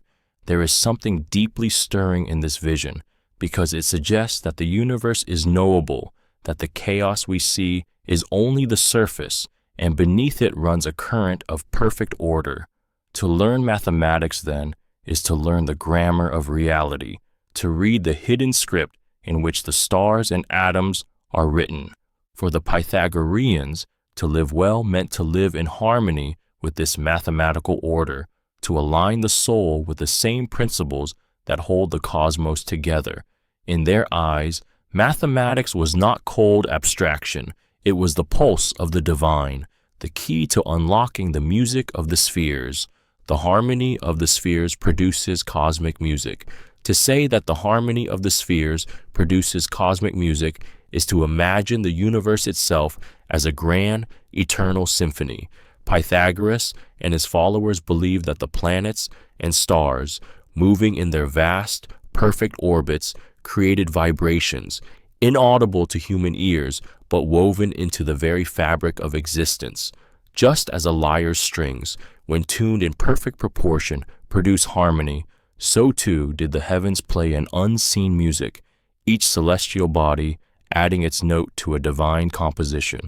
There is something deeply stirring in this vision, because it suggests that the universe is knowable, that the chaos we see is only the surface, and beneath it runs a current of perfect order. To learn mathematics, then, is to learn the grammar of reality, to read the hidden script in which the stars and atoms are written. For the Pythagoreans, to live well meant to live in harmony with this mathematical order, to align the soul with the same principles that hold the cosmos together. In their eyes, mathematics was not cold abstraction. It was the pulse of the divine, the key to unlocking the music of the spheres. The harmony of the spheres produces cosmic music. To say that the harmony of the spheres produces cosmic music is to imagine the universe itself as a grand, eternal symphony. Pythagoras and his followers believed that the planets and stars, moving in their vast, perfect orbits, created vibrations, inaudible to human ears, but woven into the very fabric of existence. Just as a lyre's strings, when tuned in perfect proportion, produce harmony, so too did the heavens play an unseen music, each celestial body adding its note to a divine composition.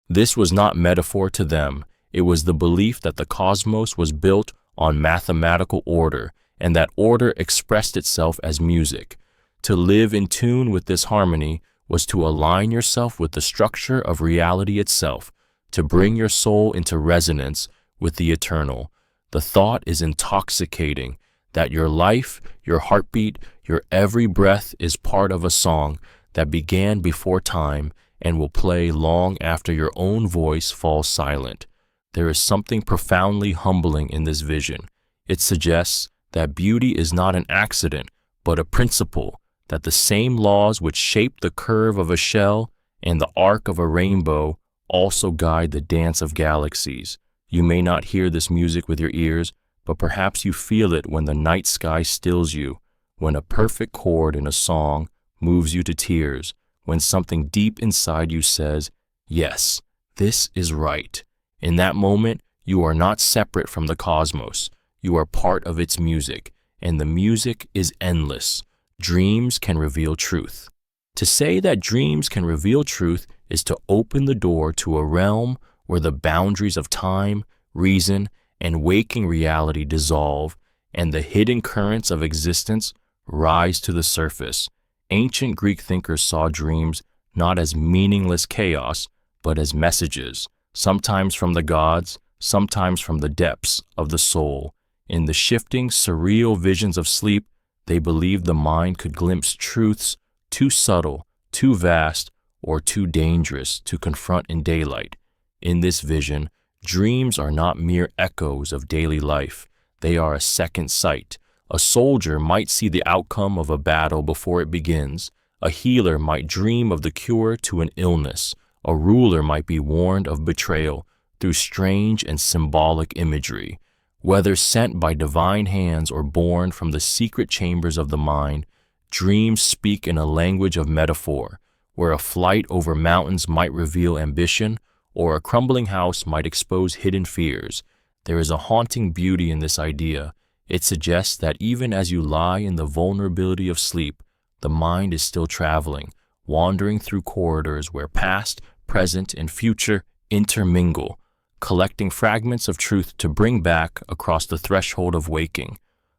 This was not metaphor to them. It was the belief that the cosmos was built on mathematical order, and that order expressed itself as music. To live in tune with this harmony was to align yourself with the structure of reality itself, to bring your soul into resonance with the eternal. The thought is intoxicating, that your life, your heartbeat, your every breath is part of a song that began before time and will play long after your own voice falls silent. There is something profoundly humbling in this vision. It suggests that beauty is not an accident, but a principle, that the same laws which shape the curve of a shell and the arc of a rainbow also guide the dance of galaxies. You may not hear this music with your ears, but perhaps you feel it when the night sky stills you, when a perfect chord in a song moves you to tears, when something deep inside you says, "Yes, this is right." In that moment, you are not separate from the cosmos. You are part of its music, and the music is endless. Dreams can reveal truth. To say that dreams can reveal truth is to open the door to a realm where the boundaries of time, reason, and waking reality dissolve, and the hidden currents of existence rise to the surface. Ancient Greek thinkers saw dreams not as meaningless chaos, but as messages, sometimes from the gods, sometimes from the depths of the soul. In the shifting, surreal visions of sleep, they believed the mind could glimpse truths too subtle, too vast, or too dangerous to confront in daylight. In this vision, dreams are not mere echoes of daily life. They are a second sight. A soldier might see the outcome of a battle before it begins. A healer might dream of the cure to an illness. A ruler might be warned of betrayal through strange and symbolic imagery. Whether sent by divine hands or born from the secret chambers of the mind, Dreams speak in a language of metaphor, where a flight over mountains might reveal ambition, or a crumbling house might expose hidden fears. There is a haunting beauty in this idea. It suggests that even as you lie in the vulnerability of sleep, the mind is still traveling, wandering through corridors where past, present, and future intermingle, collecting fragments of truth to bring back across the threshold of waking.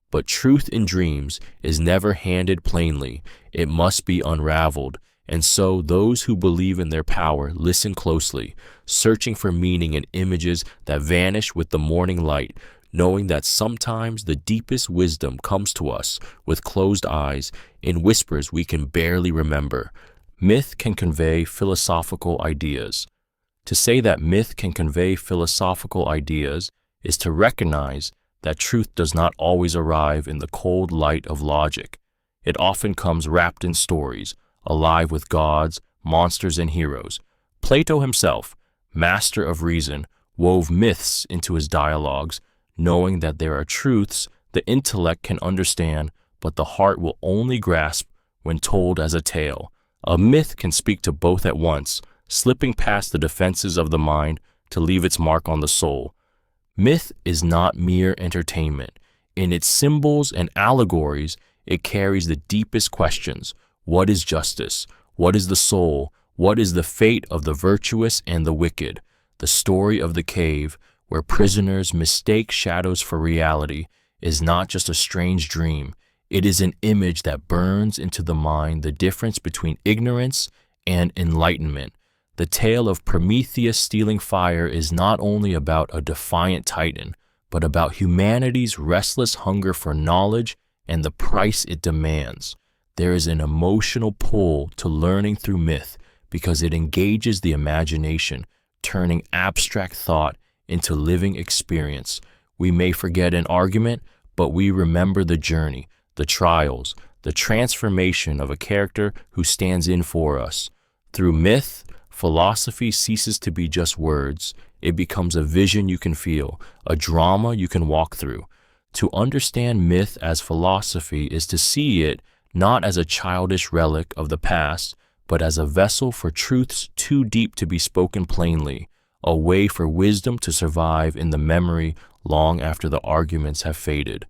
But truth in dreams is never handed plainly. It must be unraveled. And so those who believe in their power listen closely, searching for meaning in images that vanish with the morning light, knowing that sometimes the deepest wisdom comes to us with closed eyes, in whispers we can barely remember. Myth can convey philosophical ideas. To say that myth can convey philosophical ideas is to recognize that truth does not always arrive in the cold light of logic. It often comes wrapped in stories, alive with gods, monsters, and heroes. Plato himself, master of reason, wove myths into his dialogues, knowing that there are truths the intellect can understand, but the heart will only grasp when told as a tale. A myth can speak to both at once, slipping past the defenses of the mind to leave its mark on the soul. Myth is not mere entertainment. In its symbols and allegories, it carries the deepest questions. What is justice? What is the soul? What is the fate of the virtuous and the wicked? The story of the cave, where prisoners mistake shadows for reality, is not just a strange dream. It is an image that burns into the mind the difference between ignorance and enlightenment. The tale of Prometheus stealing fire is not only about a defiant titan, but about humanity's restless hunger for knowledge and the price it demands. There is an emotional pull to learning through myth because it engages the imagination, turning abstract thought into living experience. We may forget an argument, but we remember the journey, the trials, the transformation of a character who stands in for us. Through myth, philosophy ceases to be just words. It becomes a vision you can feel, a drama you can walk through. To understand myth as philosophy is to see it not as a childish relic of the past, but as a vessel for truths too deep to be spoken plainly, a way for wisdom to survive in the memory long after the arguments have faded.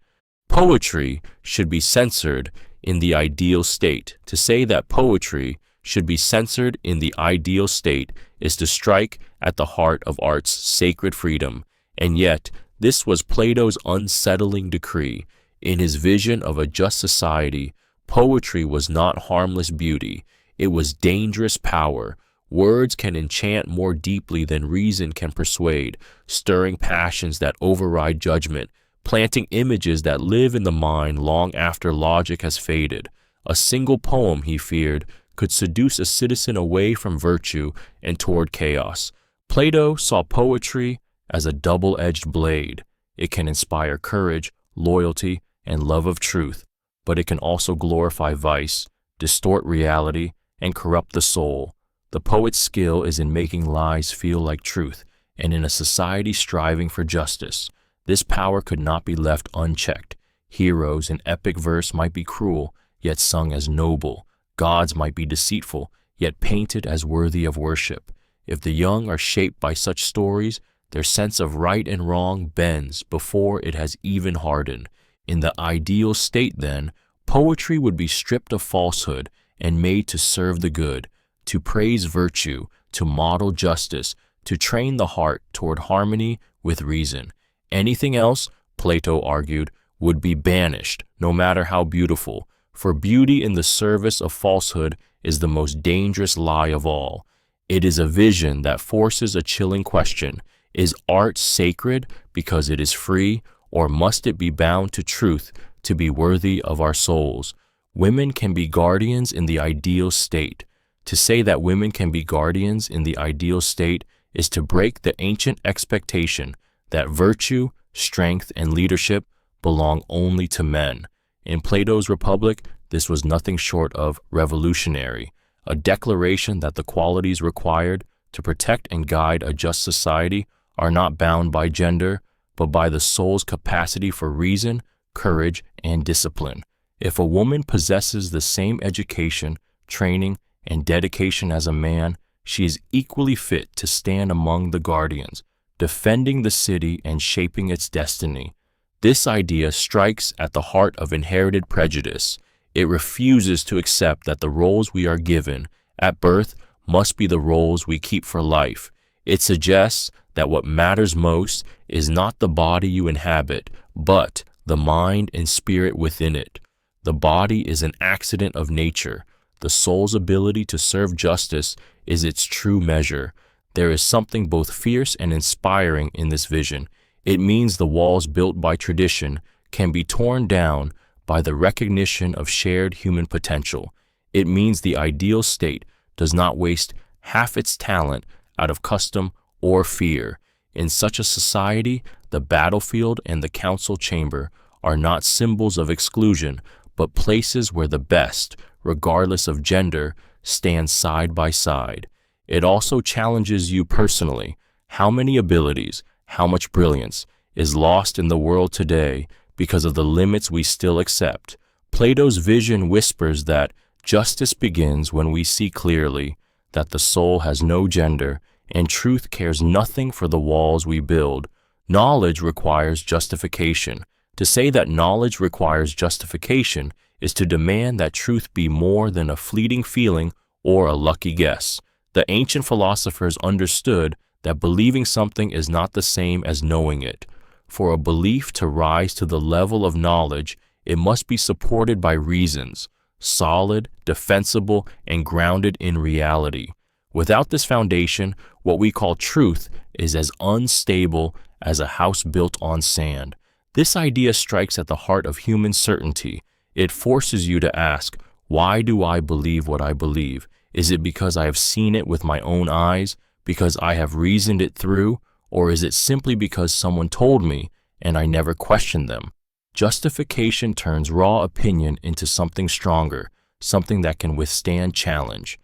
Poetry should be censored in the ideal state. To say that poetry should be censored in the ideal state is to strike at the heart of art's sacred freedom. And yet, this was Plato's unsettling decree. In his vision of a just society, poetry was not harmless beauty. It was dangerous power. Words can enchant more deeply than reason can persuade, stirring passions that override judgment, planting images that live in the mind long after logic has faded. A single poem, he feared, could seduce a citizen away from virtue and toward chaos. Plato saw poetry as a double-edged blade. It can inspire courage, loyalty, and love of truth, but it can also glorify vice, distort reality, and corrupt the soul. The poet's skill is in making lies feel like truth, and in a society striving for justice, this power could not be left unchecked. Heroes in epic verse might be cruel, yet sung as noble. Gods might be deceitful, yet painted as worthy of worship. If the young are shaped by such stories, their sense of right and wrong bends before it has even hardened. In the ideal state, then, poetry would be stripped of falsehood and made to serve the good, to praise virtue, to model justice, to train the heart toward harmony with reason. Anything else, Plato argued, would be banished, no matter how beautiful, for beauty in the service of falsehood is the most dangerous lie of all. It is a vision that forces a chilling question. Is art sacred because it is free, or must it be bound to truth to be worthy of our souls? Women can be guardians in the ideal state. To say that women can be guardians in the ideal state is to break the ancient expectation that virtue, strength, and leadership belong only to men. In Plato's Republic, this was nothing short of revolutionary, a declaration that the qualities required to protect and guide a just society are not bound by gender, but by the soul's capacity for reason, courage, and discipline. If a woman possesses the same education, training, and dedication as a man, she is equally fit to stand among the guardians, defending the city and shaping its destiny. This idea strikes at the heart of inherited prejudice. It refuses to accept that the roles we are given at birth must be the roles we keep for life. It suggests that what matters most is not the body you inhabit, but the mind and spirit within it. The body is an accident of nature. The soul's ability to serve justice is its true measure. There is something both fierce and inspiring in this vision. It means the walls built by tradition can be torn down by the recognition of shared human potential. It means the ideal state does not waste half its talent out of custom or fear. In such a society, the battlefield and the council chamber are not symbols of exclusion, but places where the best, regardless of gender, stand side by side. It also challenges you personally. How many abilities, how much brilliance is lost in the world today because of the limits we still accept? Plato's vision whispers that justice begins when we see clearly that the soul has no gender and truth cares nothing for the walls we build. Knowledge requires justification. To say that knowledge requires justification is to demand that truth be more than a fleeting feeling or a lucky guess. The ancient philosophers understood that believing something is not the same as knowing it. For a belief to rise to the level of knowledge, it must be supported by reasons, solid, defensible, and grounded in reality. Without this foundation, what we call truth is as unstable as a house built on sand. This idea strikes at the heart of human certainty. It forces you to ask, why do I believe what I believe? Is it because I have seen it with my own eyes, because I have reasoned it through, or is it simply because someone told me and I never questioned them? Justification turns raw opinion into something stronger, something that can withstand challenge.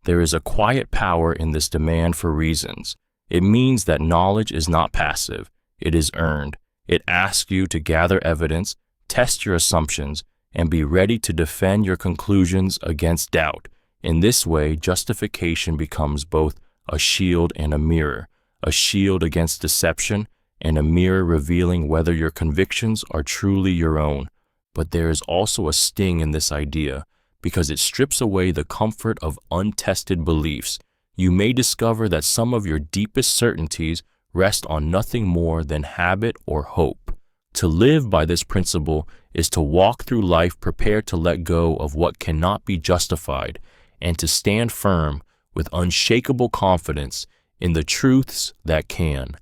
There is a quiet power in this demand for reasons. It means that knowledge is not passive, it is earned. It asks you to gather evidence, test your assumptions, and be ready to defend your conclusions against doubt. In this way, justification becomes both a shield and a mirror against deception, and a mirror revealing whether your convictions are truly your own. But there is also a sting in this idea, because it strips away the comfort of untested beliefs. You may discover that some of your deepest certainties rest on nothing more than habit or hope. To live by this principle is to walk through life prepared to let go of what cannot be justified, and to stand firm with unshakable confidence in the truths that can.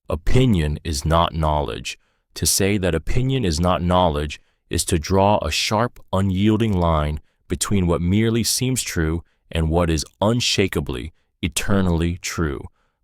Opinion is not knowledge. To say that opinion is not knowledge is to draw a sharp, unyielding line between what merely seems true and what is unshakably, eternally true.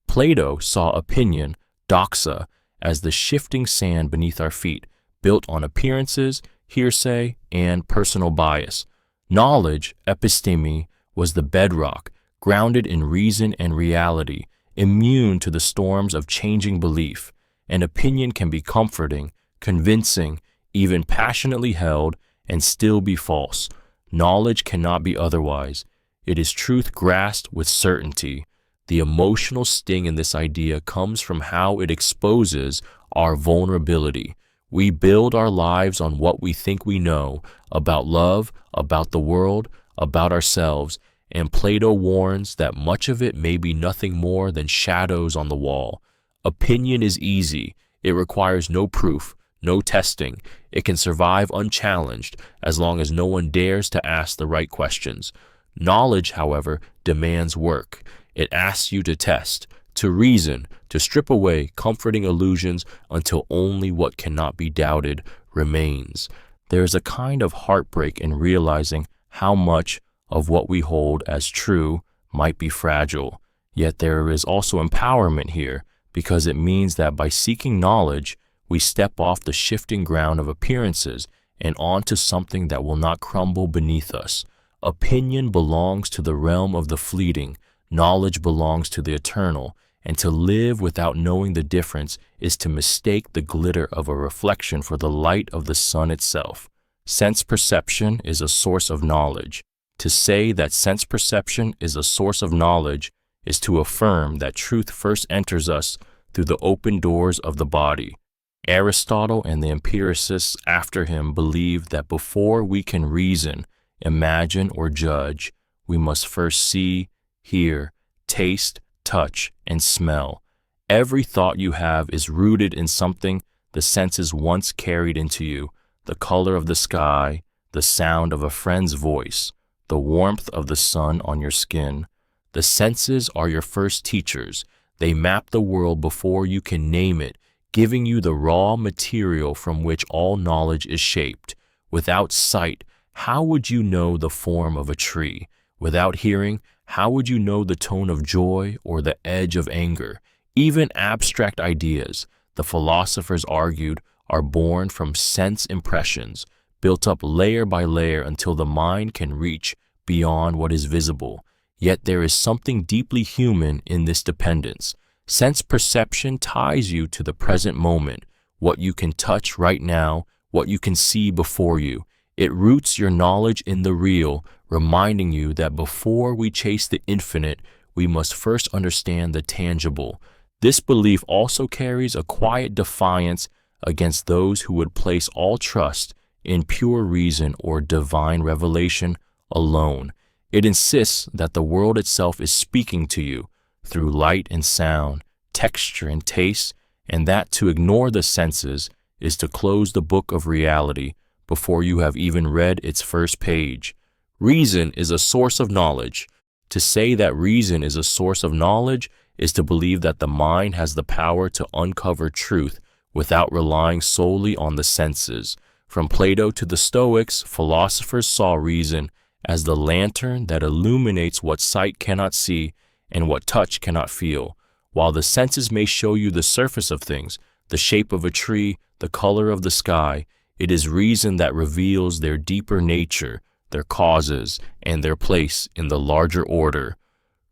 Plato saw opinion, doxa, as the shifting sand beneath our feet, built on appearances, hearsay, and personal bias. Knowledge, episteme, was the bedrock, grounded in reason and reality, immune to the storms of changing belief. An opinion can be comforting, convincing, even passionately held, and still be false. Knowledge cannot be otherwise. It is truth grasped with certainty. The emotional sting in this idea comes from how it exposes our vulnerability. We build our lives on what we think we know about love, about the world, about ourselves, and Plato warns that much of it may be nothing more than shadows on the wall. Opinion is easy. It requires no proof, no testing. It can survive unchallenged as long as no one dares to ask the right questions. Knowledge, however, demands work. It asks you to test, to reason, to strip away comforting illusions until only what cannot be doubted remains. There is a kind of heartbreak in realizing how much of what we hold as true might be fragile. Yet there is also empowerment here, because it means that by seeking knowledge, we step off the shifting ground of appearances and onto something that will not crumble beneath us. Opinion belongs to the realm of the fleeting, knowledge belongs to the eternal, and to live without knowing the difference is to mistake the glitter of a reflection for the light of the sun itself. Sense perception is a source of knowledge. To say that sense perception is a source of knowledge is to affirm that truth first enters us through the open doors of the body. Aristotle and the empiricists after him believed that before we can reason, imagine, or judge, we must first see, hear, taste, touch, and smell. Every thought you have is rooted in something the senses once carried into you: the color of the sky, the sound of a friend's voice, the warmth of the sun on your skin. The senses are your first teachers. They map the world before you can name it, giving you the raw material from which all knowledge is shaped. Without sight, how would you know the form of a tree? Without hearing, how would you know the tone of joy or the edge of anger? Even abstract ideas, the philosophers argued, are born from sense impressions, built up layer by layer until the mind can reach beyond what is visible. Yet there is something deeply human in this dependence. Sense perception ties you to the present moment, what you can touch right now, what you can see before you. It roots your knowledge in the real, reminding you that before we chase the infinite, we must first understand the tangible. This belief also carries a quiet defiance against those who would place all trust in pure reason or divine revelation alone. It insists that the world itself is speaking to you through light and sound, texture and taste, and that to ignore the senses is to close the book of reality before you have even read its first page. Reason is a source of knowledge. To say that reason is a source of knowledge is to believe that the mind has the power to uncover truth without relying solely on the senses. From Plato to the Stoics, philosophers saw reason as the lantern that illuminates what sight cannot see and what touch cannot feel. While the senses may show you the surface of things, the shape of a tree, the color of the sky, it is reason that reveals their deeper nature, their causes, and their place in the larger order.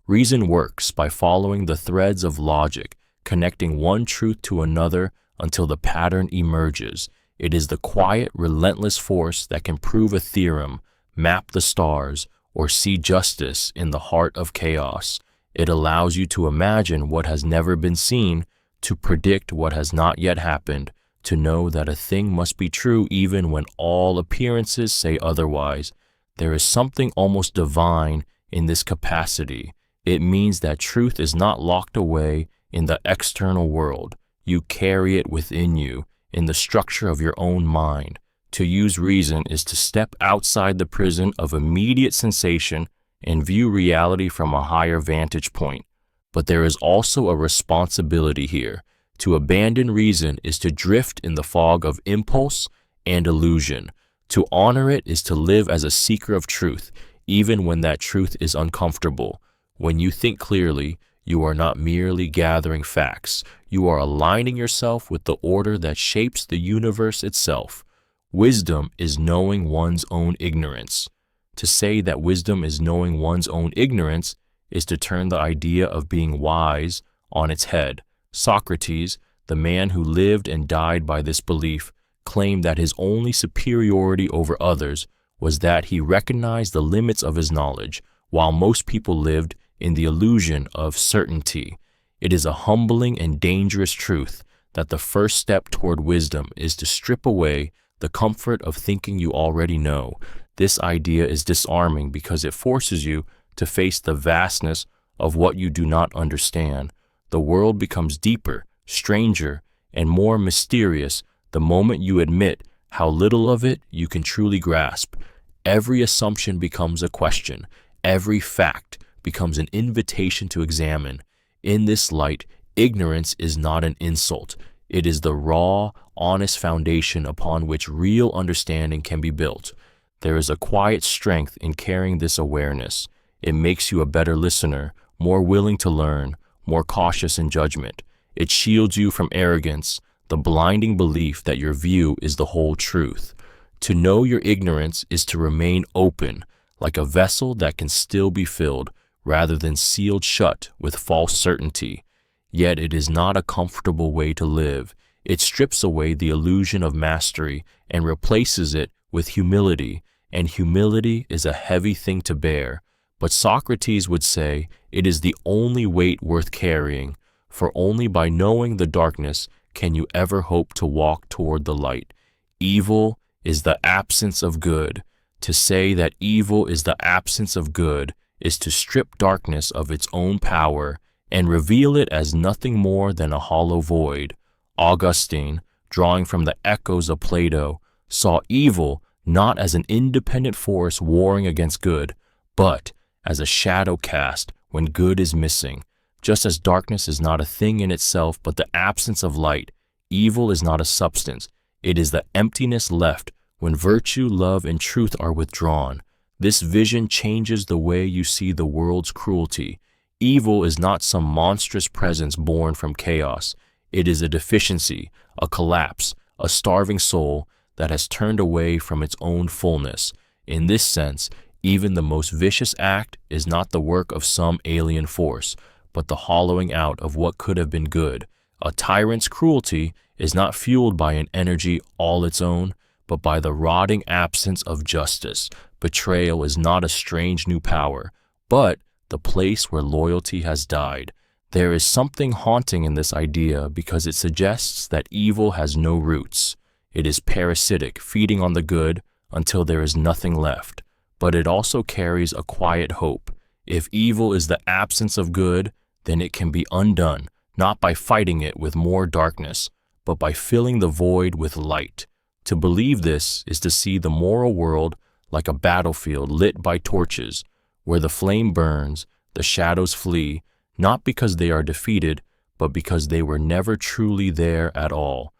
Reason works by following the threads of logic, connecting one truth to another until the pattern emerges. It is the quiet, relentless force that can prove a theorem, map the stars, or see justice in the heart of chaos. It allows you to imagine what has never been seen, to predict what has not yet happened, to know that a thing must be true even when all appearances say otherwise. There is something almost divine in this capacity. It means that truth is not locked away in the external world. You carry it within you, in the structure of your own mind. To use reason is to step outside the prison of immediate sensation and view reality from a higher vantage point. But there is also a responsibility here. To abandon reason is to drift in the fog of impulse and illusion. To honor it is to live as a seeker of truth, even when that truth is uncomfortable. When you think clearly, you are not merely gathering facts. You are aligning yourself with the order that shapes the universe itself. Wisdom is knowing one's own ignorance. To say that wisdom is knowing one's own ignorance is to turn the idea of being wise on its head. Socrates, the man who lived and died by this belief, claimed that his only superiority over others was that he recognized the limits of his knowledge, while most people lived in the illusion of certainty. It is a humbling and dangerous truth that the first step toward wisdom is to strip away the comfort of thinking you already know. This idea is disarming because it forces you to face the vastness of what you do not understand. The world becomes deeper, stranger, and more mysterious the moment you admit how little of it you can truly grasp. Every assumption becomes a question. Every fact becomes an invitation to examine. In this light, ignorance is not an insult. It is the raw, honest foundation upon which real understanding can be built. There is a quiet strength in carrying this awareness. It makes you a better listener, more willing to learn, more cautious in judgment. It shields you from arrogance, the blinding belief that your view is the whole truth. To know your ignorance is to remain open, like a vessel that can still be filled, rather than sealed shut with false certainty. Yet it is not a comfortable way to live. It strips away the illusion of mastery and replaces it with humility, and humility is a heavy thing to bear. But Socrates would say it is the only weight worth carrying, for only by knowing the darkness can you ever hope to walk toward the light. Evil is the absence of good. To say that evil is the absence of good is to strip darkness of its own power and reveal it as nothing more than a hollow void. Augustine, drawing from the echoes of Plato, saw evil not as an independent force warring against good, but as a shadow cast when good is missing. Just as darkness is not a thing in itself but the absence of light, evil is not a substance. It is the emptiness left when virtue, love, and truth are withdrawn. This vision changes the way you see the world's cruelty. Evil is not some monstrous presence born from chaos. It is a deficiency, a collapse, a starving soul that has turned away from its own fullness. In this sense, even the most vicious act is not the work of some alien force, but the hollowing out of what could have been good. A tyrant's cruelty is not fueled by an energy all its own, but by the rotting absence of justice. Betrayal is not a strange new power, but the place where loyalty has died. There is something haunting in this idea because it suggests that evil has no roots. It is parasitic, feeding on the good until there is nothing left. But it also carries a quiet hope. If evil is the absence of good, then it can be undone, not by fighting it with more darkness, but by filling the void with light. To believe this is to see the moral world like a battlefield lit by torches, where the flame burns, the shadows flee, not because they are defeated, but because they were never truly there at all.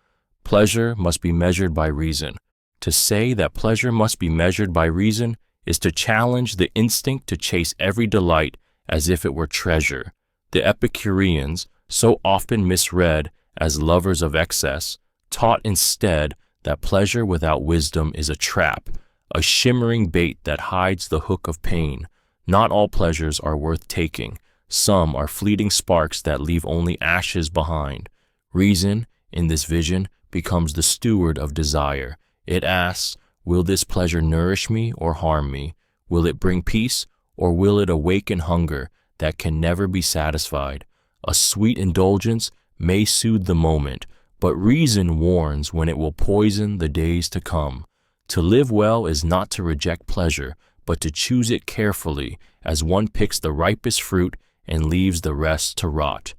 Pleasure must be measured by reason. To say that pleasure must be measured by reason is to challenge the instinct to chase every delight as if it were treasure. The Epicureans, so often misread as lovers of excess, taught instead that pleasure without wisdom is a trap, a shimmering bait that hides the hook of pain. Not all pleasures are worth taking. Some are fleeting sparks that leave only ashes behind. Reason, in this vision, becomes the steward of desire. It asks, will this pleasure nourish me or harm me? Will it bring peace, or will it awaken hunger that can never be satisfied? A sweet indulgence may soothe the moment, but reason warns when it will poison the days to come. To live well is not to reject pleasure, but to choose it carefully, as one picks the ripest fruit and leaves the rest to rot.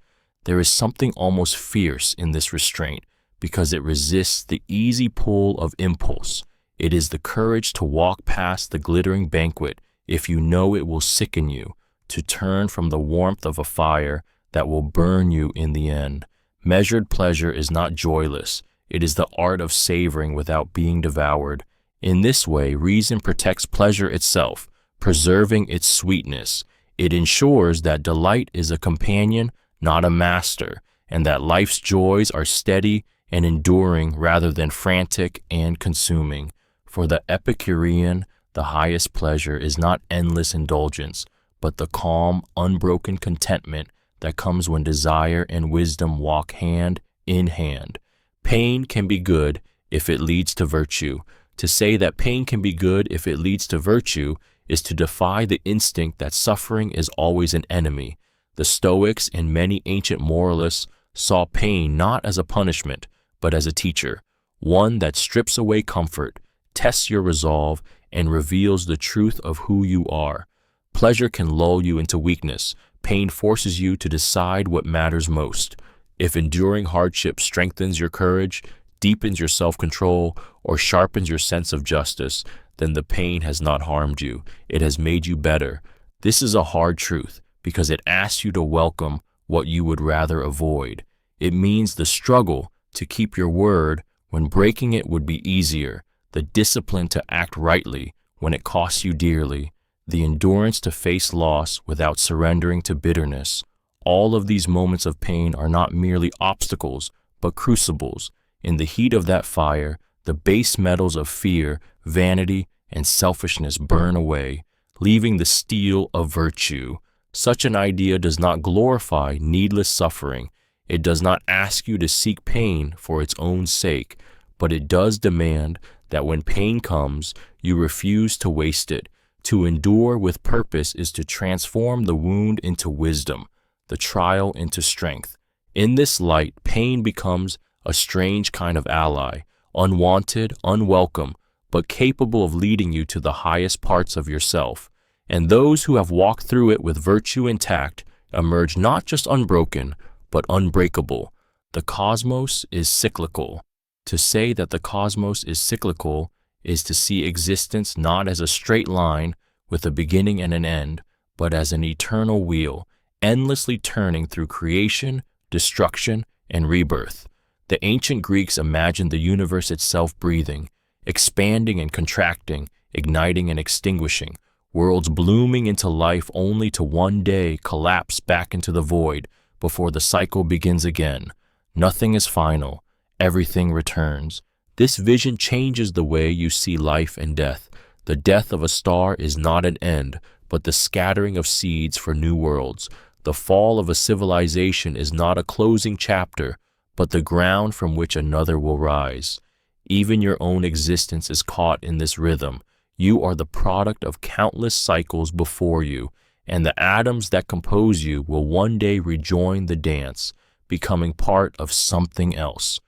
There is something almost fierce in this restraint, because it resists the easy pull of impulse. It is the courage to walk past the glittering banquet if you know it will sicken you, to turn from the warmth of a fire that will burn you in the end. Measured pleasure is not joyless. It is the art of savoring without being devoured. In this way, reason protects pleasure itself, preserving its sweetness. It ensures that delight is a companion, not a master, and that life's joys are steady and enduring rather than frantic and consuming. For the Epicurean, the highest pleasure is not endless indulgence, but the calm, unbroken contentment that comes when desire and wisdom walk hand in hand. Pain can be good if it leads to virtue. To say that pain can be good if it leads to virtue is to defy the instinct that suffering is always an enemy. The Stoics and many ancient moralists saw pain not as a punishment, but as a teacher, one that strips away comfort, tests your resolve, and reveals the truth of who you are. Pleasure can lull you into weakness. Pain forces you to decide what matters most. If enduring hardship strengthens your courage, deepens your self-control, or sharpens your sense of justice, then the pain has not harmed you. It has made you better. This is a hard truth because it asks you to welcome what you would rather avoid. It means the struggle to keep your word when breaking it would be easier, the discipline to act rightly when it costs you dearly, the endurance to face loss without surrendering to bitterness. All of these moments of pain are not merely obstacles, but crucibles. In the heat of that fire, the base metals of fear, vanity, and selfishness burn away, leaving the steel of virtue. Such an idea does not glorify needless suffering. It does not ask you to seek pain for its own sake, but it does demand that when pain comes, you refuse to waste it. To endure with purpose is to transform the wound into wisdom, the trial into strength. In this light, pain becomes a strange kind of ally, unwanted, unwelcome, but capable of leading you to the highest parts of yourself. And those who have walked through it with virtue intact emerge not just unbroken, but unbreakable. The cosmos is cyclical. To say that the cosmos is cyclical is to see existence not as a straight line with a beginning and an end, but as an eternal wheel, endlessly turning through creation, destruction, and rebirth. The ancient Greeks imagined the universe itself breathing, expanding and contracting, igniting and extinguishing, worlds blooming into life only to one day collapse back into the void before the cycle begins again. Nothing is final. Everything returns. This vision changes the way you see life and death. The death of a star is not an end, but the scattering of seeds for new worlds. The fall of a civilization is not a closing chapter, but the ground from which another will rise. Even your own existence is caught in this rhythm. You are the product of countless cycles before you, and the atoms that compose you will one day rejoin the dance, becoming part of something else.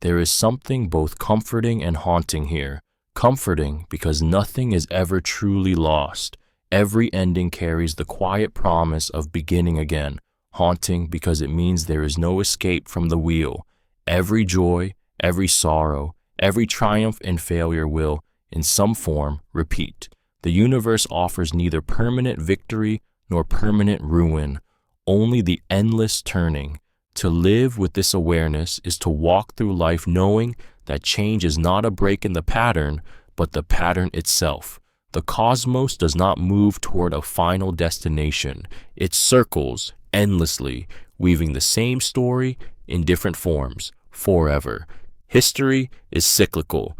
There is something both comforting and haunting here. Comforting because nothing is ever truly lost. Every ending carries the quiet promise of beginning again. Haunting because it means there is no escape from the wheel. Every joy, every sorrow, every triumph and failure will, in some form, repeat. The universe offers neither permanent victory nor permanent ruin, only the endless turning. To live with this awareness is to walk through life knowing that change is not a break in the pattern, but the pattern itself. The cosmos does not move toward a final destination. It circles endlessly, weaving the same story in different forms, forever. History is cyclical.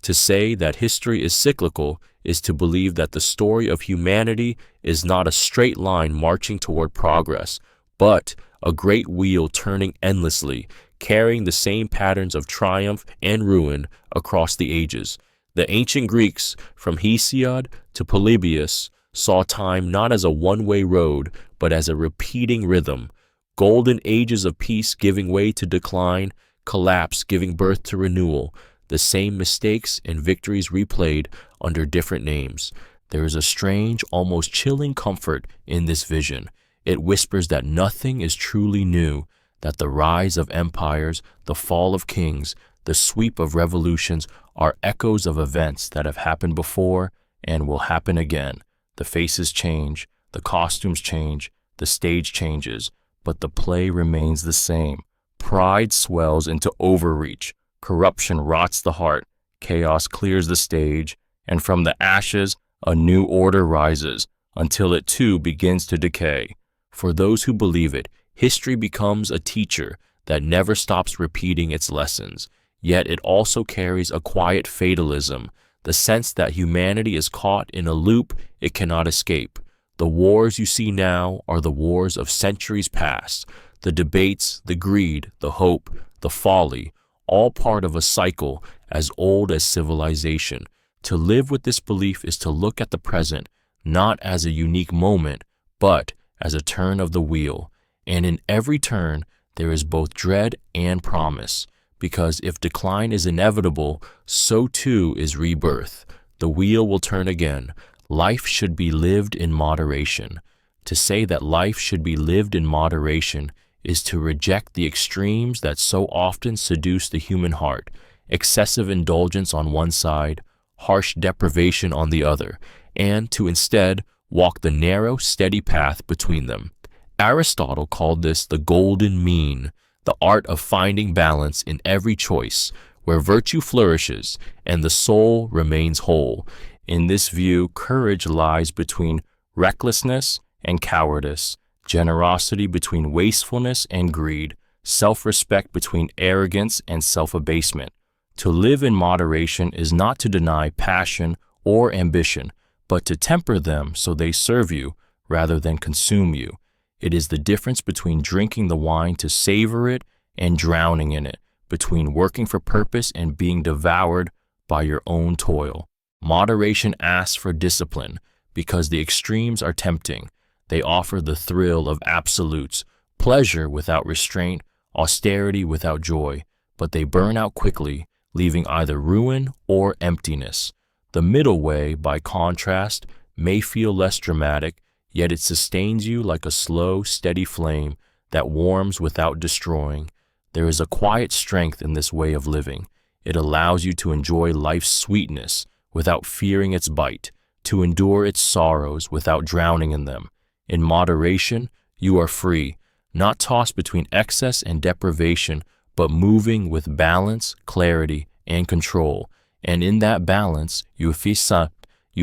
To say that history is cyclical is to believe that the story of humanity is not a straight line marching toward progress, but a great wheel turning endlessly, carrying the same patterns of triumph and ruin across the ages. The ancient Greeks, from Hesiod to Polybius, saw time not as a one-way road, but as a repeating rhythm. Golden ages of peace giving way to decline, collapse giving birth to renewal, the same mistakes and victories replayed under different names. There is a strange, almost chilling comfort in this vision. It whispers that nothing is truly new, that the rise of empires, the fall of kings, the sweep of revolutions are echoes of events that have happened before and will happen again. The faces change, the costumes change, the stage changes, but the play remains the same. Pride swells into overreach, corruption rots the heart, chaos clears the stage, and from the ashes a new order rises until it too begins to decay. For those who believe it, history becomes a teacher that never stops repeating its lessons. Yet it also carries a quiet fatalism, the sense that humanity is caught in a loop it cannot escape. The wars you see now are the wars of centuries past, the debates, the greed, the hope, the folly, all part of a cycle as old as civilization. To live with this belief is to look at the present, not as a unique moment, but as a turn of the wheel. And in every turn, there is both dread and promise, because if decline is inevitable, so too is rebirth. The wheel will turn again. Life should be lived in moderation. To say that life should be lived in moderation is to reject the extremes that so often seduce the human heart, excessive indulgence on one side, harsh deprivation on the other, and to instead walk the narrow, steady path between them. Aristotle called this the golden mean, the art of finding balance in every choice, where virtue flourishes and the soul remains whole. In this view, courage lies between recklessness and cowardice, generosity between wastefulness and greed, self-respect between arrogance and self-abasement. To live in moderation is not to deny passion or ambition, but to temper them so they serve you rather than consume you. It is the difference between drinking the wine to savor it and drowning in it, between working for purpose and being devoured by your own toil. Moderation asks for discipline because the extremes are tempting. They offer the thrill of absolutes, pleasure without restraint, austerity without joy, but they burn out quickly, leaving either ruin or emptiness. The middle way, by contrast, may feel less dramatic, yet it sustains you like a slow, steady flame that warms without destroying. There is a quiet strength in this way of living. It allows you to enjoy life's sweetness without fearing its bite, to endure its sorrows without drowning in them. In moderation, you are free, not tossed between excess and deprivation, but moving with balance, clarity, and control. And in that balance, you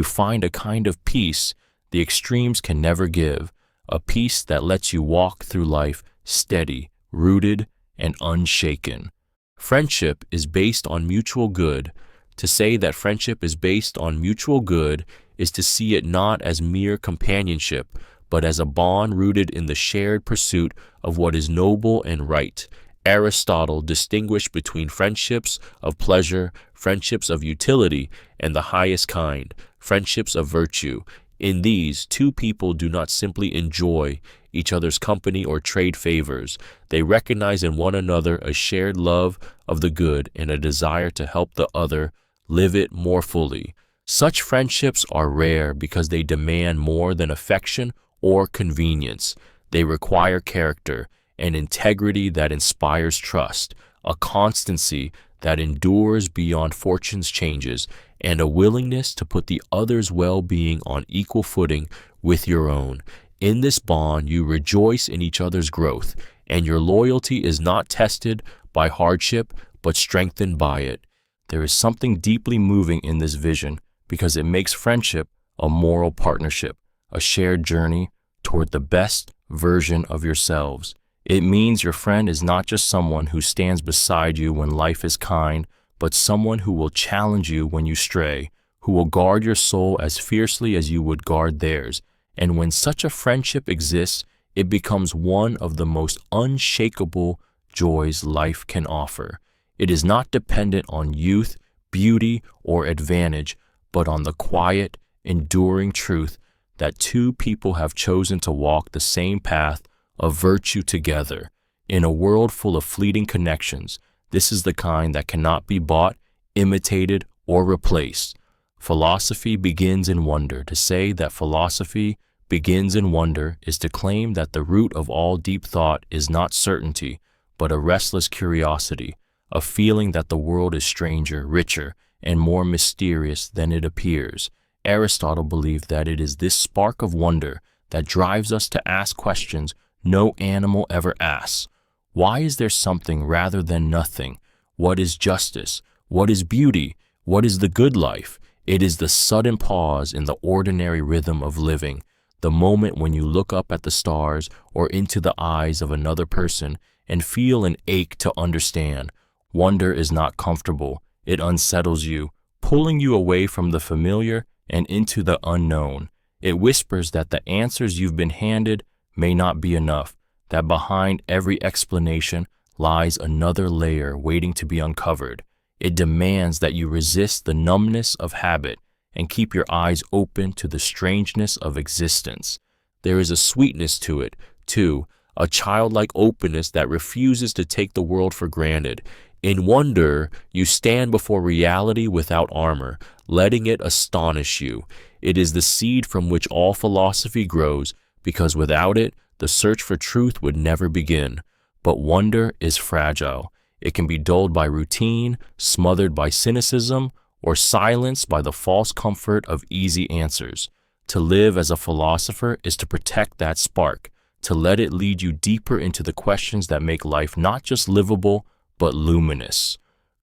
find a kind of peace the extremes can never give, a peace that lets you walk through life steady, rooted, and unshaken. Friendship is based on mutual good. To say that friendship is based on mutual good is to see it not as mere companionship, but as a bond rooted in the shared pursuit of what is noble and right. Aristotle distinguished between friendships of pleasure, friendships of utility, and the highest kind, friendships of virtue. In these, two people do not simply enjoy each other's company or trade favors. They recognize in one another a shared love of the good and a desire to help the other live it more fully. Such friendships are rare because they demand more than affection or convenience. They require character, an integrity that inspires trust, a constancy that endures beyond fortune's changes, and a willingness to put the other's well-being on equal footing with your own. In this bond, you rejoice in each other's growth, and your loyalty is not tested by hardship, but strengthened by it. There is something deeply moving in this vision because it makes friendship a moral partnership, a shared journey toward the best version of yourselves. It means your friend is not just someone who stands beside you when life is kind, but someone who will challenge you when you stray, who will guard your soul as fiercely as you would guard theirs. And when such a friendship exists, it becomes one of the most unshakable joys life can offer. It is not dependent on youth, beauty, or advantage, but on the quiet, enduring truth that two people have chosen to walk the same path of virtue together. In a world full of fleeting connections, this is the kind that cannot be bought, imitated, or replaced. Philosophy begins in wonder. To say that philosophy begins in wonder is to claim that the root of all deep thought is not certainty, but a restless curiosity, a feeling that the world is stranger, richer, and more mysterious than it appears. Aristotle believed that it is this spark of wonder that drives us to ask questions no animal ever asks. Why is there something rather than nothing? What is justice? What is beauty? What is the good life? It is the sudden pause in the ordinary rhythm of living, the moment when you look up at the stars or into the eyes of another person and feel an ache to understand. Wonder is not comfortable. It unsettles you, pulling you away from the familiar and into the unknown. It whispers that the answers you've been handed may not be enough, that behind every explanation lies another layer waiting to be uncovered. It demands that you resist the numbness of habit and keep your eyes open to the strangeness of existence. There is a sweetness to it, too, a childlike openness that refuses to take the world for granted. In wonder, you stand before reality without armor, letting it astonish you. It is the seed from which all philosophy grows, because without it, the search for truth would never begin. But wonder is fragile. It can be dulled by routine, smothered by cynicism, or silenced by the false comfort of easy answers. To live as a philosopher is to protect that spark, to let it lead you deeper into the questions that make life not just livable, but luminous.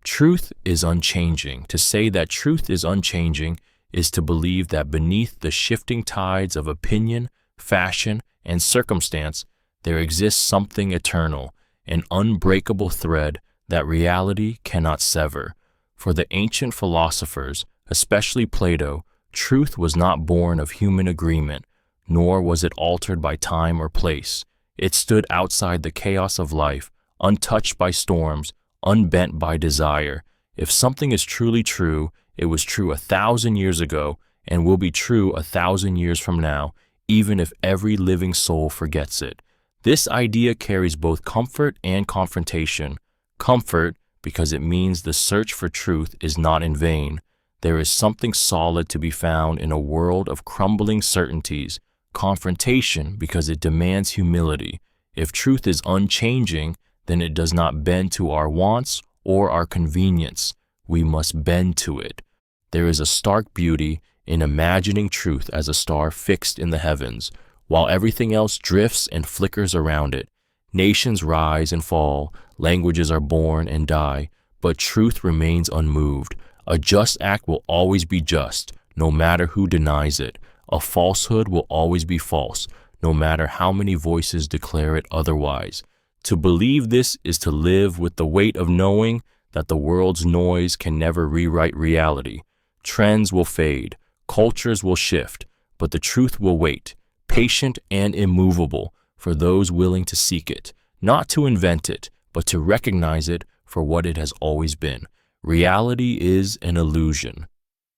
Truth is unchanging. To say that truth is unchanging is to believe that beneath the shifting tides of opinion, fashion, and circumstance, there exists something eternal, an unbreakable thread that reality cannot sever. For the ancient philosophers, especially Plato, truth was not born of human agreement, nor was it altered by time or place. It stood outside the chaos of life, untouched by storms, unbent by desire. If something is truly true, it was true 1,000 years ago and will be true 1,000 years from now, even if every living soul forgets it. This idea carries both comfort and confrontation. Comfort, because it means the search for truth is not in vain. There is something solid to be found in a world of crumbling certainties. Confrontation, because it demands humility. If truth is unchanging, then it does not bend to our wants or our convenience. We must bend to it. There is a stark beauty in imagining truth as a star fixed in the heavens, while everything else drifts and flickers around it. Nations rise and fall, languages are born and die, but truth remains unmoved. A just act will always be just, no matter who denies it. A falsehood will always be false, no matter how many voices declare it otherwise. To believe this is to live with the weight of knowing that the world's noise can never rewrite reality. Trends will fade, cultures will shift, but the truth will wait, patient and immovable, for those willing to seek it, not to invent it, but to recognize it for what it has always been. Reality is an illusion.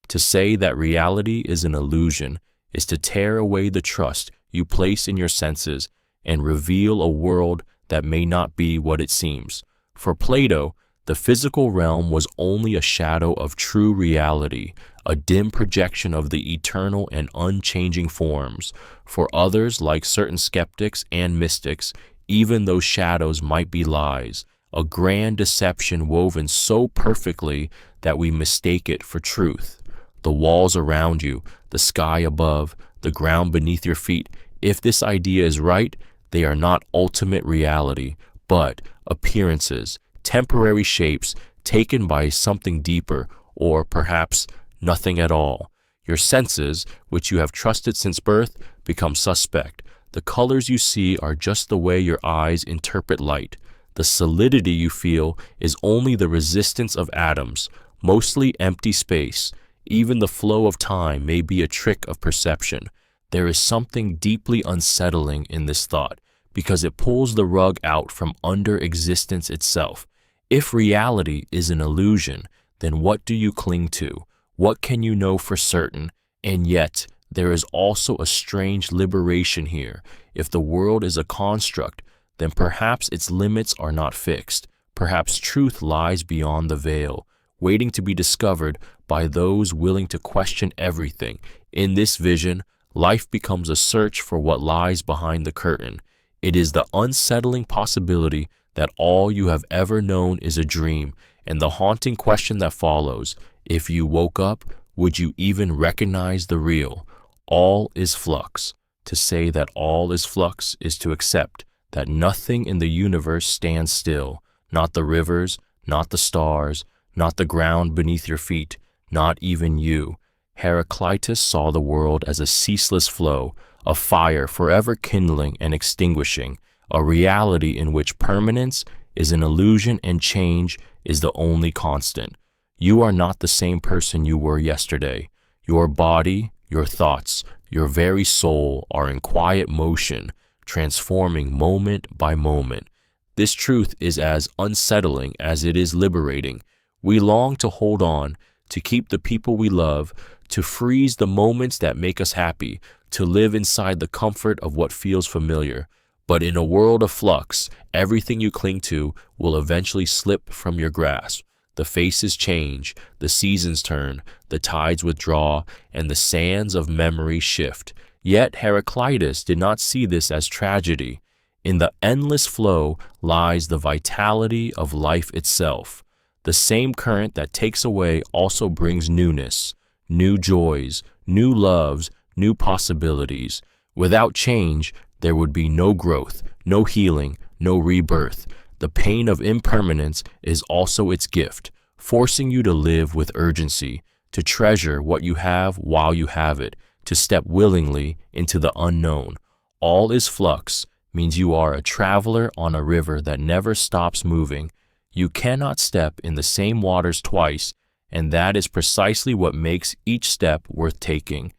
To say that reality is an illusion is to tear away the trust you place in your senses and reveal a world that may not be what it seems. For Plato, the physical realm was only a shadow of true reality, a dim projection of the eternal and unchanging forms. For others, like certain skeptics and mystics, even those shadows might be lies, a grand deception woven so perfectly that we mistake it for truth. The walls around you, the sky above, the ground beneath your feet, if this idea is right, they are not ultimate reality, but appearances, temporary shapes taken by something deeper, or perhaps nothing at all. Your senses, which you have trusted since birth, become suspect. The colors you see are just the way your eyes interpret light. The solidity you feel is only the resistance of atoms, mostly empty space. Even the flow of time may be a trick of perception. There is something deeply unsettling in this thought, because it pulls the rug out from under existence itself. If reality is an illusion, then what do you cling to? What can you know for certain? And yet, there is also a strange liberation here. If the world is a construct, then perhaps its limits are not fixed. Perhaps truth lies beyond the veil, waiting to be discovered by those willing to question everything. In this vision, life becomes a search for what lies behind the curtain. It is the unsettling possibility that all you have ever known is a dream, and the haunting question that follows: if you woke up, would you even recognize the real? All is flux. To say that all is flux is to accept that nothing in the universe stands still, not the rivers, not the stars, not the ground beneath your feet, not even you. Heraclitus saw the world as a ceaseless flow, a fire forever kindling and extinguishing, a reality in which permanence is an illusion and change is the only constant. You are not the same person you were yesterday. Your body, your thoughts, your very soul are in quiet motion, transforming moment by moment. This truth is as unsettling as it is liberating. We long to hold on, to keep the people we love, to freeze the moments that make us happy, to live inside the comfort of what feels familiar. But in a world of flux, everything you cling to will eventually slip from your grasp. The faces change, the seasons turn, the tides withdraw, and the sands of memory shift. Yet Heraclitus did not see this as tragedy. In the endless flow lies the vitality of life itself. The same current that takes away also brings newness, new joys, new loves, new possibilities. Without change, there would be no growth, no healing, no rebirth. The pain of impermanence is also its gift, forcing you to live with urgency, to treasure what you have while you have it, to step willingly into the unknown. All is flux means you are a traveler on a river that never stops moving. You cannot step in the same waters twice, and that is precisely what makes each step worth taking.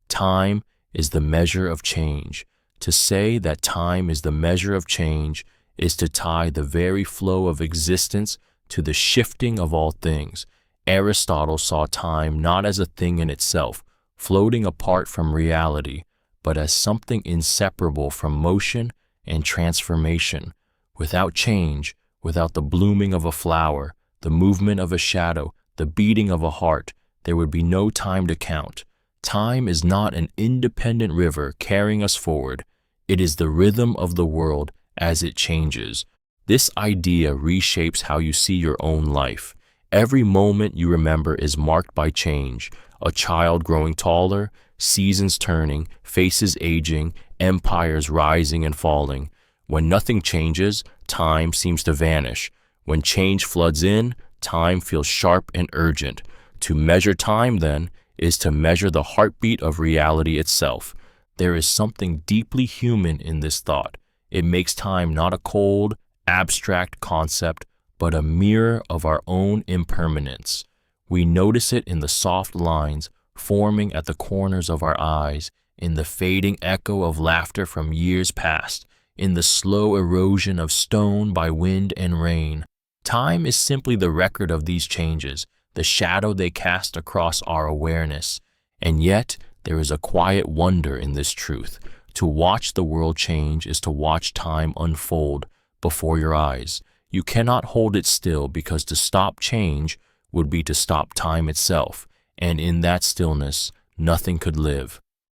Time is the measure of change. To say that time is the measure of change is to tie the very flow of existence to the shifting of all things. Aristotle saw time not as a thing in itself, floating apart from reality, but as something inseparable from motion and transformation. Without change, without the blooming of a flower, the movement of a shadow, the beating of a heart, there would be no time to count. Time is not an independent river carrying us forward. It is the rhythm of the world as it changes. This idea reshapes how you see your own life. Every moment you remember is marked by change. A child growing taller, seasons turning, faces aging, empires rising and falling. When nothing changes, time seems to vanish. When change floods in, time feels sharp and urgent. To measure time, then, is to measure the heartbeat of reality itself. There is something deeply human in this thought. It makes time not a cold, abstract concept, but a mirror of our own impermanence. We notice it in the soft lines forming at the corners of our eyes, in the fading echo of laughter from years past, in the slow erosion of stone by wind and rain. Time is simply the record of these changes, the shadow they cast across our awareness. And yet, there is a quiet wonder in this truth. To watch the world change is to watch time unfold before your eyes. You cannot hold it still, because to stop change would be to stop time itself, and in that stillness, nothing could live.